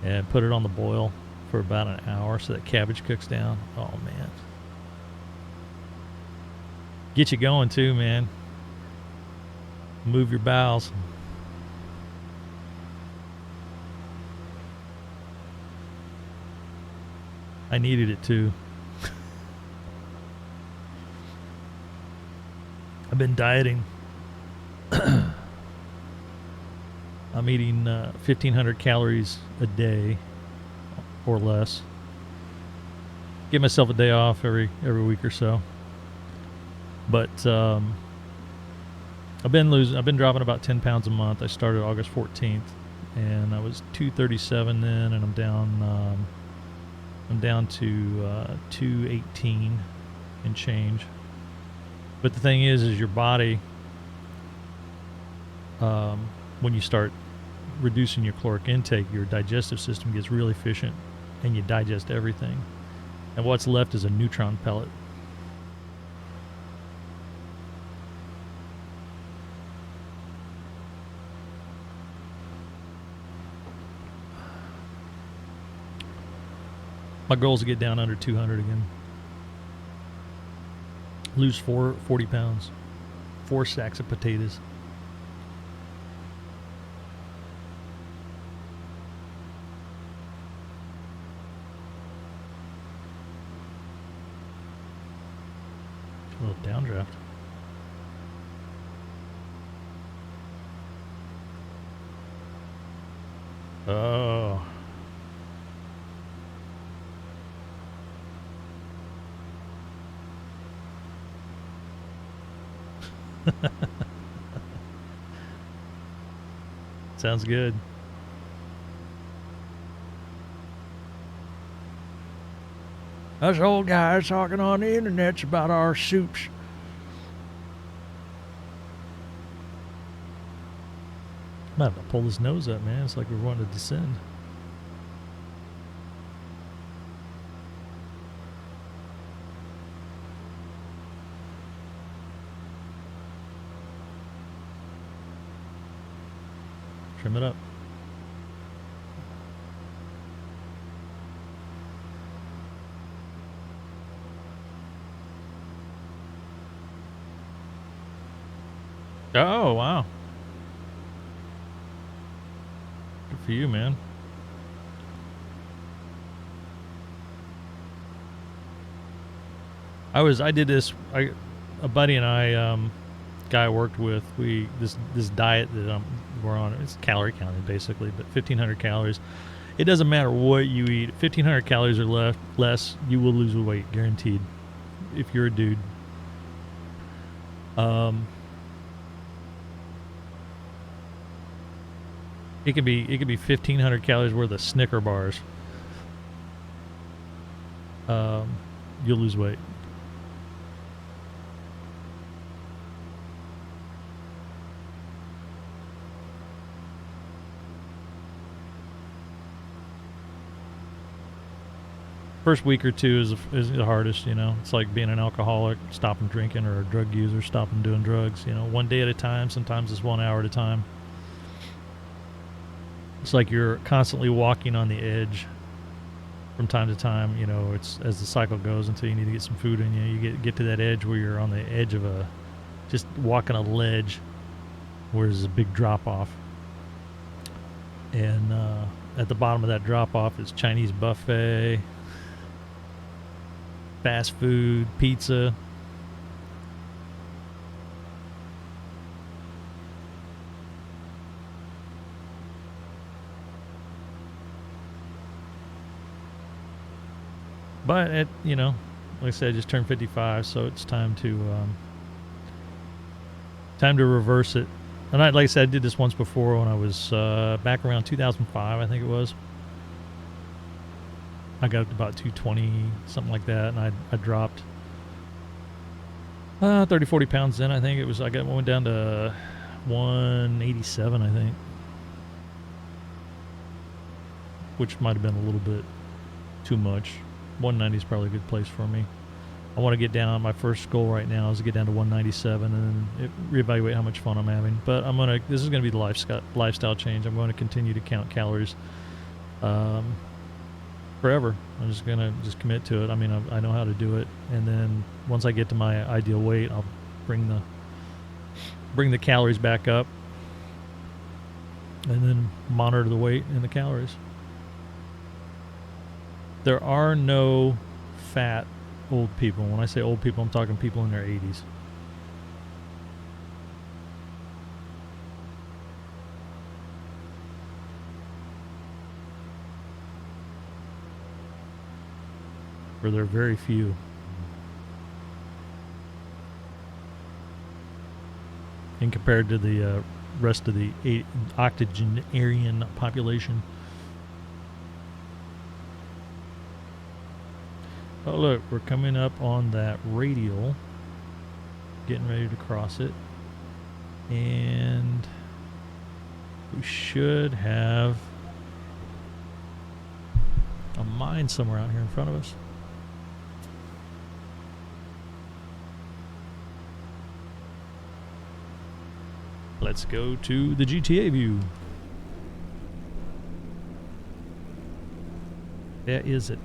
and put it on the boil for about an hour so that cabbage cooks down. Oh, man. Get you going, too, man. Move your bowels. I needed it, too. I've been dieting. I'm eating 1,500 calories a day or less. Give myself a day off every week or so. But I've been dropping about 10 pounds a month. I started August 14th, and I was 237 then, and I'm down to 218 and change. But the thing is your body, when you start reducing your caloric intake, your digestive system gets really efficient and you digest everything. And what's left is a neutron pellet. My goal is to get down under 200 again. Lose 40 pounds. 4 sacks of potatoes. A little downdraft. Oh. Sounds good.
Us old guys talking on the internets about our soups.
Might have to pull his nose up, man. It's like we're wanting to descend. Trim it up. Oh, wow. Good for you, man. I did this, a buddy and I, guy I worked with, this diet that we're on, it's calorie counting basically, but 1,500 calories. It doesn't matter what you eat. 1,500 calories or less, you will lose weight, guaranteed, if you're a dude. It could be 1,500 calories worth of Snicker bars. You'll lose weight. First week or two is the hardest, you know. It's like being an alcoholic, stopping drinking, or a drug user, stopping doing drugs. You know, one day at a time. Sometimes it's 1 hour at a time. It's like you're constantly walking on the edge from time to time. You know, it's as the cycle goes until you need to get some food in you. You get to that edge where you're on the edge of just walking a ledge where there's a big drop off. And at the bottom of that drop off is Chinese buffet, fast food, pizza. But like I said, I just turned 55, so it's time to reverse it. And like I said, I did this once before when I was back around 2005, I think it was. I got up to about 220, something like that, and I dropped 30, 40 pounds then, I think. Went down to 187, I think. Which might have been a little bit too much. 190 is probably a good place for me. I want to get down. My first goal right now is to get down to 197 and then reevaluate how much fun I'm having. But this is going to be the lifestyle change. I'm going to continue to count calories forever. I'm just going to commit to it. I mean, I know how to do it. And then once I get to my ideal weight, I'll bring the calories back up and then monitor the weight and the calories. There are no fat old people. When I say old people, I'm talking people in their 80s. Or there are very few. And compared to the rest of the octogenarian population. Oh, look, we're coming up on that radial. Getting ready to cross it. And we should have a mine somewhere out here in front of us. Let's go to the GTA view. That is it.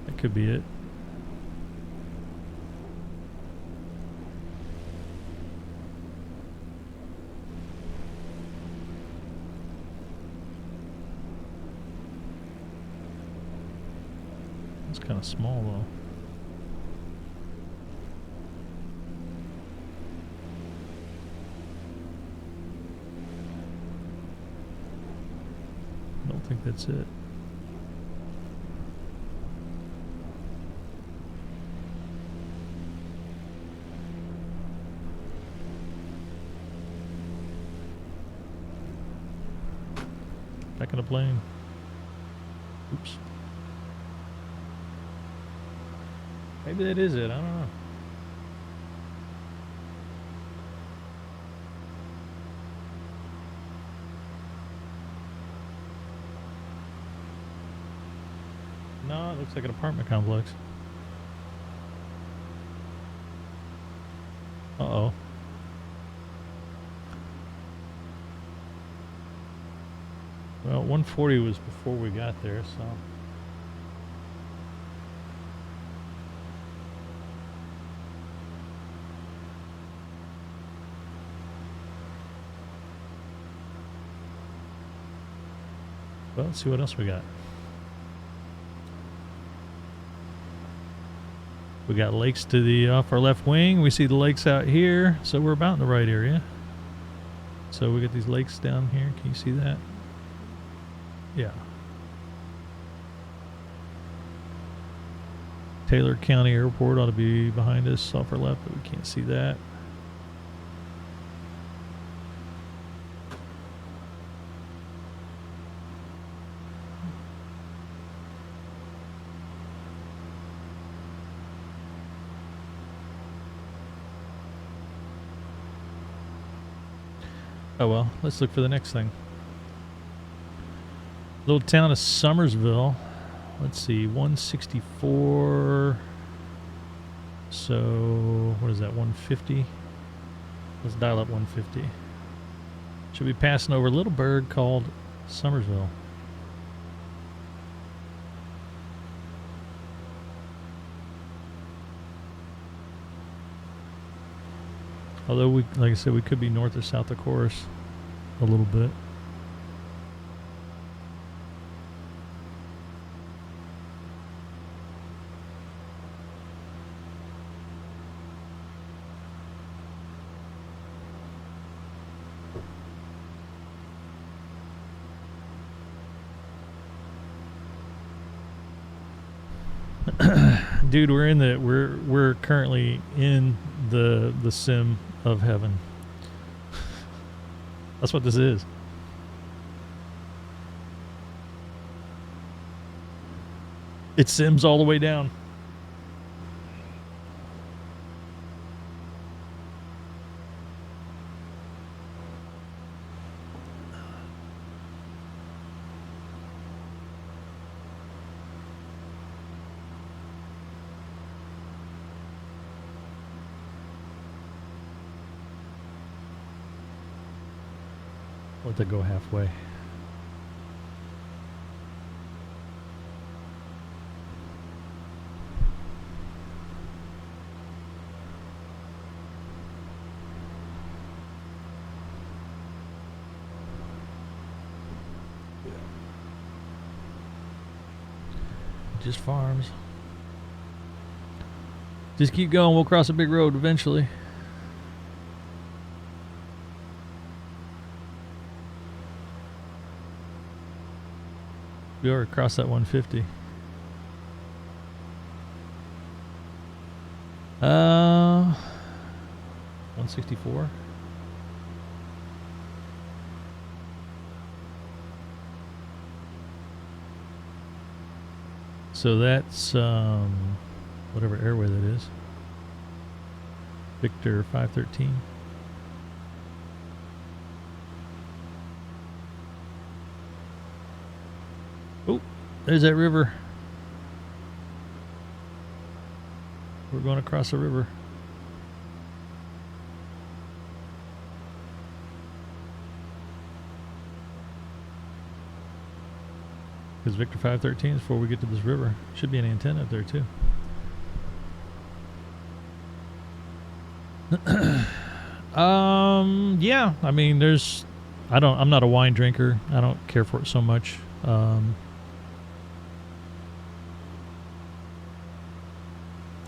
That could be it. It's kind of small though. I don't think that's it. plane. Oops. Maybe that is it. I don't know. No, it looks like an apartment complex. Uh-oh. Well, 140 was before we got there, so... Well, let's see what else we got. We got lakes to the off our left wing. We see the lakes out here, so we're about in the right area. So we got these lakes down here. Can you see that? Yeah. Taylor County Airport ought to be behind us off our left, but we can't see that. Oh well, let's look for the next thing. Little town of Somersville. Let's see, 164. So, what is that, 150? Let's dial up 150. Should be passing over a little burg called Somersville. Although, we, like I said, we could be north or south of course a little bit. Dude, we're currently in the sim of heaven. That's what this is. It sims all the way down. Let that go halfway. Just farms. Just keep going. We'll cross a big road eventually. We already crossed that 150. 164. So that's whatever airway that is. Victor 513. Oh, there's that river. We're going across the river. Because Victor 513 is before we get to this river. Should be an antenna up there too. Yeah, I mean, I'm not a wine drinker. I don't care for it so much.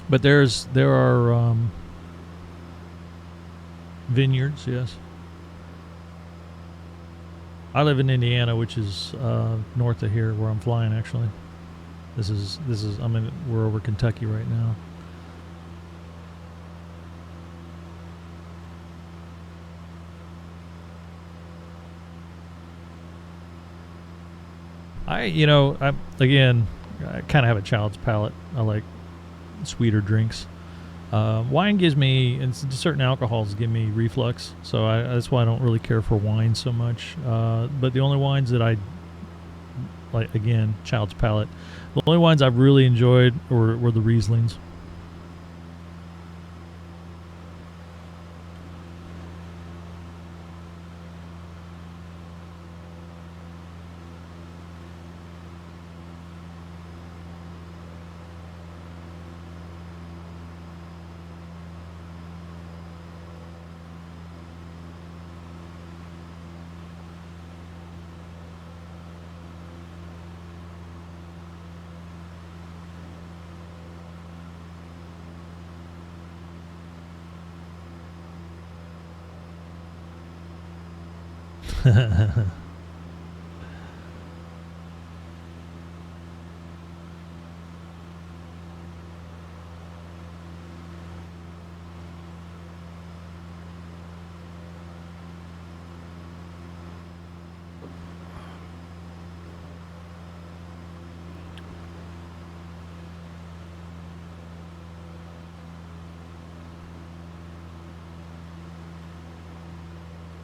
But there are vineyards, yes. I live in Indiana, which is north of here, where I'm flying. Actually, we're over Kentucky right now. Again, I kind of have a child's palate. I like sweeter drinks. Wine gives me, and certain alcohols give me reflux, so that's why I don't really care for wine so much. But the only wines that I like, again, child's palate, the only wines I've really enjoyed were the Rieslings.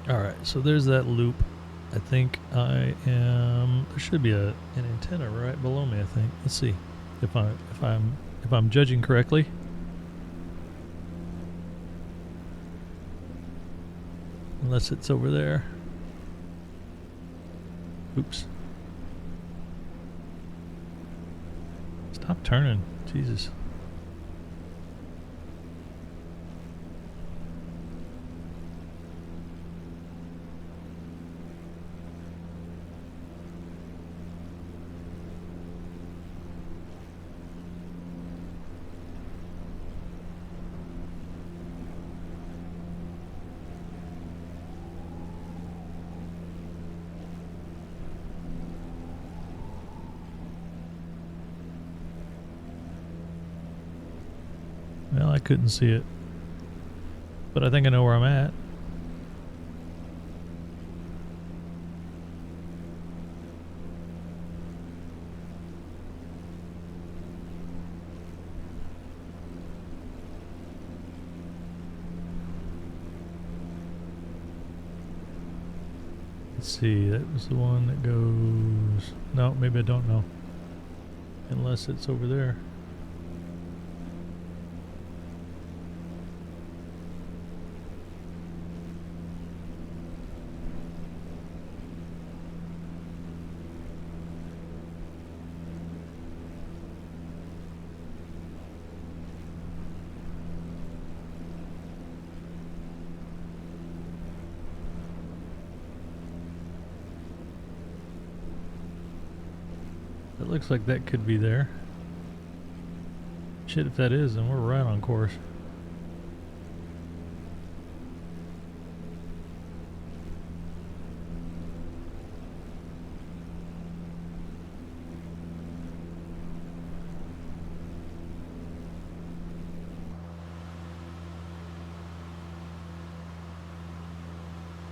All right, so there's that loop. I think I am. There should be an antenna right below me. I think. Let's see if I'm judging correctly. Unless it's over there. Oops. Stop turning, Jesus. Well, I couldn't see it. But I think I know where I'm at. Let's see, that was the one that goes... No, maybe I don't know. Unless it's over there. It looks like that could be there. Shit, if that is, then we're right on course.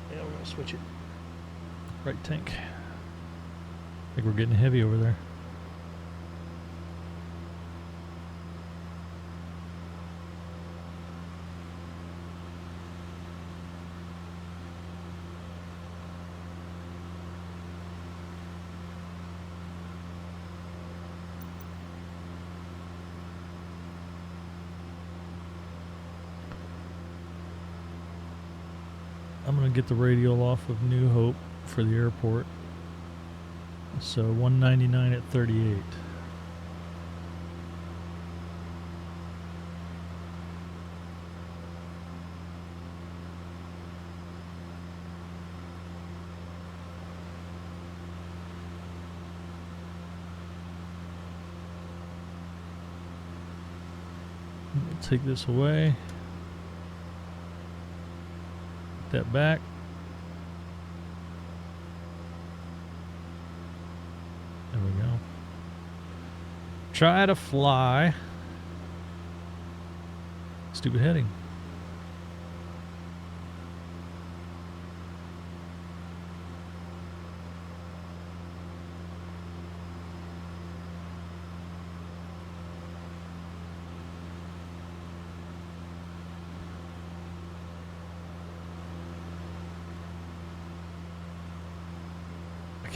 Yeah, we're gonna switch it. Right tank. I think we're getting heavy over there. I'm going to get the radial off of New Hope for the airport. So 199 at 38. We'll take this away. That back. There we go. Try to fly. Stupid heading.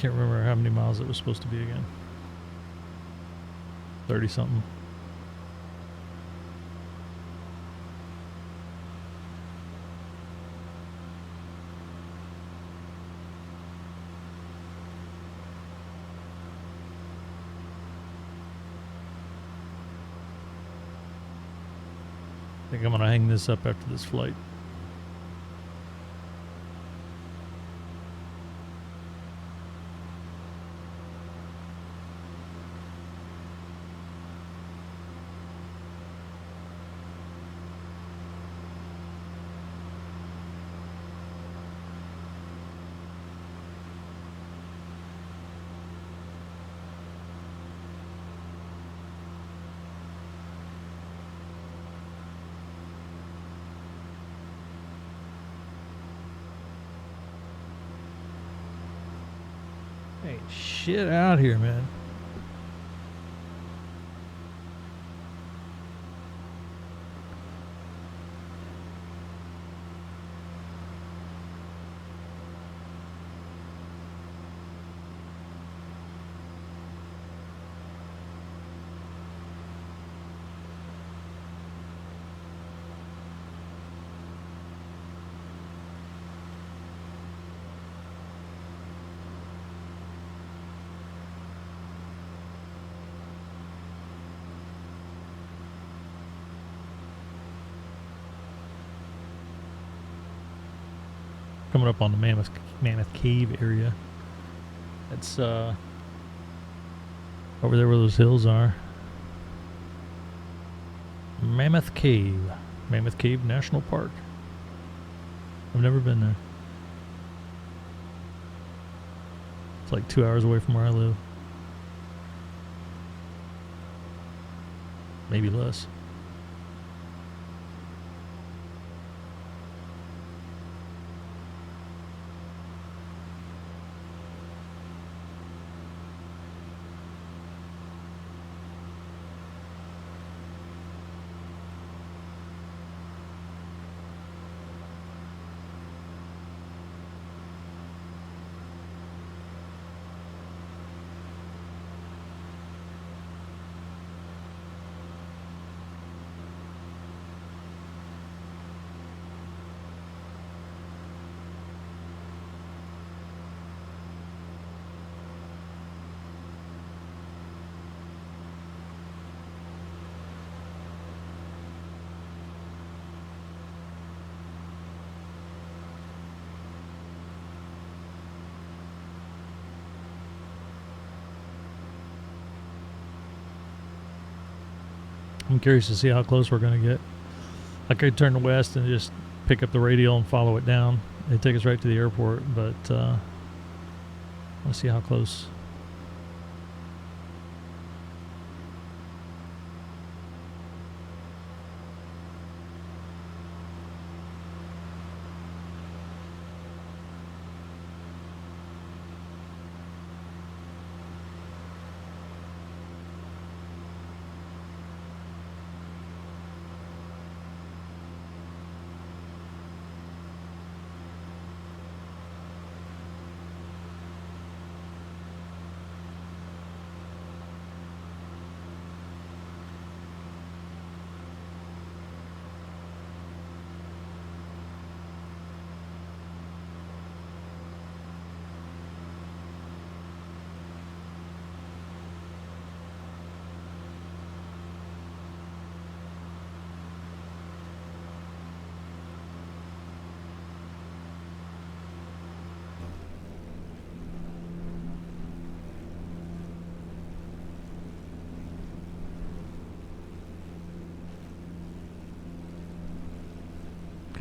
can't remember how many miles it was supposed to be again. 30 something. I think I'm gonna hang this up after this flight. Hey, shit out here, man. Coming up on the Mammoth Cave area. That's over there where those hills are. Mammoth Cave National Park. I've never been there. It's like 2 hours away from where I live. Maybe less. I'm curious to see how close we're going to get. I could turn west and just pick up the radial and follow it down. It'd take us right to the airport, but let's see how close.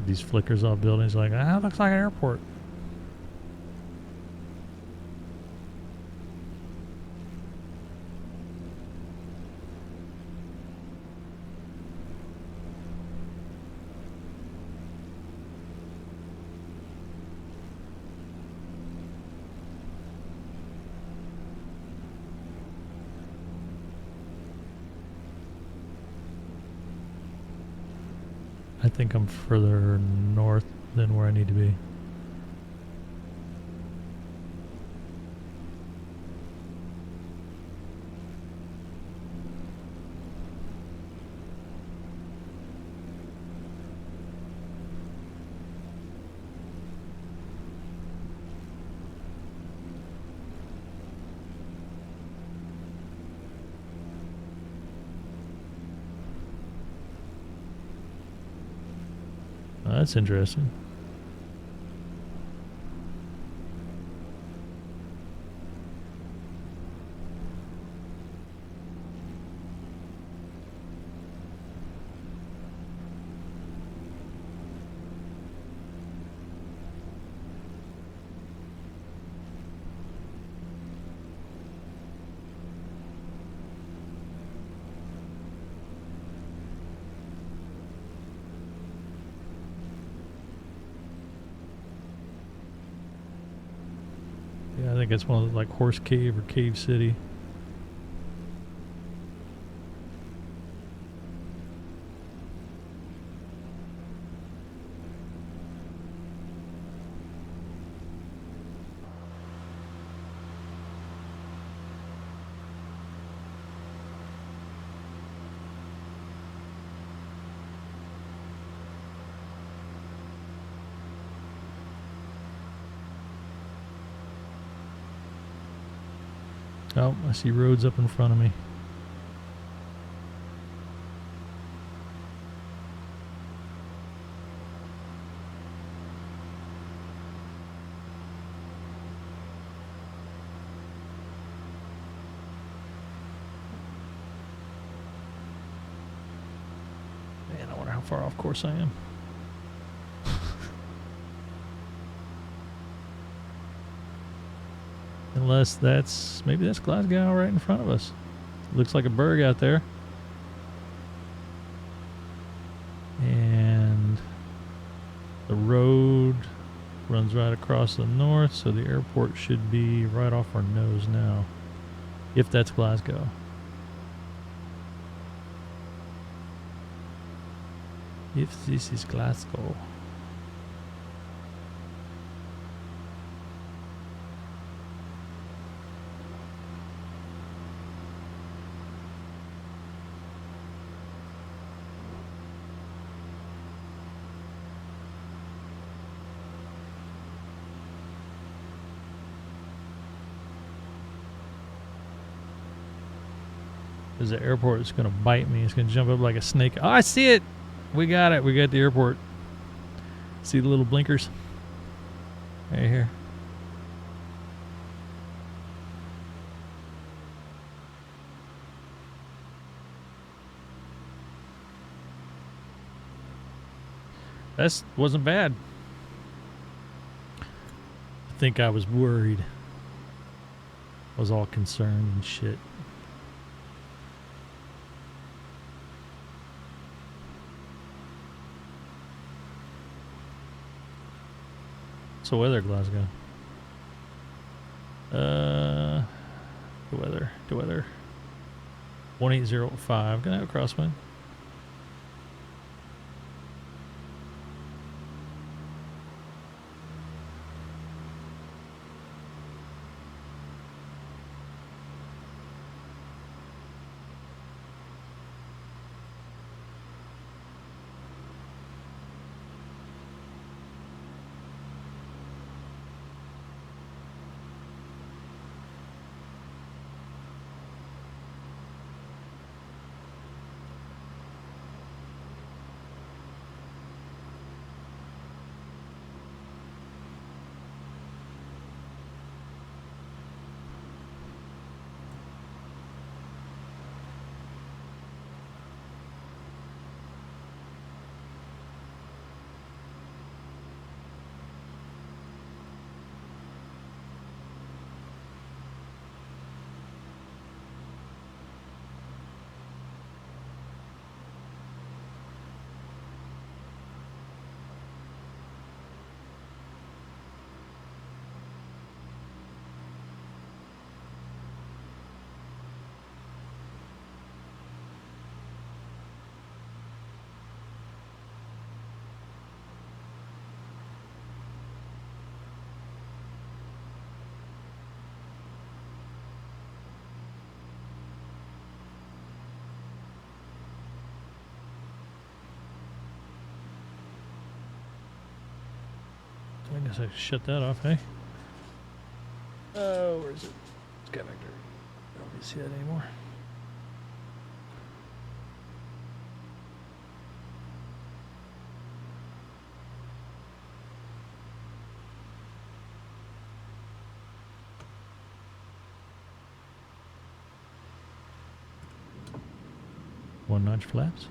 These flickers off buildings like, it looks like an airport. I think I'm further north than where I need to be. That's interesting. Yeah, I think it's one of the, like Horse Cave or Cave City. Oh, I see roads up in front of me. Man, I wonder how far off course I am. Unless maybe that's Glasgow right in front of us. Looks like a berg out there. And the road runs right across the north, so the airport should be right off our nose now. If that's Glasgow. If this is Glasgow. Because the airport is going to bite me. It's going to jump up like a snake. Oh, I see it. We got it. We got the airport. See the little blinkers? Right here. That wasn't bad. I think I was worried. I was all concerned and shit. So weather, Glasgow. The weather. 1805. Gonna have a crosswind. I guess I shut that off, hey? Oh, where is it? It's got back there. I don't really see that anymore. One notch flaps.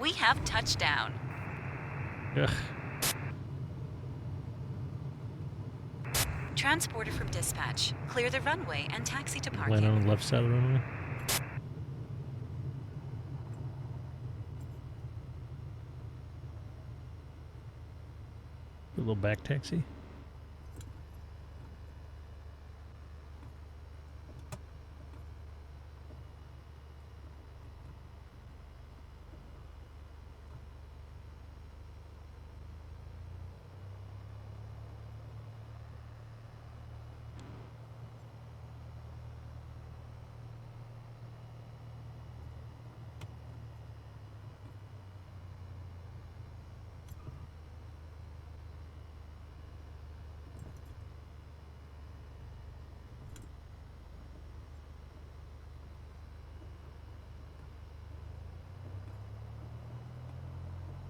We have touchdown.
Ugh.
Transporter from dispatch. Clear the runway and taxi to
Land
parking.
on the left side of the runway. A little back taxi.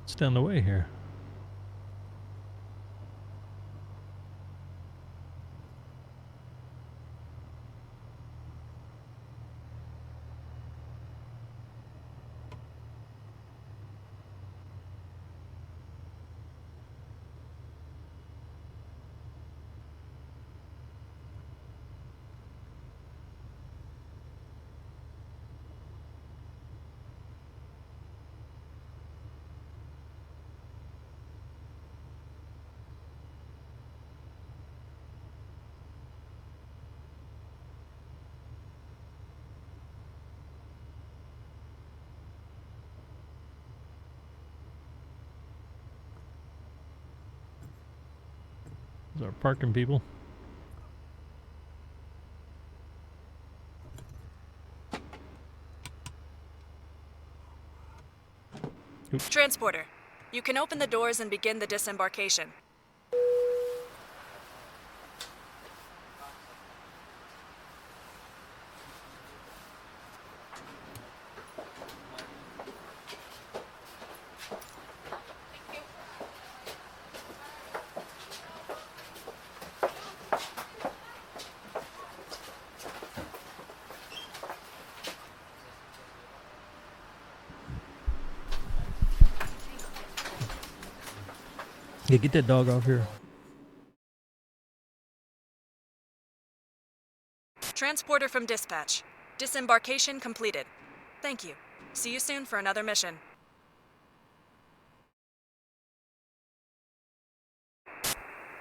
It's down the way here. Those are parking people.
Transporter, you can open the doors and begin the disembarkation.
Yeah, get that dog off here.
Transporter from dispatch. Disembarkation completed. Thank you. See you soon for another mission.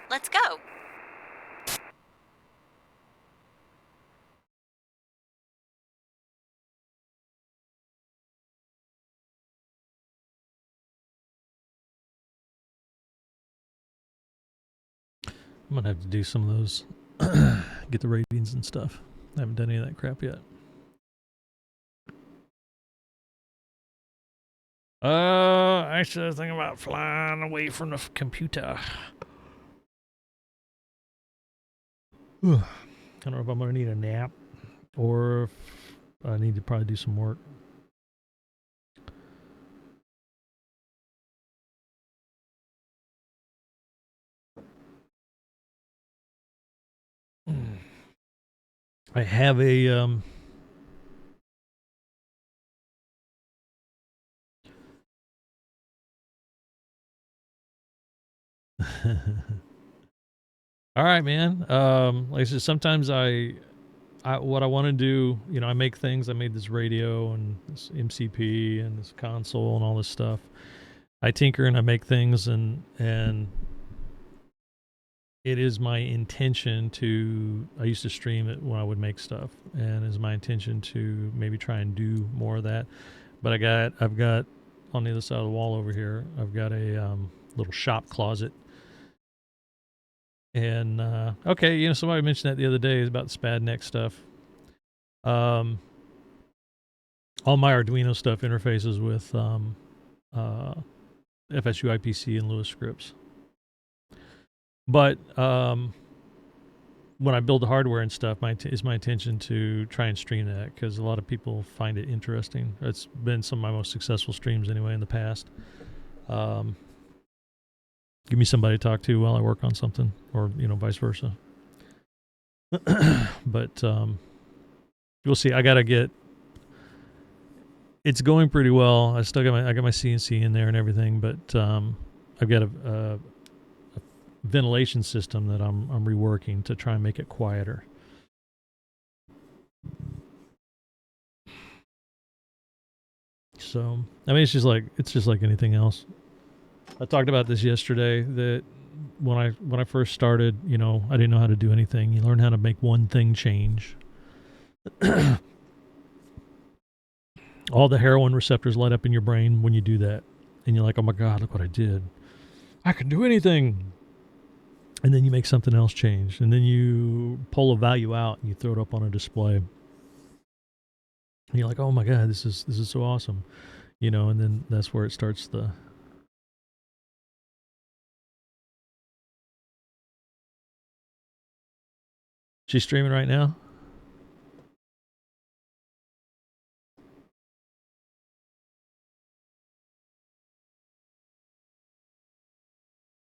Let's go.
I'm gonna have to do some of those, get the ratings and stuff. I haven't done any of that crap yet. Actually, I was thinking about flying away from the computer. I don't know if I'm gonna need a nap or if I need to probably do some work. I have a all right, man. Like I said, sometimes I what I want to do, I make things. I made this radio and this MCP and this console and all this stuff. I tinker and I make things, and it is my intention to. I used to stream it when I would make stuff, and it's my intention to maybe try and do more of that. But I've got on the other side of the wall over here, I've got a little shop closet. And okay, somebody mentioned that the other day about the SpadNeck stuff. All my Arduino stuff interfaces with FSU IPC and Lewis scripts. But when I build the hardware and stuff, it's my intention to try and stream that, because a lot of people find it interesting. It's been some of my most successful streams anyway in the past. Give me somebody to talk to while I work on something, or vice versa. But we'll see. I gotta get. It's going pretty well. I got my CNC in there and everything, but I've got a ventilation system that I'm reworking to try and make it quieter. So it's just like anything else. I talked about this yesterday, that when I first started, I didn't know how to do anything. You learn how to make one thing change. All the heroin receptors light up in your brain when you do that. And you're like, oh my God, look what I did. I can do anything. And then you make something else change. And then you pull a value out and you throw it up on a display. And you're like, oh my God, this is so awesome. And then that's where it starts the... She's streaming right now?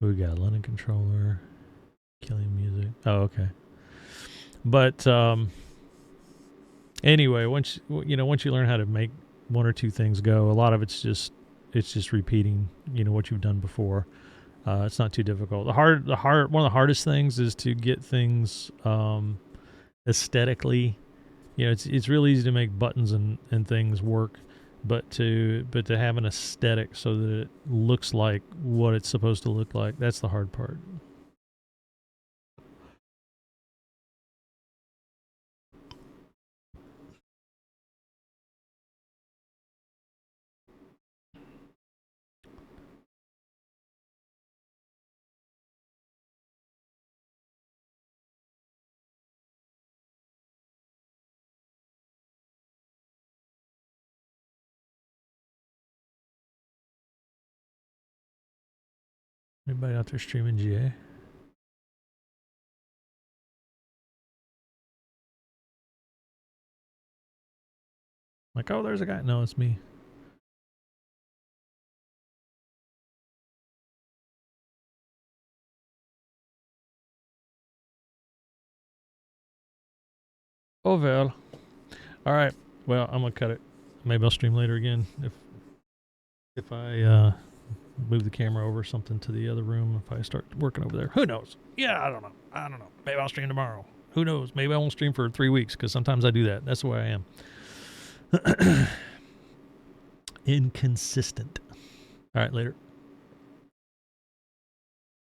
We got London controller, killing music. Oh, okay. But anyway, once you learn how to make one or two things go, a lot of it's just repeating, what you've done before. It's not too difficult. One of the hardest things is to get things aesthetically. It's really easy to make buttons and things work, but to have an aesthetic so that it looks like what it's supposed to look like, that's the hard part. Anybody out there streaming GA? Like, oh, there's a guy. No, it's me. Oh, well. All right. Well, I'm going to cut it. Maybe I'll stream later again if I move the camera over something to the other room, if I start working over there. Who knows? Yeah, I don't know. Maybe I'll stream tomorrow. Who knows? Maybe I won't stream for 3 weeks, because sometimes I do that. That's the way I am. Inconsistent. All right, later.